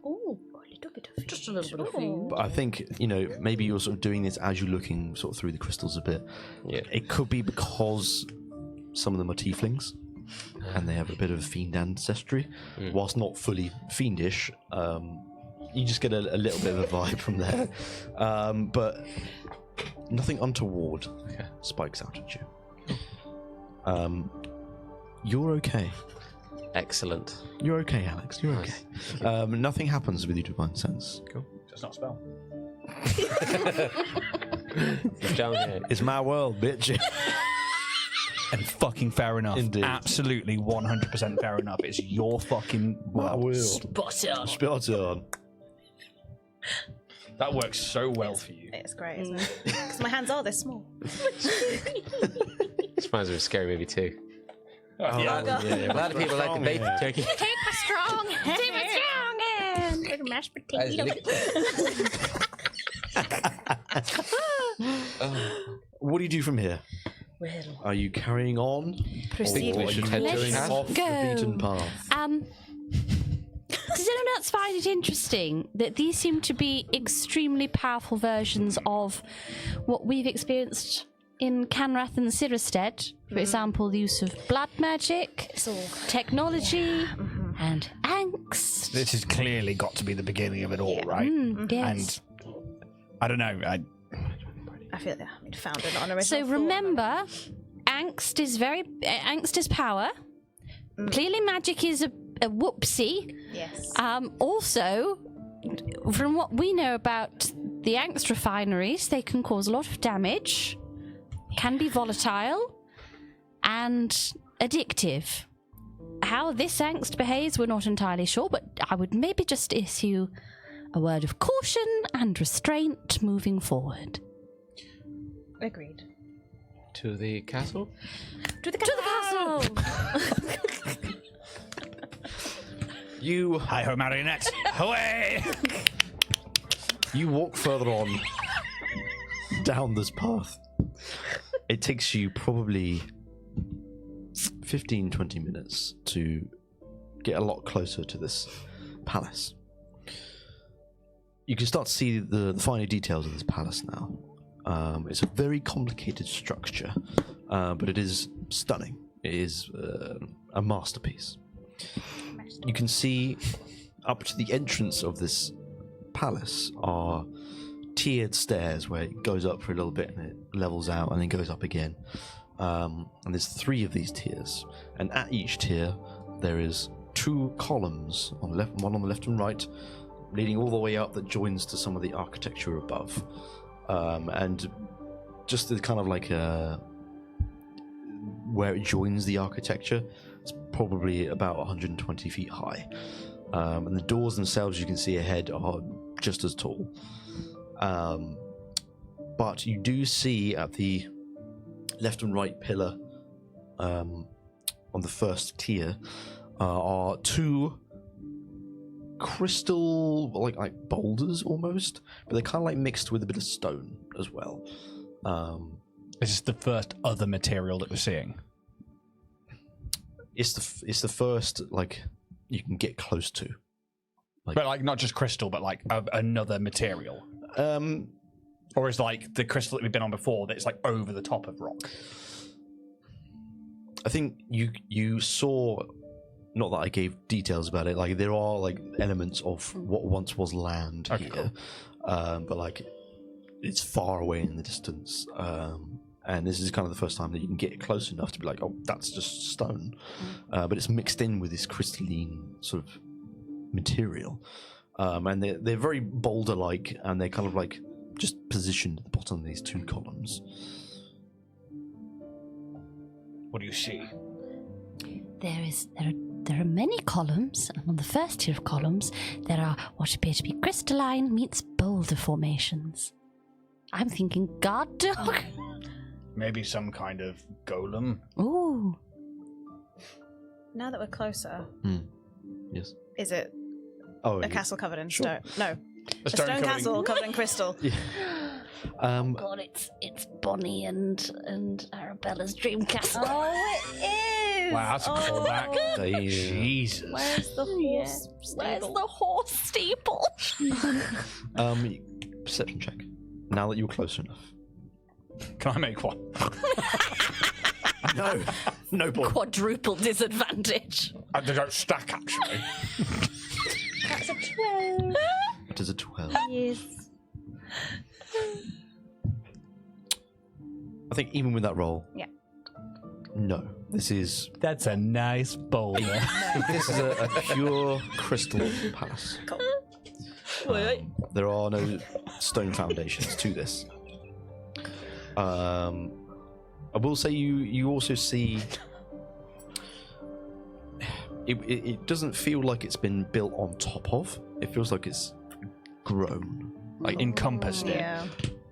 Oh, a little bit of Just a little bit of fiend. But I think, maybe you're sort of doing this as you're looking sort of through the crystals a bit. Yeah. It could be because some of them are tieflings and they have a bit of fiend ancestry. Whilst not fully fiendish, you just get a little bit of a vibe from there. But nothing untoward spikes out at you. You're okay. Excellent. You're okay, Alex. You're okay. Nothing happens with your divine sense. Cool. That's not a spell. Down here. It's my world, bitch. And fucking fair enough. Indeed. Absolutely 100% fair enough. It's your fucking My world. world. Spot on. Spot on. That works so well for you. It's great, isn't it? Because my hands are this small. This reminds me of a scary movie too. Yeah. A lot of people like the beef turkey. Take a strong hand. Take a strong hand. Like a mashed potato. What do you do from here? Well, Are you carrying on? proceed. Or are we should you head to going the castle. off the beaten path? Does anyone else find it interesting that these seem to be extremely powerful versions of what we've experienced in Kanrath and Cyherested? For example, the use of blood magic, It's all technology, and angst. This has clearly got to be the beginning of it all, right? Yes. And I don't know. I feel founded on original. So thought. remember, angst is power. Clearly, magic is a whoopsie. Yes. Also, from what we know about the angst refineries, they can cause a lot of damage, can be volatile, and addictive. How this angst behaves, we're not entirely sure, but I would maybe just issue a word of caution and restraint moving forward. Agreed. To the castle? To the To the castle! You Hi ho, marionette. Away! You walk further on down this path. It takes you probably 15-20 minutes to get a lot closer to this palace. You can start to see the finer details of this palace now. It's a very complicated structure, but it is stunning. It is a masterpiece. You can see up to the entrance of this palace are tiered stairs where it goes up for a little bit and it levels out and then goes up again. And there's 3 of these tiers, and at each tier there is 2 columns on the left, one on the left and right, leading all the way up that joins to some of the architecture above. And just the kind of like where it joins the architecture, it's probably about 120 feet high. And the doors themselves you can see ahead are just as tall. But you do see at the left and right pillar on the first tier are 2 crystal like boulders almost, but they're kind of like mixed with a bit of stone as well. This is the first other material that we're seeing. It's the first like you can get close to, But like not just crystal, but like another material. Or is like the crystal that we've been on before that's like over the top of rock? I think you saw, not that I gave details about it, like there are like elements of what once was land here, but like it's far away in the distance, and this is kind of the first time that you can get close enough to be like, oh, that's just stone, but it's mixed in with this crystalline sort of material, and they're very boulder-like, and they're kind of like just positioned at the bottom of these 2 columns. What do you see? There are there are many columns, and on the first tier of columns, there are what appear to be crystalline meets boulder formations. I'm thinking guard dog. Maybe some kind of golem. Ooh. Now that we're closer, Yes. is it Oh, a castle covered in stone? No. A A stone castle covered in crystal. God, it's Bonnie and Arabella's dream castle. Oh, it is! Wow, that's a callback. Jesus. Where's the horse? Where's the horse steeple? Perception check. Now that you're close enough. Can I make one? No boy. Quadruple disadvantage. They don't stack, actually. That's a 12. It is a 12. Yes. I think even with that roll. Yeah. No. This is That's a nice boulder. this is a pure crystal palace. Cool. There are no stone foundations to this. I will say you also see it doesn't feel like it's been built on top of. It feels like it's grown. Like encompassed it. Yeah.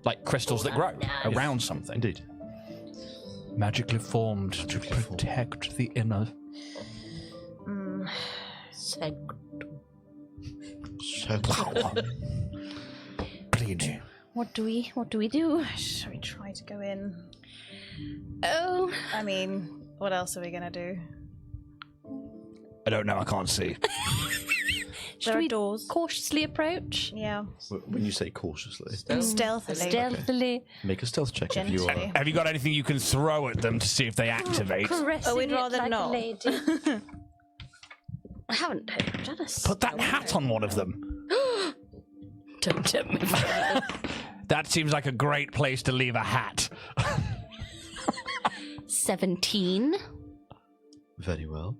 Like crystals that grow around something. Indeed. Magically formed to protect the inner. So What do we do? Shall we try to go in? Oh, I mean, what else are we going to do? I don't know, I can't see. There are doors. cautiously approach? Yeah. when you say cautiously, Stealthily. Stealthily. make a stealth check if you are. Gently. Have you got anything you can throw at them to see if they activate? Caressing Oh, we'd it rather like not. a lady. I haven't done a Put that hat on one of them. Don't tempt me. That seems like a great place to leave a hat. 17. Very well.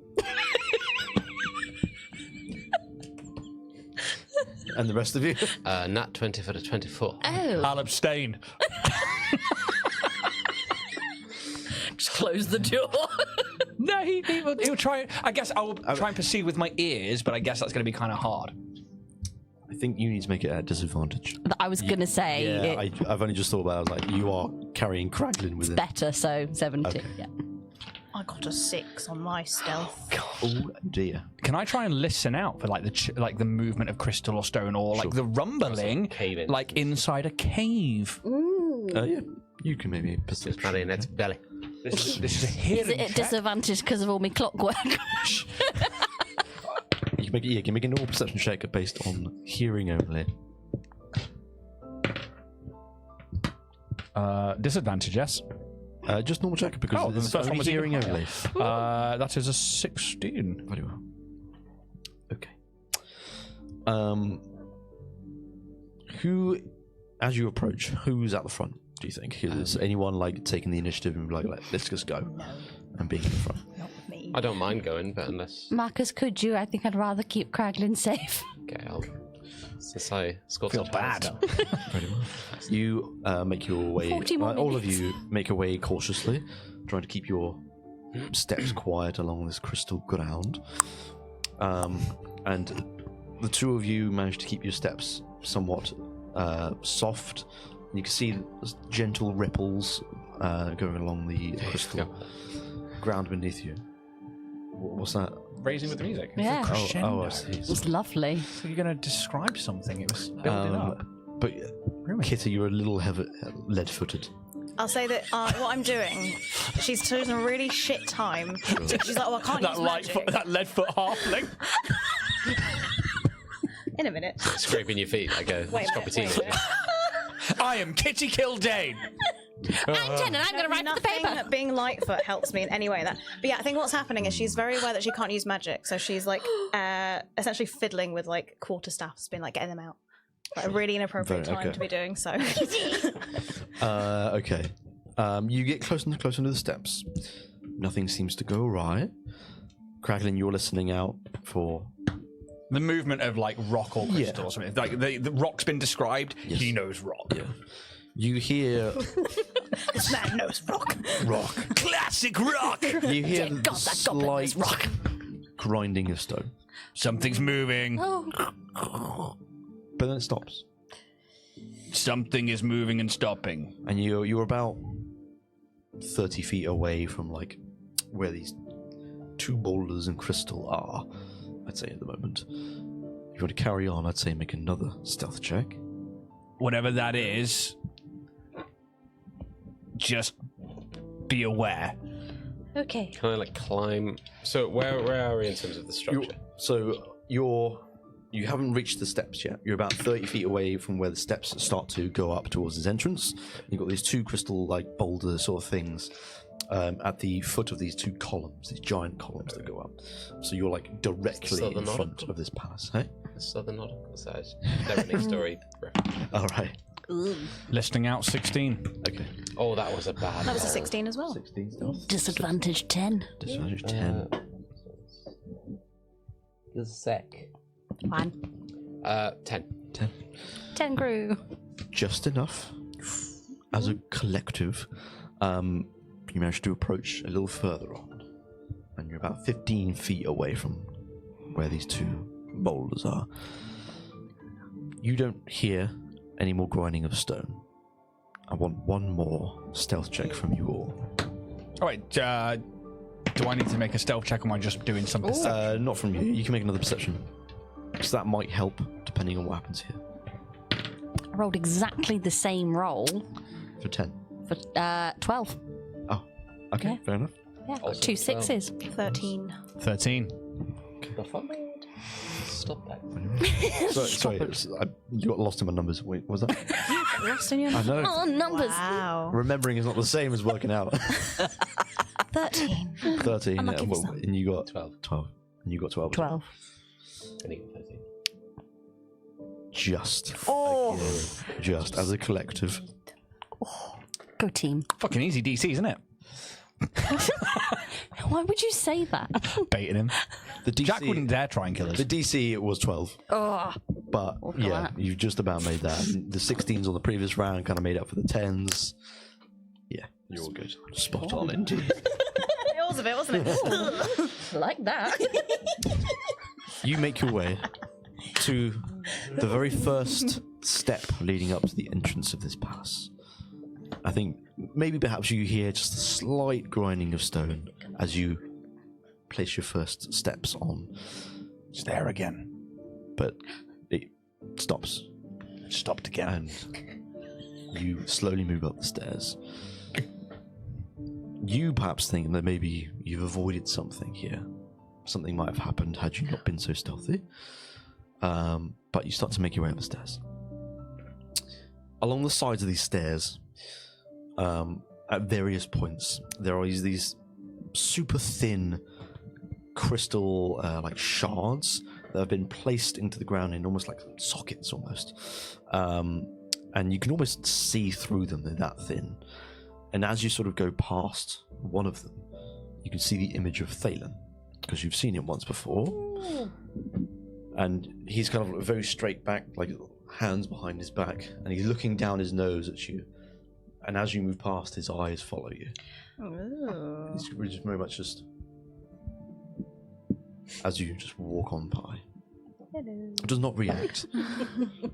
And the rest of you? Nat 20 for the 24. Oh, I'll abstain. just close the door. No, he'll try. I guess I'll try and perceive with my ears, but I guess that's going to be kind of hard. I think you need to make it at disadvantage. I was gonna say Yeah, I've only just thought about it. I was like, you are carrying Kraglin with it. better, so 17. Okay. Yeah. I got a 6 on my stealth. Oh dear. Can I try and listen out for like the movement of crystal or stone, or like the rumbling, Cave in. like inside a cave? Yeah, you can maybe perception. It's Marionette's belly. This is a Is hearing it at check. disadvantage because of all my clockwork? You can make a normal perception check based on hearing only. Disadvantage, yes. Just normal check because Oh, the it's first one only was even hearing higher. only. That is a 16. Very well. Okay. Who, as you approach, who's at the front? Do you think is anyone like taking the initiative and be like, let's just go and being in the front? Not me. I don't mind going, but unless... Marcus, could you? I think I'd rather keep Kraglin safe. Okay, I'll... Since I scored Feel such bad. Very well. You make your way. 40 more All of minutes. you make your way cautiously, trying to keep your steps quiet along this crystal ground. And the two of you manage to keep your steps somewhat soft. You can see gentle ripples going along the crystal ground beneath you. What's that? Raising with the music. Yeah. Oh, I see. It's lovely. So you're going to describe something. It was building up. But Kitty, you're a little lead-footed. I'll say that what I'm doing, she's chosen a really shit time. She's like, oh, I can't use magic. That lead-foot halfling. In a minute. Scraping your feet like a Scroppitino. I am Kitty Kildane. I'm 10 and I'm going to write the Nothing paper. being Lightfoot helps me in any way. But yeah, I think what's happening is she's very aware that she can't use magic, so she's like essentially fiddling with like quarterstaffs, being like getting them out. Like a really inappropriate Very- time okay. to be doing so. Okay. You get closer and closer to the steps. Nothing seems to go awry. Kraglin, you're listening out for... The movement of like rock or crystal Yeah. or something. Like the rock's been described. Yes. He knows rock. Yeah. You hear... This man knows rock. rock. Classic rock. You hear God, that goblin slight is rock. grinding of stone. Something's moving. Oh. But then it stops. Something is moving and stopping. And you're about 30 feet away from like where these two boulders and crystal are, I'd say at the moment. If you want to carry on, I'd say make another stealth check. Whatever that is, just be aware. Okay. Can I like climb? So where are we in terms of the structure? You haven't reached the steps yet. You're about 30 feet away from where the steps start to go up towards this entrance. You've got these two crystal like boulder sort of things at the foot of these two columns, these giant columns that go up. So you're like directly in front of this palace. Hey? The southern nautical side. Never ending story. All right. Listing out 16. Okay. Oh, that was a bad. That was a 16 as well. 16 stealth. Disadvantage 10. Disadvantage 10. Give us a sec. 1. 10. 10 grew. Just enough. As a collective, you managed to approach a little further on. And you're about 15 feet away from where these two boulders are. You don't hear any more grinding of stone. I want one more stealth check from you all. All right, do I need to make a stealth check or am I just doing some perception? Not from you. You can make another perception. Because that might help, depending on what happens here. I rolled exactly the same roll For 10. for 12. Oh, okay, Yeah. fair enough. Yeah, Also 2 6s. 13. 13. The fuck? Stop that. Sorry, you got lost in my numbers. Wait, what was that? Lost in your I know. Oh, numbers. Wow. Remembering is not the same as working out. 13. 13. Unlucky for some. And you got 12. 12. And you got 12. 12. And he got 13. Just. Oh. Again, just as a collective. Go team. Fucking easy DC, isn't it? Why would you say that? Baiting him. The DC, Jack wouldn't dare try and kill us. The DC was 12. Oh. But yeah, that. you just about made that. The 16s on the previous round kind of made up for the 10s. Yeah, you're all good. Spot on indeed. It was a bit, wasn't it? Like that. You make your way to the very first step leading up to the entrance of this palace. I think maybe perhaps you hear just a slight grinding of stone as you place your first steps on. It's there again. But it stops. It stopped again. And you slowly move up the stairs. You perhaps think that maybe you've avoided something here. Something might have happened had you not been so stealthy. But you start to make your way up the stairs. Along the sides of these stairs, at various points, there are these super thin crystal like shards that have been placed into the ground in almost like sockets almost. And you can almost see through them, they're that thin. And as you sort of go past one of them, you can see the image of Thalen, because you've seen him once before. And he's kind of very straight back, like hands behind his back, and he's looking down his nose at you. And as you move past, his eyes follow you. Ooh. He's just very much just as you just walk on by. Hello. Does not react.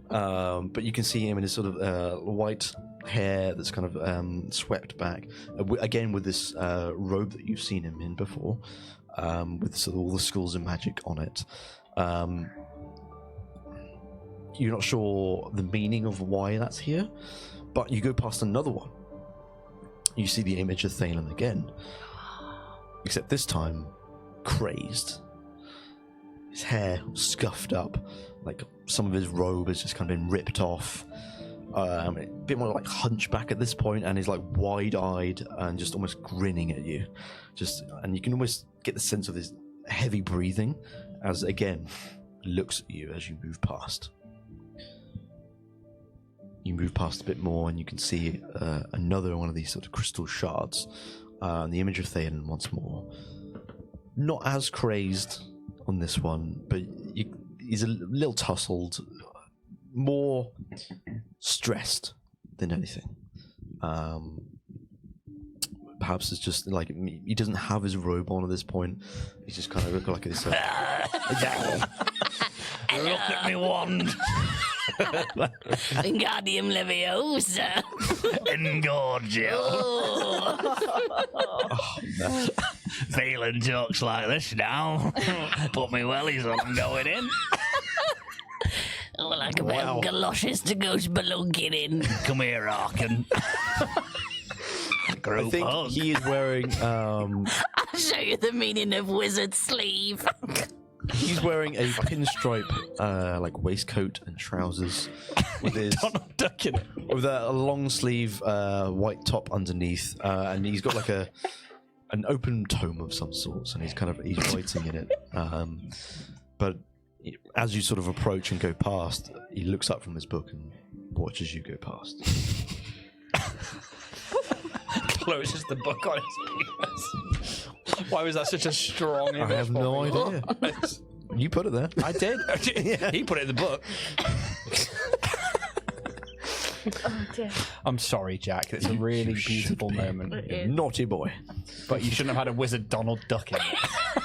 But you can see him in his sort of white hair that's kind of swept back. Again with this robe that you've seen him in before, with sort of all the skulls and magic on it. You're not sure the meaning of why that's here, but you go past another one. You see the image of Thalen again, except this time crazed. His hair scuffed up, like some of his robe has just kind of been ripped off. A bit more like hunchback at this point, and he's like wide-eyed and just almost grinning at you. And you can almost get the sense of his heavy breathing as again looks at you as you move past. You move past a bit more, and you can see another one of these sort of crystal shards. The image of Thalen once more. Not as crazed on this one, but he's a little tousled, more stressed than anything. perhaps it's just like he doesn't have his robe on at this point. He's just kind of got like this. Look at me wand. Wingardium Leviosa. Engorgio. Feeling jokes like this now. Put me wellies on, I'm going in. Oh, like a pair of galoshes to go spelunking in. Come here, Arkin. I think he is wearing. I'll show you the meaning of wizard sleeve. He's wearing a pinstripe like waistcoat and trousers with his Donald Duck in it. with a long sleeve white top underneath, and he's got like an open tome of some sorts, and he's writing in it. But as you sort of approach and go past, he looks up from his book and watches you go past. Closes the book on his penis. Why was that such a strong image? I have no idea. You put it there. I did. He put it in the book. Oh dear. I'm sorry, Jack. It's a really beautiful moment. Naughty boy. But you shouldn't have had a wizard Donald Duck in it.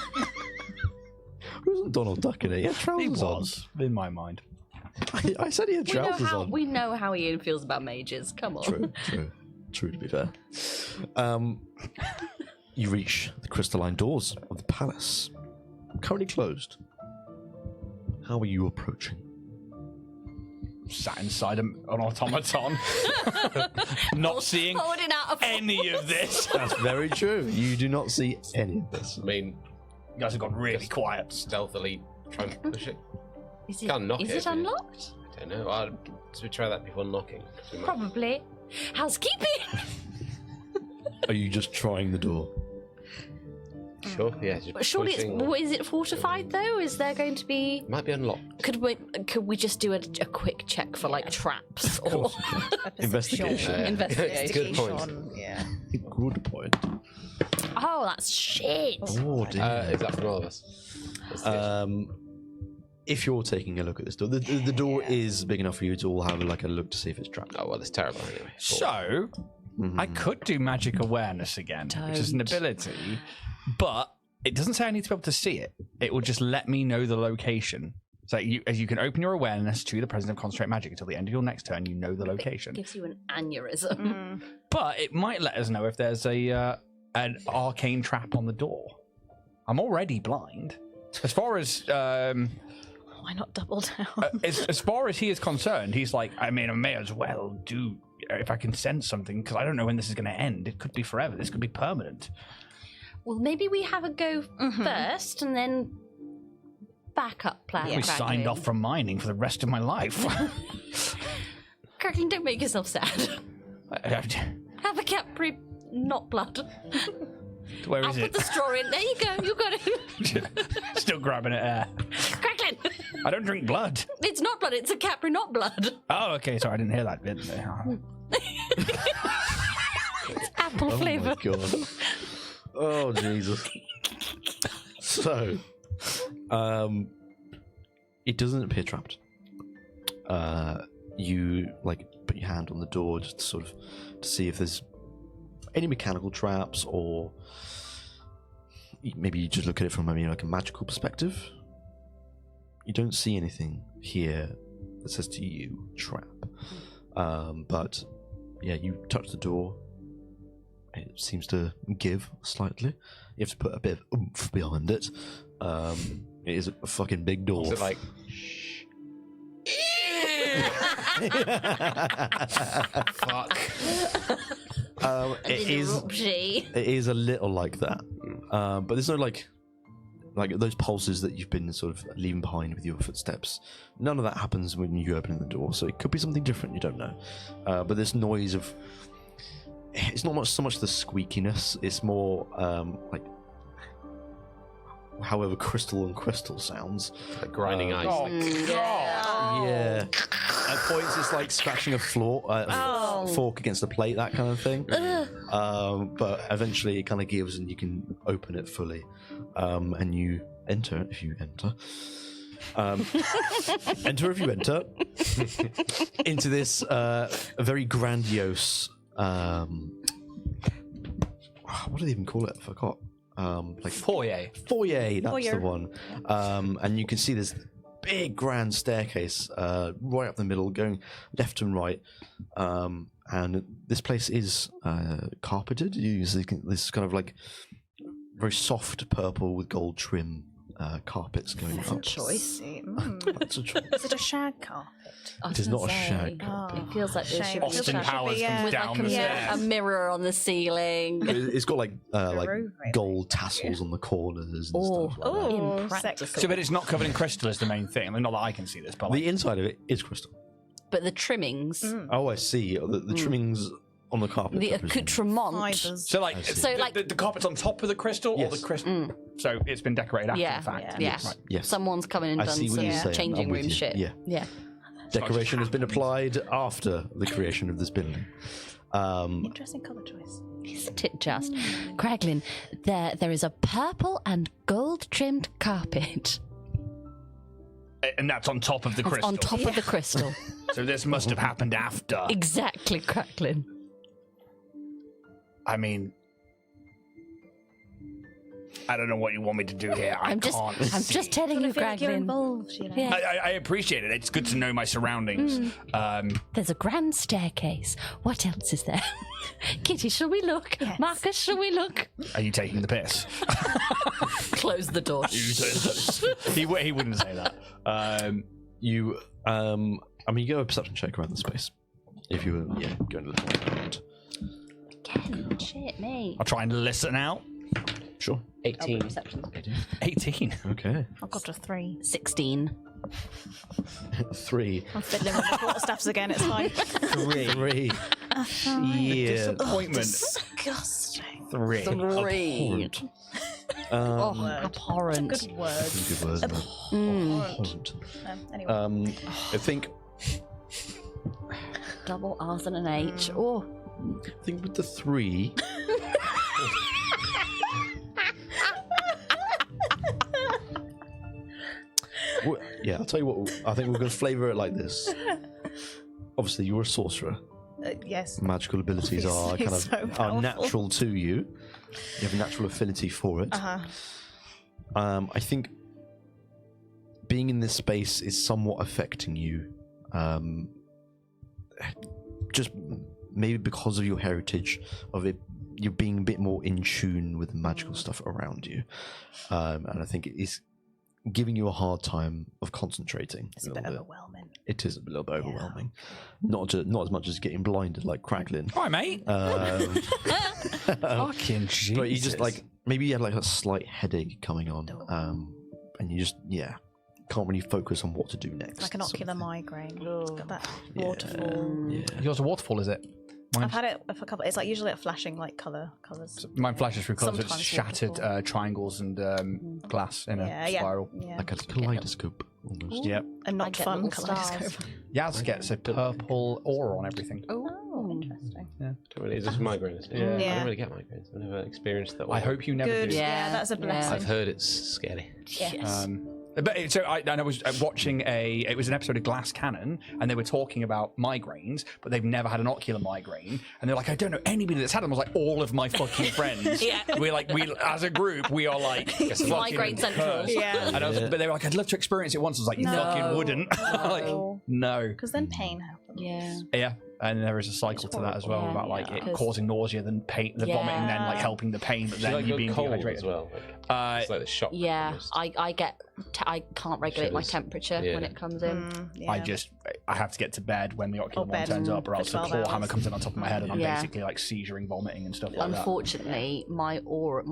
Wasn't Donald Duck in it? He had He trousers on. was, in my mind. I said he had trousers on. We know how Ian feels about mages. Come on. True, to be fair. You reach the crystalline doors of the palace. Currently closed. How are you approaching? Sat inside an automaton. Not seeing Holding out a any of this. That's very true. You do not see any of this. I mean, You guys have gone really quiet. stealthily try and push it. Is it, Can't knock is it, it yeah. unlocked? I don't know. Should we try that before knocking? 'Cause we might- Probably. Housekeeping. Are you just trying the door? Sure, yeah. Just But surely pushing. is it fortified though? Is there going to be? Might be unlocked. Could we just do a quick check for like traps or Investigation. investigation? Good point. Yeah. Good point. Oh, that's shit. Oh dear. Is that from all of us? If you're taking a look at this door, the door is big enough for you to all have like a look to see if it's trapped. Oh well, it's terrible anyway. So, I could do magic awareness again, which is an Don't. ability, but it doesn't say I need to be able to see it. It will just let me know the location. So as you can open your awareness to the presence of concentrate magic until the end of your next turn, you know the location. Gives you an aneurysm. But it might let us know if there's an arcane trap on the door. I'm already blind. As far as Why not double down? as far as he is concerned, he's like, I mean, I may as well do if I can sense something because I don't know when this is going to end. It could be forever. This could be permanent. Well, maybe we have a go first and then backup plan. We signed off from mining for the rest of my life. Cracklin, don't make yourself sad. Have a Capri, not blood. Where I'll is put it? the straw in. There you go. You got it. Still grabbing at air. Cracklin. I don't drink blood. It's not blood. It's a Capri, not blood. Oh, okay. Sorry, I didn't hear that bit. It's apple Oh flavour. my god. Oh Jesus. So, it doesn't appear trapped. You like put your hand on the door just to sort of to see if there's any mechanical traps, or maybe you just look at it from like a magical perspective. You don't see anything here that says to you trap. But yeah, you touch the door. It seems to give slightly. You have to put a bit of oomph behind it. It is a fucking big door. So like, fuck. It is a little like that, but there's no like those pulses that you've been sort of leaving behind with your footsteps. None of that happens when you open the door, so it could be something different. You don't know, but this noise of it's not so much the squeakiness. It's more like however crystal and crystal sounds. Like grinding ice. Oh, God. Yeah. At points, it's like scratching a fork against a plate, that kind of thing. But eventually, it kind of gives, and you can open it fully, and you enter if you enter. Enter if you enter into this very grandiose. what do they even call it? I forgot. Like Foyer. Foyer, that's Foyer. the one. And you can see this big grand staircase right up the middle, going left and right. And this place is carpeted. You see this kind of like very soft purple with gold trim carpets going That's a up. choice. That's a choice. Is it a shag carpet? It is not a shag It feels like there Shame. should be Austin Should be, Powers yeah. comes with down like the a stairs. mirror on the ceiling. It's got like Roof, gold tassels on the corners and Oh. stuff like that. Oh, Impractical. sexy. So, but it's not covered in crystal is the main thing. I mean, not that I can see this, but like, The inside of it is crystal. But the trimmings, Oh, I see. The trimmings on the carpet. the I presume. accoutrement. Fibers. so like, see. So, like- the carpet's on top of the crystal, or Yes. the crystal. So it's been decorated after Yeah, the fact. yeah. Right. Yes. Someone's come in and I done see what some you're saying. changing I'm with room you. shit. Yeah. Yeah. Decoration has been applied after the creation of this building. Interesting colour choice. Isn't it just? Craglin, there is a purple and gold trimmed carpet And that's on top of the crystal. on top of the crystal. So this must have happened after. Exactly, Craglin. I mean, I don't know what you want me to do here. I'm just telling you, I feel like you're Craglin. involved, you know. Yeah. I appreciate it. It's good to know my surroundings. There's a grand staircase. What else is there? Kitty, shall we look? Yes. Marcus, shall we look? Are you taking the piss? Close the door. he wouldn't say that. You, I mean, you go a perception check around the space. If you were, going to look around. Shit, me. I'll try and listen out. Sure. 18. 18. Okay. I've got a 3. 16. 3. I'm fiddling with the quarterstaffs again, it's fine. 3. Yeah. Disappointment. Disgusting. 3. 3. Abhorrent. Oh, abhorrent. Good word. Good word, isn't it? Abhorrent. Anyway. I think Double R's and an H. Oh. with the 3. Yeah, I'll tell you what. I think we're going to flavour it like this. Obviously, you're a sorcerer. Yes. Magical abilities are Obviously, kind of so are powerful. natural to you. You have a natural affinity for it. Uh-huh. I think being in this space is somewhat affecting you. Just maybe because of your heritage of it, you're being a bit more in tune with the magical stuff around you, and I think it is giving you a hard time of concentrating. It's a bit overwhelming. It is a little bit overwhelming. Not as much as getting blinded like Craglin. All right, mate. Fucking Jesus. But you just like maybe you had like a slight headache coming on, and you just can't really focus on what to do next. Like an sort of ocular thing. migraine. It's got that waterfall. Yeah. Yours a waterfall, is it? I've had it for a couple. It's like usually a flashing like colours. Mine flashes through colours. It's Sometimes shattered waterfall. triangles and glass in a Yeah, spiral. yeah. Like a kaleidoscope almost. Yep. And I not get fun little stars. kaleidoscope. Yaz gets a purple aura on everything. Oh, interesting. Don't really, it's just migraine, isn't it? Yeah. I Yeah. don't really get migraines. I've never experienced that I one. hope you never Good. do. Yeah, that's a Yeah. blessing. I've heard it's scary. Yes. But so I was watching it was an episode of Glass Cannon, and they were talking about migraines, but they've never had an ocular migraine, and they're like, I don't know anybody that's had them. I was like, all of my fucking friends. Yeah. we as a group, we are like fucking Migraine central. cursed. Yeah. And I was, but they were like, I'd love to experience it once. I was like, you No. fucking wouldn't. like, no. Because then pain happens. Yeah. Yeah. And there is a cycle to that as well Yeah, about like yeah. it causing nausea, then pain, the vomiting, then like helping the pain, but Do you then like you go being cold dehydrated as well? It's like the shock. Yeah, almost. I can't regulate my Shivers. temperature Yeah. when it comes in. Yeah. I have to get to bed when the ocular Or one bed turns up, or for else the 12 claw hours. hammer comes in on top of my head, and I'm Yeah. basically like seizuring, vomiting, and stuff like that. Unfortunately, my aura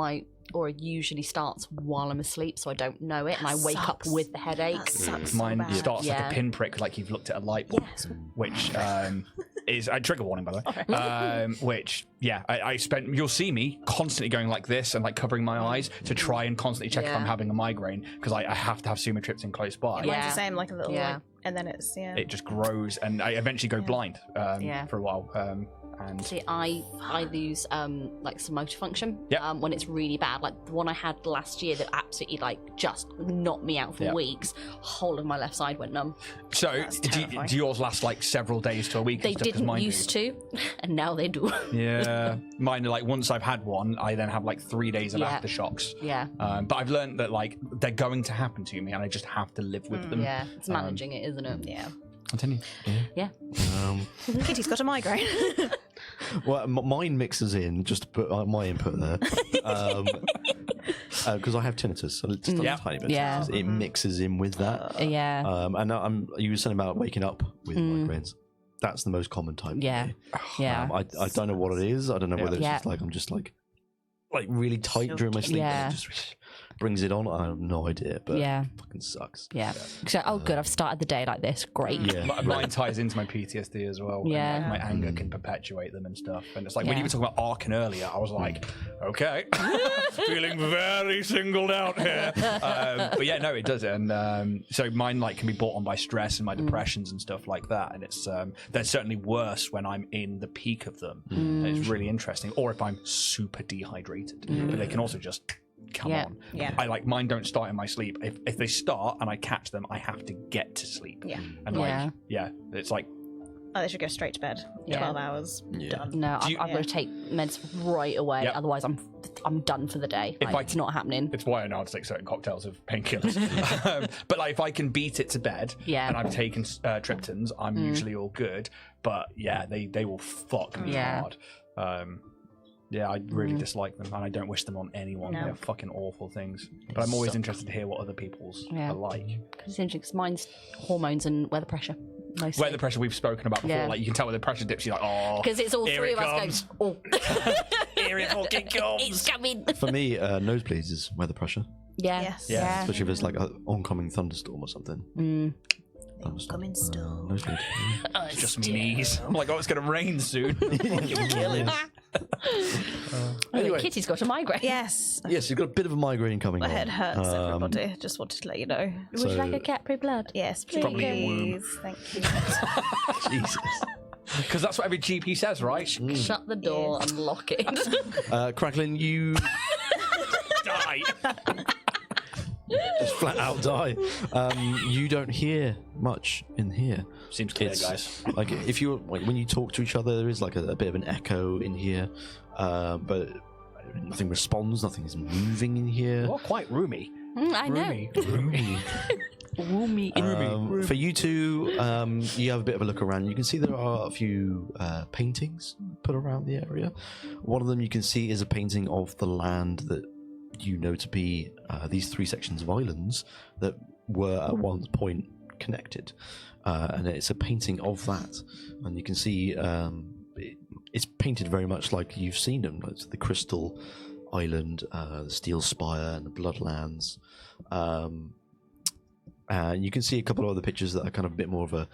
usually starts while I'm asleep, so I don't know it, and I wake up sucks. with the headache. That sucks so Mine bad. starts like Yeah. a pinprick, like you've looked at a light bulb, Yes. which is a trigger warning, by the way. Which, I spent. You'll see me constantly going like this and like covering my eyes to try and constantly check if I'm Yeah. having a migraine, because I have to have sumatriptan close by. Yeah. Mine's the same, like a little, Yeah. like, and then it's It just grows, and I eventually go blind Yeah. for a while. And See, I lose like some motor function Yep. when it's really bad. Like the one I had last year that absolutely like just knocked me out for Yep. weeks. Whole of my left side went numb. so, do terrifying. yours last like several days to a week? They and stuff, 'cause didn't mine do. used to, and now they do. Yeah, mine are like once I've had one, I then have like 3 days of Yeah. aftershocks. Yeah, But I've learned that like they're going to happen to me, and I just have to live with them. yeah. It's managing it, isn't it? Yeah. Continue. Kitty's got a migraine. Well, mine mixes in, just to put my input there, because I have tinnitus, so it's just a Yeah. tiny bit. Yeah. It mixes in with that. Yeah, And you were saying about waking up with migraines. That's the most common type. for yeah, me. yeah. I don't know what it is. I don't know whether it's Yeah. just like I'm just like really tight during my sleep. Yeah. And it just brings it on. I have no idea, but Yeah. it fucking sucks. Yeah. So, oh, good. I've started the day like this. Great. Yeah. Mine ties into my PTSD as well. and, Yeah. like, my anger can perpetuate them and stuff. And it's like when Yeah. you were talking about Arkin earlier, I was like, okay, feeling very singled out here. But yeah, no, it does. And so mine like can be brought on by stress and my depressions and stuff like that. And it's they're certainly worse when I'm in the peak of them. And it's really interesting. Or if I'm super dehydrated. But they can also just come Yeah. on. Yeah. I like mine don't start in my sleep. If they start and I catch them, I have to get to sleep. Yeah. And like it's like Oh, they should go straight to bed. Yeah. 12 hours. Done. No, Do you- I've got to take meds right away. Yep. Otherwise, I'm done for the day. If Like, it's not happening. it's why I know how to take certain cocktails of painkillers. But like if I can beat it to bed Yeah. and I've taken triptans, I'm usually all good. But yeah, they will fuck me Yeah. hard. Yeah, I really dislike them, and I don't wish them on anyone. No. They're fucking awful things. But I'm always interested to hear what other people's Yeah. are like. It's interesting because mine's hormones and weather pressure. Mostly. Weather pressure we've spoken about before. Yeah. Like you can tell when the pressure dips, you're like, oh, Because it's all here three it of us comes. going, oh, Here it fucking comes. it's coming. For me, nosebleeds is weather pressure, Yeah. Yes. Yeah. especially if it's like an oncoming thunderstorm or something. Mm. Coming still. Nosebleed. Oh, It's just me knees. I'm like, oh, it's gonna rain soon. Fucking kill him. Anyway. Kitty's got a migraine. Yes. Yes, you've got a bit of a migraine coming My on. head hurts, everybody. Just wanted to let you know. Would you like a cat-free blood? Yes, please. probably a womb. Thank you. Jesus. Because that's what every GP says, right? Shut the door and lock it. Cracklin, you Die. just flat out die. You don't hear much in here. Seems clear, It's guys. like if you like when you talk to each other, there is like a bit of an echo in here, but nothing responds. Nothing is moving in here. You're quite roomy. I know. Roomy. Roomy. For you two, you have a bit of a look around. You can see there are a few paintings put around the area. One of them you can see is a painting of the land that you know to be these three sections of islands that were at one point connected, and it's a painting of that. And you can see it's painted very much like you've seen them. It's the Crystal Island, the Steel Spire, and the Bloodlands. And you can see a couple of other pictures that are kind of a bit more of a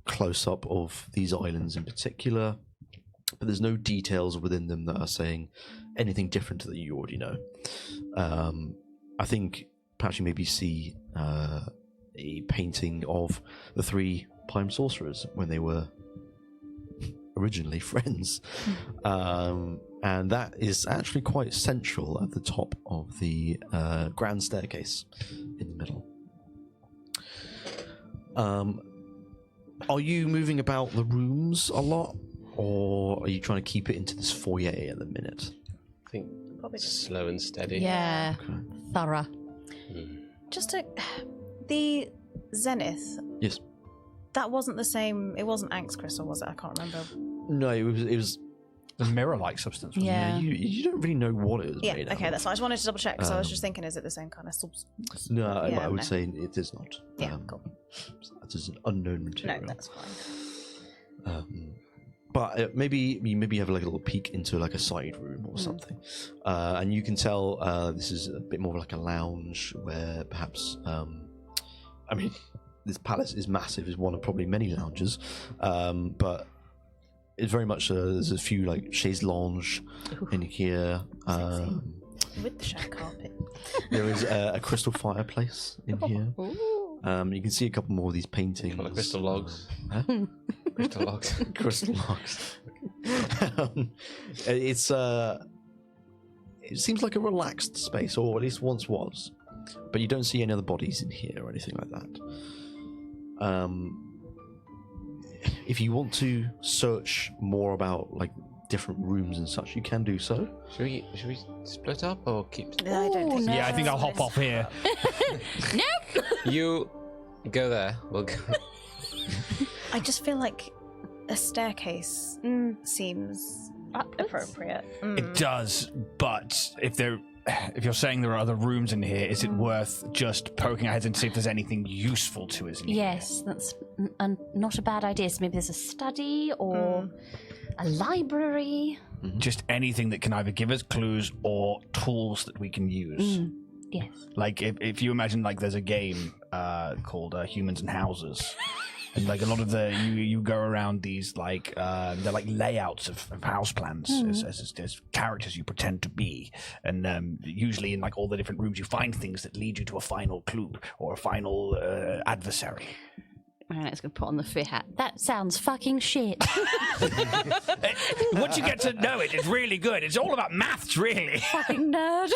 close-up of these islands in particular, but there's no details within them that are saying anything different that you already know. I think perhaps you maybe see a painting of the three Prime Sorcerers when they were originally friends, and that is actually quite central at the top of the grand staircase in the middle. Are you moving about the rooms a lot, or are you trying to keep it into this foyer at the minute? I think Probably just slow and steady. Yeah. Thorough. Just the Zenith. Yes. That wasn't the same. It wasn't Ank's crystal, was it? I can't remember. No, it was. The mirror-like substance. wasn't it? Yeah. You don't really know what it was Yeah. made Okay, out that's fine. I just wanted to double check because I was Um, just thinking, is it the same kind of substance? No, Yeah, I would no. say it is not. Yeah, cool. It is an unknown No, material. that's fine. But maybe you have like a little peek into like a side room or something, and you can tell this is a bit more like a lounge where perhaps I mean this palace is massive, is one of probably many lounges, but it's very much there's a few like chaise lounge in here. With the shag carpet. There is a crystal fireplace in here. You can see a couple more of these paintings. Couple of crystal logs. Huh? Crystal logs. Crystal logs. It's it seems like a relaxed space, or at least once was, but you don't see any other bodies in here or anything like that. If you want to search more about like different rooms and such, you can do so. Should we split up or keep? I don't think. Yeah, I think I'll hop off here. Nope. You go there. We'll go. I just feel like a staircase seems appropriate. It does, but if you're saying there are other rooms in here, is it worth just poking our heads and see if there's anything useful to us in here? Yes, that's not a bad idea. So maybe there's a study or a library. Just anything that can either give us clues or tools that we can use. Yes. Like if you imagine like there's a game called Humans and Houses. And like a lot of you go around these like they're like layouts of house plans as characters you pretend to be, and usually in like all the different rooms you find things that lead you to a final clue or a final adversary. Let's go put on the fear hat. That sounds fucking shit. Once you get to know it, it's really good. It's all about maths, really. Fucking nerd.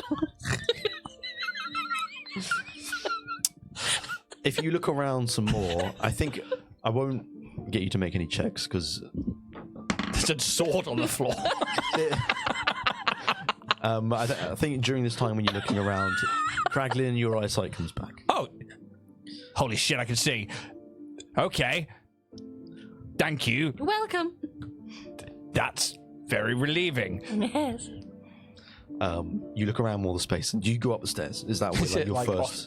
If you look around some more, I think I won't get you to make any checks because There's a sword on the floor. I think during this time when you're looking around, Kraglin, your eyesight comes back. Oh, holy shit! I can see. Okay, thank you. You're welcome. That's very relieving. Yes. You look around more the space, and you go up the stairs. Is that like your first?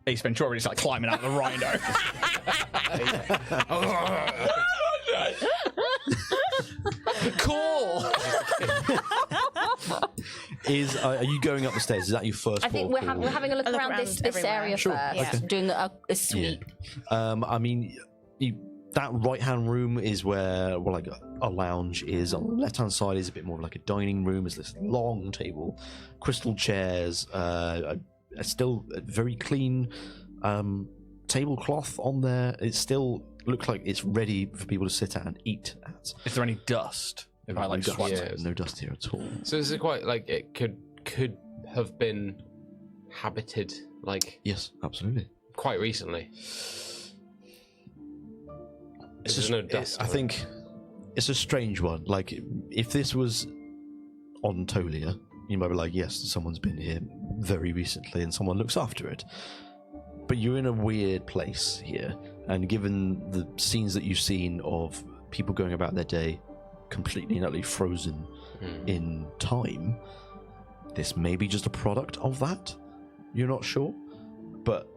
Ace Ventura is like climbing out the rhino. Cool. Are you going up the stairs? Is that your first? I think we're having a look around this everywhere. area Sure, first, okay. doing a sweep. I mean, that right-hand room is where like a lounge is. On the left-hand side is a bit more like a dining room. There's this long table, crystal chairs, still a very clean tablecloth on there. It still looks like it's ready for people to sit at and eat at. Is there any dust? If I like no, swat dust, it? no dust here at all. So is it quite like it could have been habited like Yes, absolutely. quite recently? There's no dust. I think it's a strange one. Like, if this was on Tolia, you might be like, yes, someone's been here very recently and someone looks after it. But you're in a weird place here, and given the scenes that you've seen of people going about their day completely and utterly frozen in time, this may be just a product of that. You're not sure, but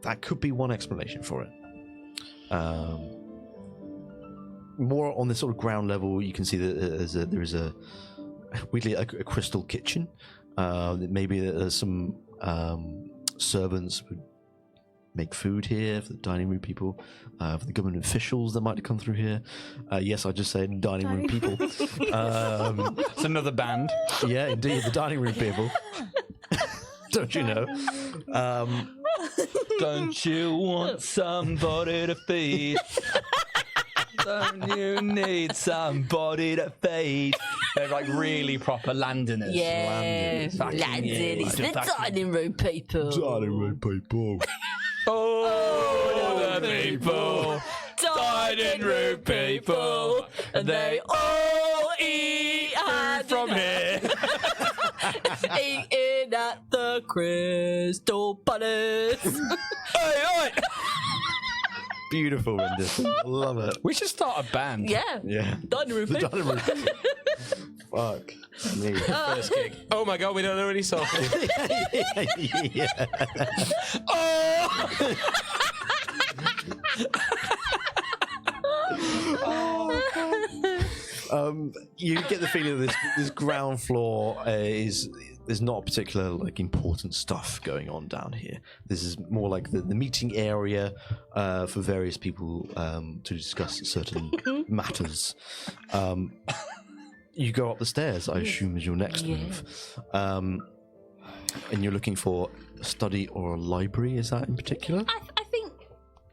that could be one explanation for it. More on this sort of ground level, you can see that there is a weirdly a crystal kitchen. Maybe there's some servants would make food here for the dining room people, for the government officials that might have come through here. Yes, I just said dining room people. It's another band. Yeah, indeed, the dining room people. Don't you know? Don't you want somebody to feed? Don't you need somebody to feed? They're like really proper Londoners. Yeah, Fucking London is the dining room people. Dining room people. Oh, the people, dining room people, and they all eat from here. Eating at the Crystal Palace. Oi, oi. Beautiful rendition. I love it. We should start a band. Yeah. Yeah. Dining room The people. dining room. Fuck me. First gig. Oh my god, we don't know any songs. Yeah. You get the feeling that this ground floor there's not particular like important stuff going on down here. This is more like the meeting area for various people to discuss certain matters. You go up the stairs, I assume, is your next move. And you're looking for a study or a library, is that in particular? I think,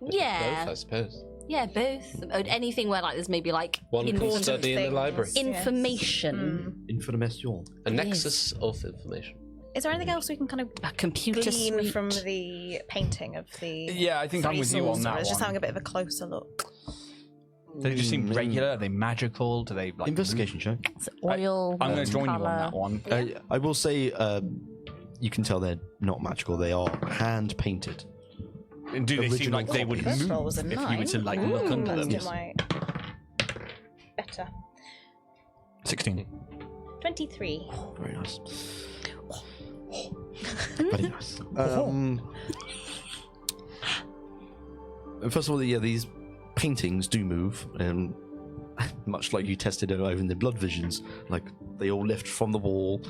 yeah. Both, I suppose. Yeah, both. Anything where like there's maybe like One can study in the library. information. Information. A nexus of information. Is there anything else we can kind of A computer glean suite. from the painting of the? Yeah, I think I'm with you on that Just one. having a bit of a closer look. They just seem regular. Are they magical? Do they like Investigation check. It's oil. I'm going to join you on colour. that one. I will say, you can tell they're not magical. They are hand painted. And do they seem original like they would First move roll was a if you were 9. to like look under Let's them? do my better. 16. 23. Very nice. Very nice. First of all, yeah, these paintings do move, and much like you tested over in the blood visions, like they all lift from the wall.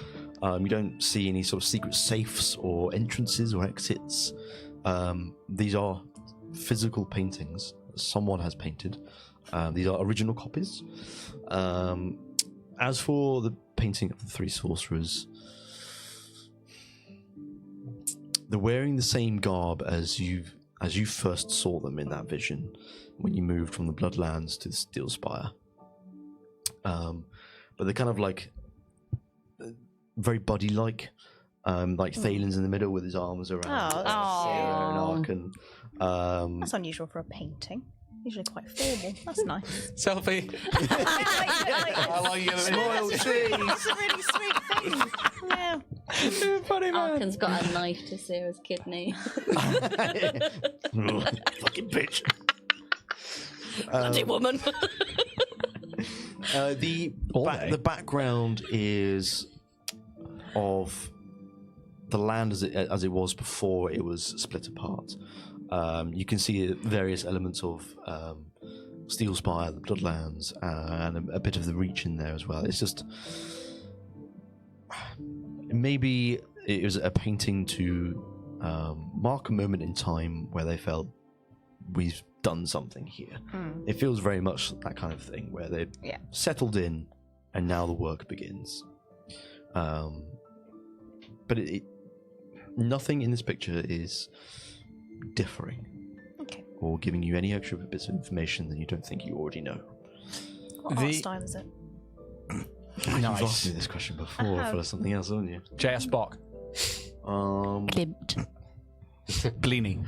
You don't see any sort of secret safes or entrances or exits. These are physical paintings that someone has painted. These are original copies. As for the painting of the three sorcerers, they're wearing the same garb as you first saw them in that vision when you moved from the Bloodlands to the Steel Spire. But they're kind of like very buddy-like. Like Thalen's in the middle with his arms around Oh, that's Ark, and that's unusual for a painting. Usually quite formal. That's nice. Selfie. Smile cheese. That's a really sweet thing. Yeah. Arkan's got a knife to Sarah's kidney. Fucking bitch. Bloody woman. The background is of the land as it was before it was split apart. You can see various elements of Steel Spire, the Bloodlands, and a bit of the Reach in there as well. It's just maybe it was a painting to mark a moment in time where they felt we've done something here. It feels very much that kind of thing where they've settled in and now the work begins. But nothing in this picture is differing or giving you any extra bits of information that you don't think you already know. What art style is it? You've asked me this question before for something else, haven't you? J.S. Spock. Klimt. Gleany.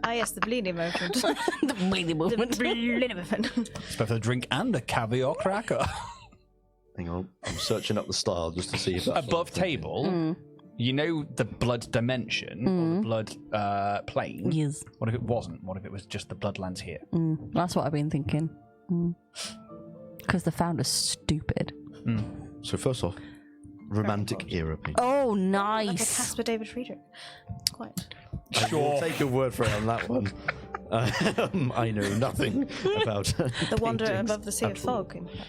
Ah, yes, the bleeding movement. The bleeding movement. The bleeding movement. It's both a drink and a caviar cracker. Hang on, I'm searching up the style just to see if that's Above table, you know the blood dimension or the blood plane? Yes. What if it wasn't? What if it was just the Bloodlands here? That's what I've been thinking. Because the founder's stupid. So first off, romantic era painting. Oh, Like a nice. Caspar David Friedrich. Quite. I'll take your word for it on that one. I know nothing about The Wanderer paintings Above the Sea of at all. Fog. In fact.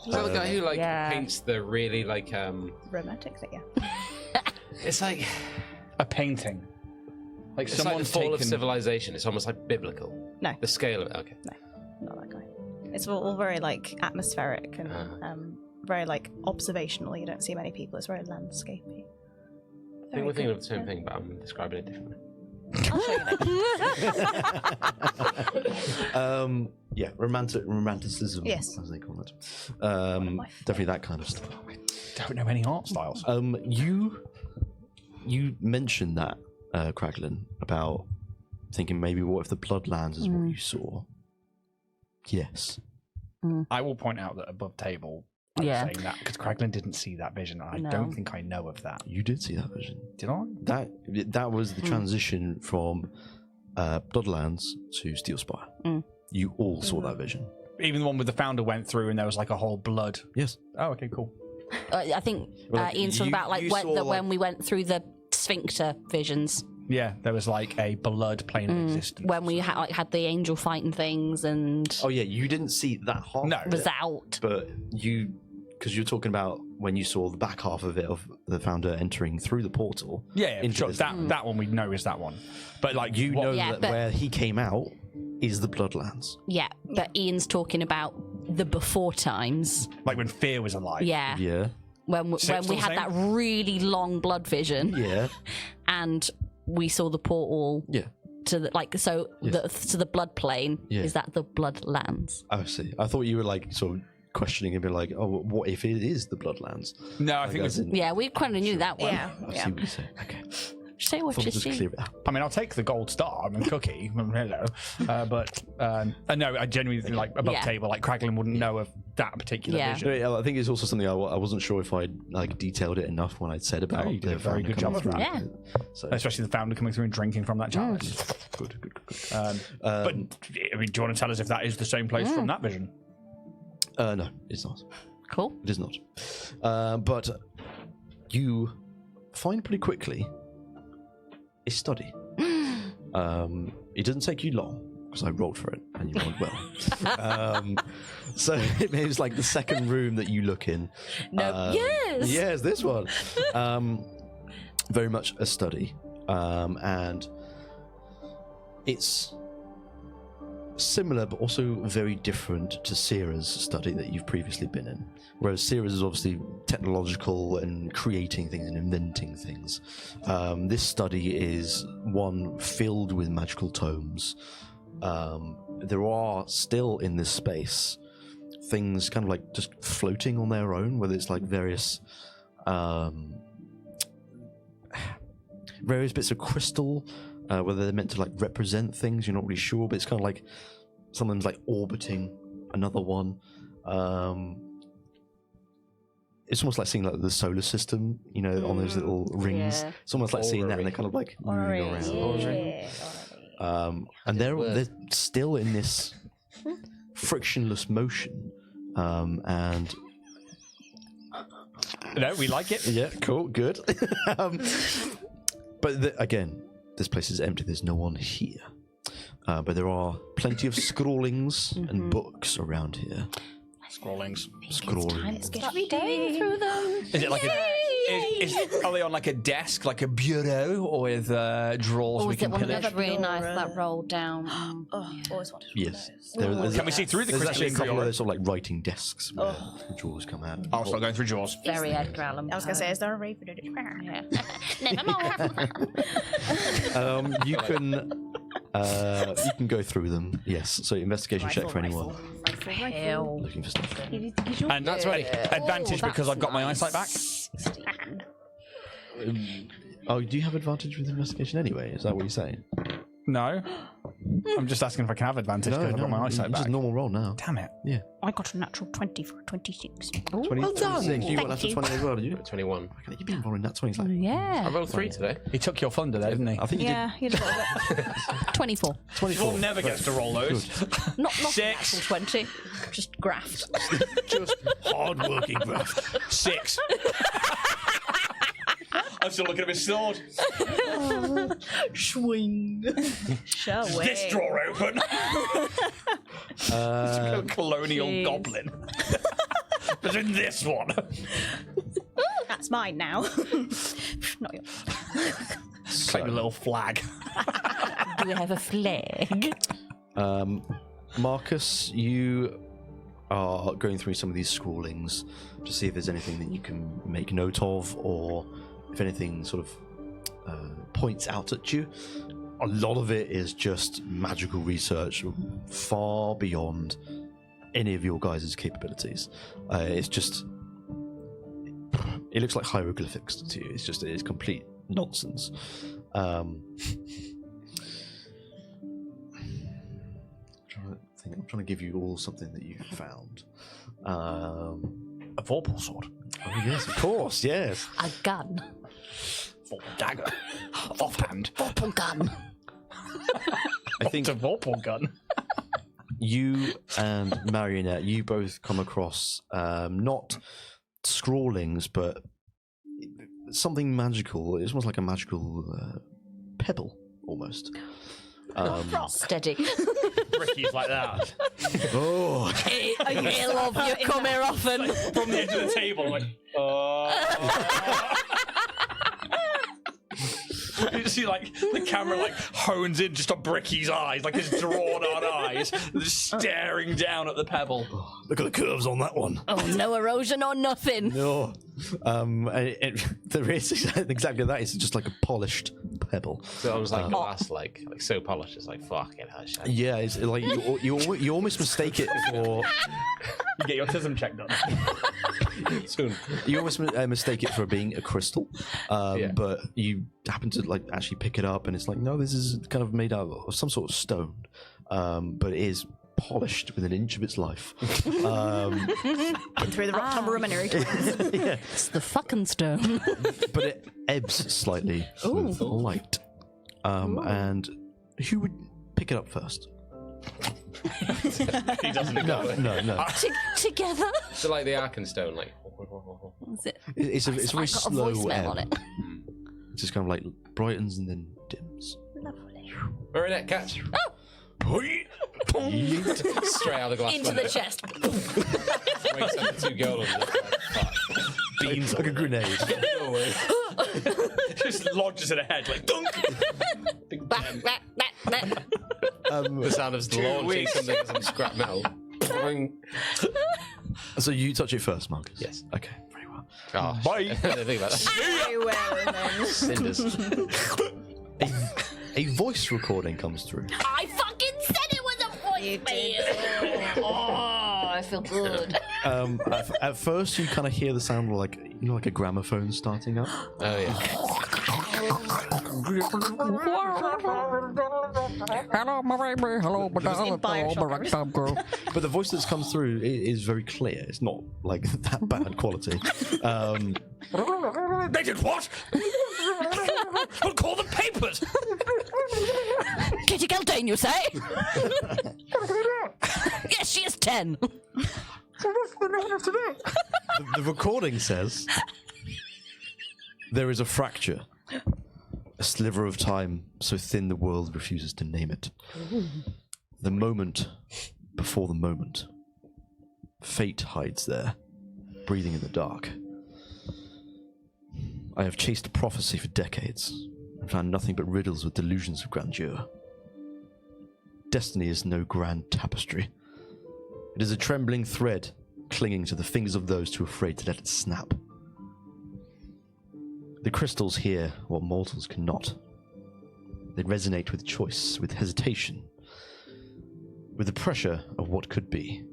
Is that the guy who Yeah. paints the really Romantic thing, yeah. it's like A painting. Like it's like someone's the fall taken... of civilization. It's almost like biblical. No. The scale of it. Okay. Not that guy. It's all very like atmospheric and very like observational. You don't see many people. It's very landscapey. I think we're thinking of the same thing, but I'm describing it differently. I'll show you later. Yeah, romanticism, Yes. as they call it. my Definitely that kind of stuff. Don't know any art styles. You mentioned that, Kraglin, about thinking maybe what if the Bloodlands is what you saw? Yes. I will point out that above table, I'm Yeah. saying that because Kraglin didn't see that vision. I No. don't think I know of that. You did see that vision. Did I? That was the transition from Bloodlands to Steel Spire. You all saw that vision. Even the one with the founder went through and there was like a whole blood. Yes. Oh, okay, cool. I think Ian's talking about like you when, saw, when we went through the sphincter visions. Yeah, there was like a blood plane of existence. When we had the angel fighting things and Oh yeah, you didn't see that half. No. of was it, out. but because you're talking about when you saw the back half of it of the founder entering through the portal. Yeah, into sure. this- That one we know is that one. But like You know Yeah, that but- where he came out is the Bloodlands. Yeah, but Ian's talking about the before times. like when Fear was alive. Yeah, Yeah. when we still the had same? that really long blood vision Yeah. and we saw the portal Yeah. to the, like, so to the blood plane. Yeah. Is that the bloodlands? I see. I thought you were like sort of questioning and being like, oh, what if it is the Bloodlands? No, I think as in- Yeah, we kind of knew that one. Yeah. I see what you're saying. Okay. Say what Thought you I'd just see. clear it up. I mean, I'll take the gold star and cookie. Hello, but no, I genuinely think, like above Yeah. table, like Kraglin wouldn't know of that particular Yeah. vision. I think it's also something I wasn't sure if I'd like detailed it enough when I'd said about. No, you did the a very founder good job coming of that. through. Yeah. So, Especially the founder coming through and drinking from that chalice. good. But I mean, do you want to tell us if that is the same place from that vision? No, it's not. Cool. It is not. But you find pretty quickly a study. It doesn't take you long because I rolled for it and you rolled well. So it was like the second room that you look in. No. Yes. Yes, this one. Very much a study, and it's similar but also very different to Sierra's study that you've previously been in. Whereas Sierra's is obviously technological and creating things and inventing things. This study is one filled with magical tomes. There are still in this space things kind of like just floating on their own, whether it's like various bits of crystal, whether they're meant to like represent things, you're not really sure, but it's kind of like someone's like orbiting another one. It's almost like seeing like the solar system, you know, on those little rings. Yeah. It's almost like seeing that, and they're kind of like moving around. And they're still in this frictionless motion, and No, we like it. yeah, cool, good. But again, this place is empty. There's no one here. But there are plenty of scrawlings and books around here. Scrollings. Scrawlings. Going through them. Is it like are they on like a desk, like a bureau, or with drawers Or we is it can one of pillage? those really nice that roll down? Always wanted to Yes. Can we see through the There's actually a crystalline couple of bureau? those sort of like writing desks where the drawers come out. I'll start going through drawers. Very Edgar Allan I was going to say, is there a raven? Yeah. Nevermore. You can go through them. Yes. So investigation check for anyone Hell. looking for stuff. And that's right. Advantage because I've got my eyesight back. Oh, do you have advantage with investigation anyway? Is that what you're saying? No. I'm just asking if I can have advantage because I've got my eyesight just back. a normal roll now. Damn it. Yeah. I got a natural 20 for a 26. 20, well done. 26. You got Thank that for 20 as well, did you? 21. You've been rolling that 20. Like, I Yeah. rolled 3 today. He took your thunder there, didn't he? I think you Yeah, you did a little bit. 24. did 24. Paul never gets to roll those. Not 6. natural 20. Just graft. Just hard-working graft. 6. I'm still looking at his sword. Swing. Shall we? This drawer open. Colonial Jeez. goblin. But in this one. That's mine now. Not yours. It's like a little flag. Do we have a flag? Marcus, you are going through some of these scrawlings to see if there's anything that you can make note of, or if anything sort of points out at you. A lot of it is just magical research, far beyond any of your guys' capabilities. It's just, it looks like hieroglyphics to you. It is complete nonsense. I'm trying to give you all something that you found. A Vorpal sword. Oh yes, of course, yes. A gun. Vorpal dagger. Offhand. Vorpal gun. I think It's a Vorpal gun. you and Marionette, you both come across not scrawlings, but something magical. It's almost like a magical pebble, almost. Steady. Ricky's like that. Oh, I love you. Come here often. From the edge of the table, like, You see, like, the camera, like, hones in just on Bricky's eyes, like his drawn-on eyes, just staring down at the pebble. look at the curves on that one. Oh, no erosion or nothing. No, there is exactly that. It's just like a polished pebble. So it was like glass, like so polished. It's like fucking hell. Yeah, it's like you almost mistake it for. You get your autism check done. Soon. You almost mistake it for being a crystal, but you happen to like actually pick it up, and it's like, no, this is kind of made out of some sort of stone, but it is polished within an inch of its life. Been through the rock tumble many times. Yeah, It's the fucking stone. but it ebbs slightly with light. And who would pick it up first? He doesn't No. Together. So like the Arkenstone, like. Is it? It's a very got a slow voicemail ebb. on it. It just kind of like brightens and then dims. Lovely. Marinette, catch. Straight out of the glass. Into the chest. Wakes up the two girls. beans Like a grenade. just lodges in a head like dunk. The sound of launching something as some scrap metal. So you touch it first, Marcus? Yes. Okay, very well. Oh, Bye. I didn't think about that. Very well then. Cinders. A voice recording comes through. I fucking said it was a You voicemail. Oh, I feel good. At first, you kind of hear the sound of like like a gramophone starting up. Oh yeah. Hello, my baby. Hello, my in Bioshock. But the voice that's come through is very clear. It's not like that bad quality. They did what? We'll call the papers. Kitty Geltane, you say? Yes, she is 10. The recording says there is a fracture, a sliver of time so thin the world refuses to name it. The moment before the moment. Fate hides there, breathing in the dark. I have chased a prophecy for decades and found nothing but riddles with delusions of grandeur. Destiny is no grand tapestry. It is a trembling thread clinging to the fingers of those too afraid to let it snap. The crystals hear what mortals cannot. They resonate with choice, with hesitation, with the pressure of what could be.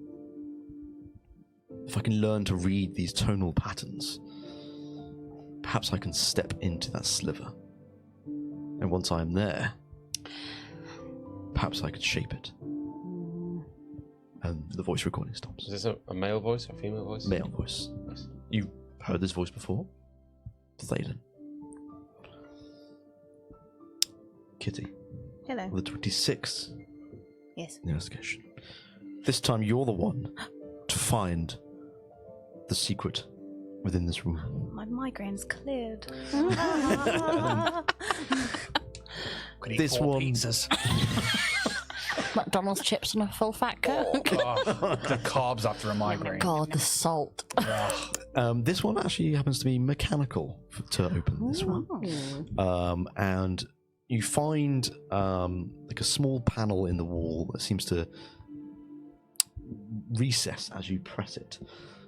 If I can learn to read these tonal patterns, perhaps I can step into that sliver. And once I am there, perhaps I could shape it. And the voice recording stops. Is this a male voice or female voice? Male voice. Nice. You heard this voice before? Thalen. Kitty. Hello. The 26th Yes. investigation. This time you're the one to find the secret within this room. My migraine's cleared. This one- pizzas. McDonald's chips and a full fat Coke. The carbs after a migraine. God, the salt. This one actually happens to be mechanical to open this one. And you find like a small panel in the wall that seems to recess as you press it.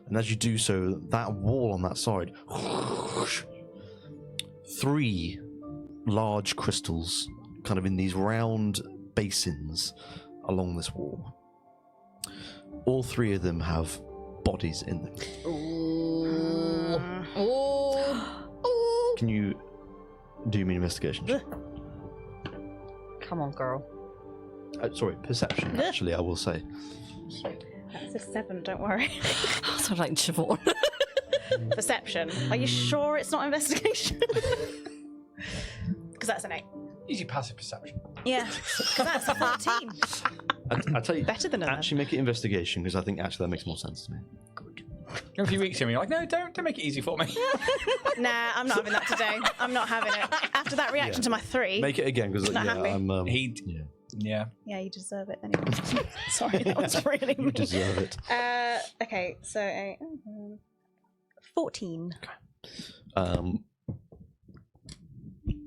And as you do so, that wall on that side, 3 large crystals kind of in these round basins along this wall. All 3 of them have bodies in them. Can you do me an investigation check? Come on, girl. Sorry, perception, actually, I will say. That's a 7, don't worry. Sounds like Siobhan. Perception. Are you sure it's not investigation? Because that's an 8. Easy passive perception. Yeah, because that's a 14. I'll tell you, Better than a actually make it investigation, because I think actually that makes more sense to me. A few weeks ago, you're like, no, don't make it easy for me. Nah, I'm not having that today. I'm not having it. After that reaction to my 3. Make it again, because Not happy. I'm... Yeah. Yeah, you deserve it anyway. Sorry, that was really mean. You deserve it. Okay, so 14.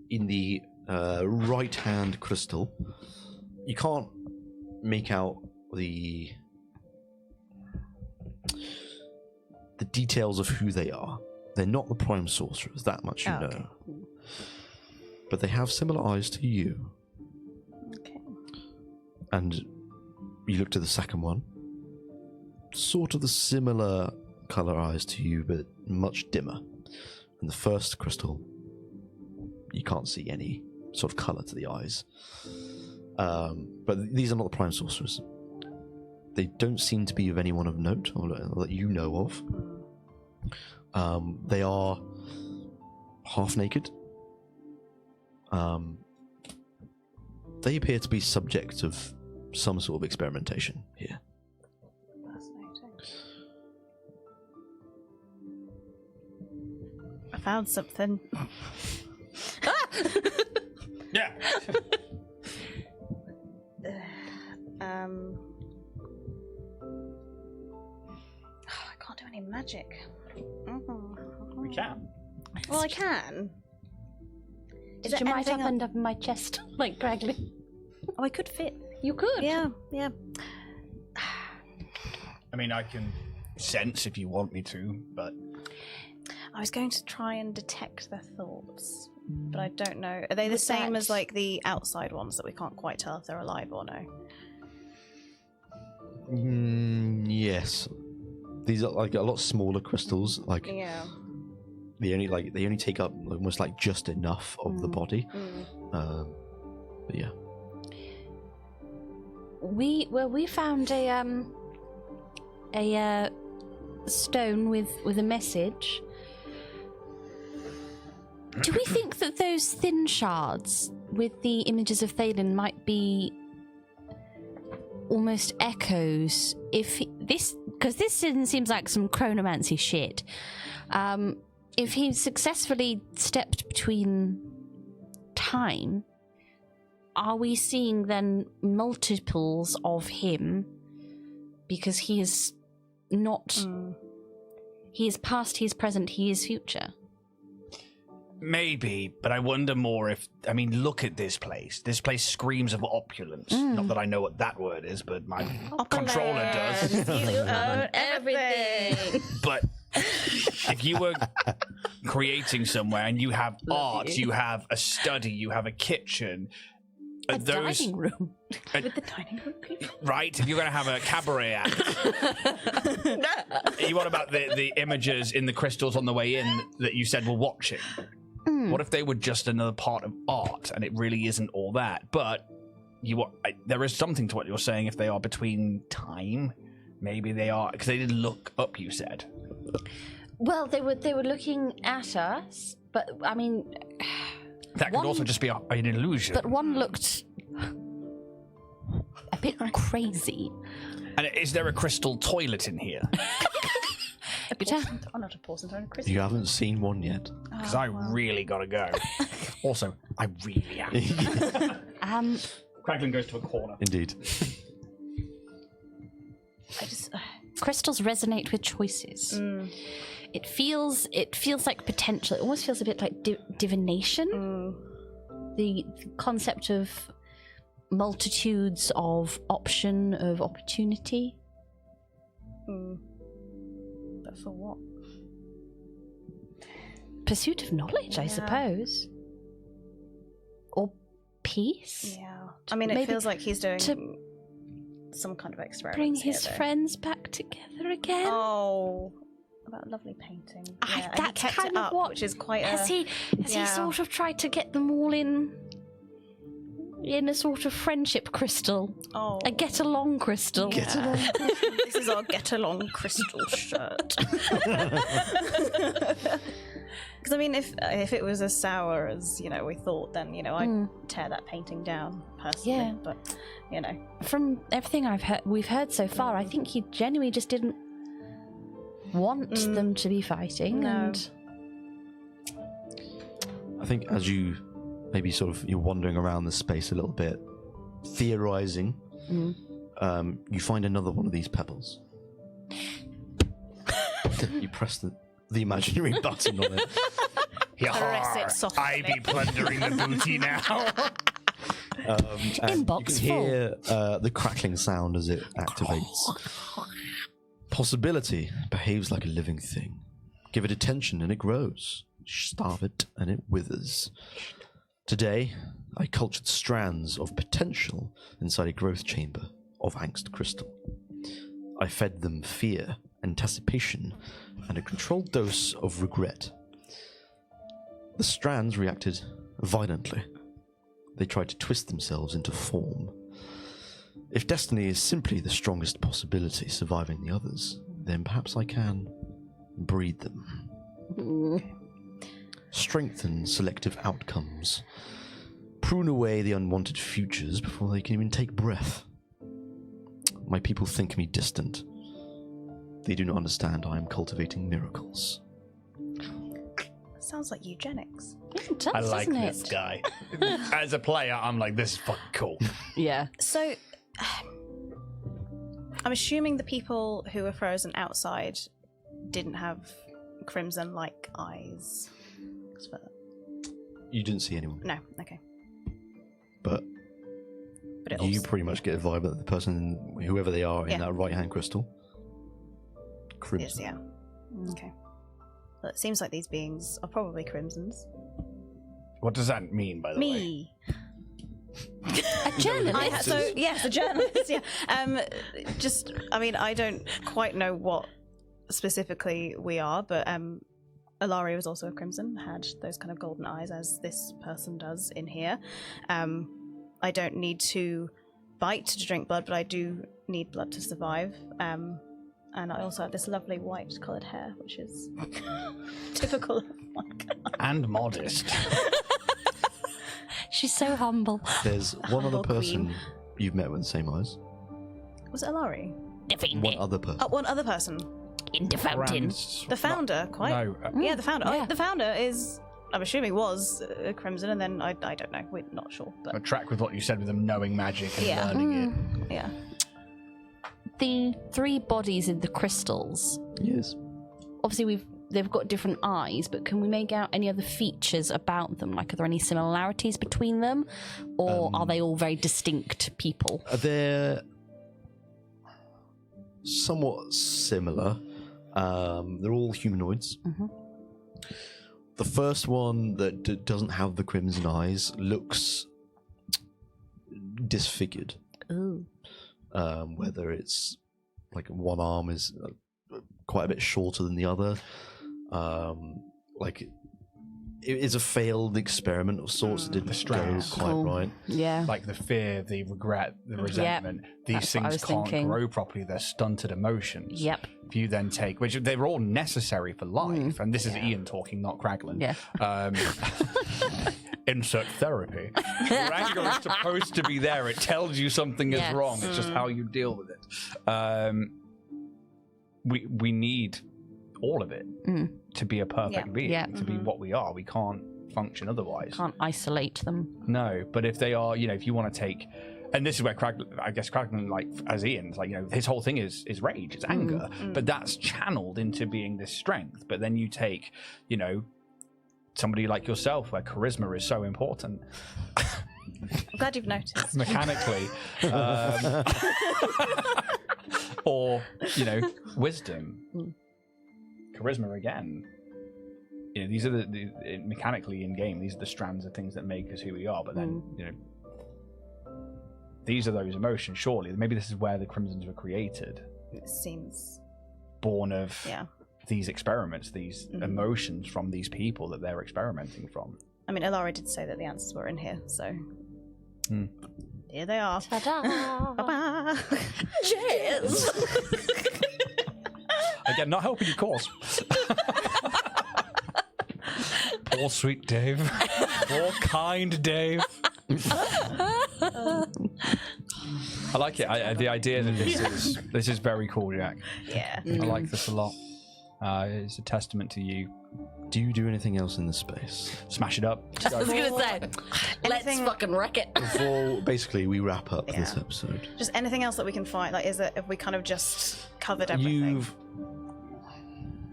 In the right-hand crystal, you can't make out the details of who they are. They're not the Prime Sorcerers, that much you know. but they have similar eyes to you. Okay. And you look to the second one. Sort of the similar color eyes to you, but much dimmer. And the first crystal, you can't see any sort of color to the eyes. But these are not the Prime Sorcerers. They don't seem to be of anyone of note, or that you know of. They are half naked. They appear to be subject of some sort of experimentation here. Fascinating. I found something. Yeah. I can't do any magic. We can. Well, I can. Is Did there you might anything up end up in my chest like Dragley? Oh, I could fit. You could. Yeah. I mean, I can sense if you want me to, but I was going to try and detect their thoughts, but I don't know. Are they the Would same that- as like the outside ones that we can't quite tell if they're alive or no? Yes. These are like a lot smaller crystals. Like Yeah. they only take up almost like just enough of the body. But yeah. We found a stone with a message. Do we think that those thin shards with the images of Thalen might be almost echoes? Because this seems like some chronomancy shit. If he successfully stepped between time, are we seeing then multiples of him? Because he is not. He is past, he is present, he is future. maybe. But I wonder more if. I mean, look at this place. This place screams of opulence. Not that I know what that word is, but my controller does. You own everything. But if you were creating somewhere and you have art, you have a study, you have a kitchen, A dining room. With the dining room people. right? If you're going to have a cabaret act, you want about the images in the crystals on the way in that you said were watching. What if they were just another part of art and it really isn't all that? But there is something to what you're saying. If they are between time, maybe they are, because they didn't look up. You said. Well, they were looking at us, but I mean, That could also just be an illusion. but one looked a bit crazy. And is there a crystal toilet in here? Oh, not a porcelain throne, a crystal. You haven't seen one yet. Because I really gotta go. Also, I really am. Cracklin goes to a corner. Indeed. Crystals resonate with choices. It feels like potential. It almost feels a bit like divination. The concept of multitudes of option, of opportunity. But for what? Pursuit of knowledge, I suppose. Or peace. Yeah. I mean, it Maybe feels like he's doing to some kind of experiment. bring his friends back together again. Oh, about lovely painting. Yeah, and he That's kept kind it of up, what which is quite has he yeah. sort of tried to get them all in a sort of friendship crystal, Oh, a get along crystal. Get along. this is our get along crystal shirt. Because I mean, if it was as sour as we thought, then I'd tear that painting down personally. Yeah. But From everything we've heard so far, I think he genuinely just didn't want them to be fighting. No. And I think as you maybe you're wandering around the space a little bit, theorizing, you find another one of these pebbles. You press the imaginary button on it. Caress it softly. I be plundering the booty now. And Inbox you can hear the crackling sound as it activates. Possibility behaves like a living thing. Give it attention and it grows. Starve it and it withers. Today, I cultured strands of potential inside a growth chamber of angst crystal. I fed them fear, anticipation, and a controlled dose of regret. The strands reacted violently. They tried to twist themselves into form. If destiny is simply the strongest possibility surviving the others, then perhaps I can breed them. Strengthen selective outcomes. Prune away the unwanted futures before they can even take breath. My people think me distant. They do not understand I am cultivating miracles. Sounds like eugenics. It does, I like doesn't this it? guy. As a player, I'm like, this is fucking cool. Yeah. So, I'm assuming the people who were frozen outside didn't have crimson-like eyes. You didn't see anyone, No, okay. but But it you also, pretty much get a vibe that the person, whoever they are, in Yeah. that right-hand crystal, crimson. is, yeah. Okay. Well, it seems like these beings are probably crimsons. What does that mean, by the way? Me. A journalist. So yes, a journalist. Yeah. I mean, I don't quite know what specifically we are, but Ilari was also a crimson, had those kind of golden eyes as this person does in here. I don't need to bite to drink blood, but I do need blood to survive. And I also have this lovely white-coloured hair, which is typical of my kind. And modest. She's so humble. There's one other Humble person queen. you've met with the same eyes. Was it Ilari? One other person. Oh, one other person. In the fountain. The founder, quite. No. Yeah, the founder. Yeah. The founder is, I'm assuming, was Crimson, and then I don't know. We're not sure, I but track with what you said with them knowing magic and Yeah. learning it. yeah. The three bodies in the crystals. Yes. Obviously, they've got different eyes, but can we make out any other features about them? Like, are there any similarities between them, or are they all very distinct people? They're somewhat similar. They're all humanoids. Mhm. The first one that doesn't have the crimson eyes looks disfigured. Ooh. Whether it's like one arm is quite a bit shorter than the other. Like it is a failed experiment of sorts. It didn't go strands. quite Cool. right. Yeah. Like the fear, the regret, the resentment. These that's what I things was can't thinking. grow properly. They're stunted emotions. Yep. If you then take, which they were all necessary for life, and this is Ian talking, not Kraglin. Yeah. Insert therapy. Your anger is supposed to be there. It tells you something is Yes. wrong. It's just how you deal with it. We need all of it to be a perfect being, Yeah. to be what we are. We can't function otherwise. Can't isolate them. No, but if they are, if you want to take, and this is where Kraglin, like as Ian's, like his whole thing is rage, it's anger, but that's channeled into being this strength. But then you take, somebody like yourself, where charisma is so important. I'm glad you've noticed. Mechanically, or wisdom, charisma again. These are the mechanically in game. These are the strands of things that make us who we are. But then these are those emotions. Surely, maybe this is where the Crimsons were created. It seems. Born of Yeah. these experiments, these emotions from these people that they're experimenting from. I mean, Ilari did say that the answers were in here, so here they are. Ta-da! Bye-bye. Cheers! Again, not helping your cause. Poor sweet Dave. Poor kind Dave. I like it. The idea that this is very cool, Jack. Yeah. I like this a lot. It's a testament to you. Do you do anything else in this space? Smash it up. I was gonna say, let's Anything- fucking wreck it. Before basically we wrap up this Yeah. episode, Just anything else that we can find? Like, have we kind of just covered everything?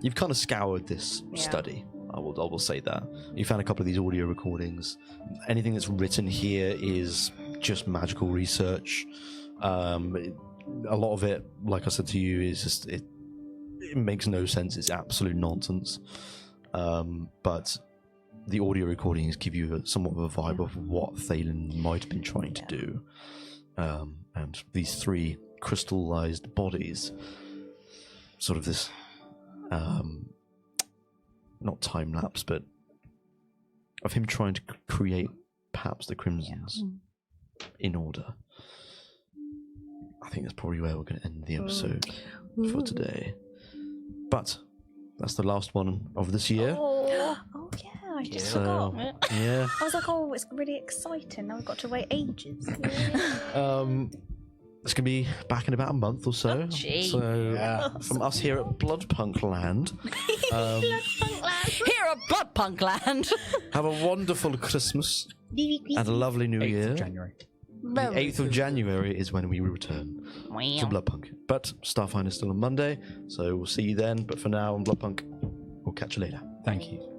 You've kind of scoured this Yeah. study. I will say that. You found a couple of these audio recordings. Anything that's written here is just magical research. A lot of it, like I said to you, is just it makes no sense. It's absolute nonsense. But the audio recordings give you somewhat of a vibe of what Thalen might have been trying to do. And these 3 crystallized bodies, sort of this, not time lapse, but of him trying to create perhaps the Crimsons in order. I think that's probably where we're going to end the episode for today. But that's the last one of this year. Oh yeah, I just forgot. Yeah. I was like, oh, it's really exciting. Now we've got to wait ages. It's going to be back in about a month or so. gee. So from us here at Bloodpunk Land. Here at Bloodpunk Land. Have a wonderful Christmas and a lovely New 8th Year. of January. The 8th of January is when we return to Bloodpunk. But Starfinder is still on Monday, so we'll see you then. But for now, on Bloodpunk, we'll catch you later. Thank you.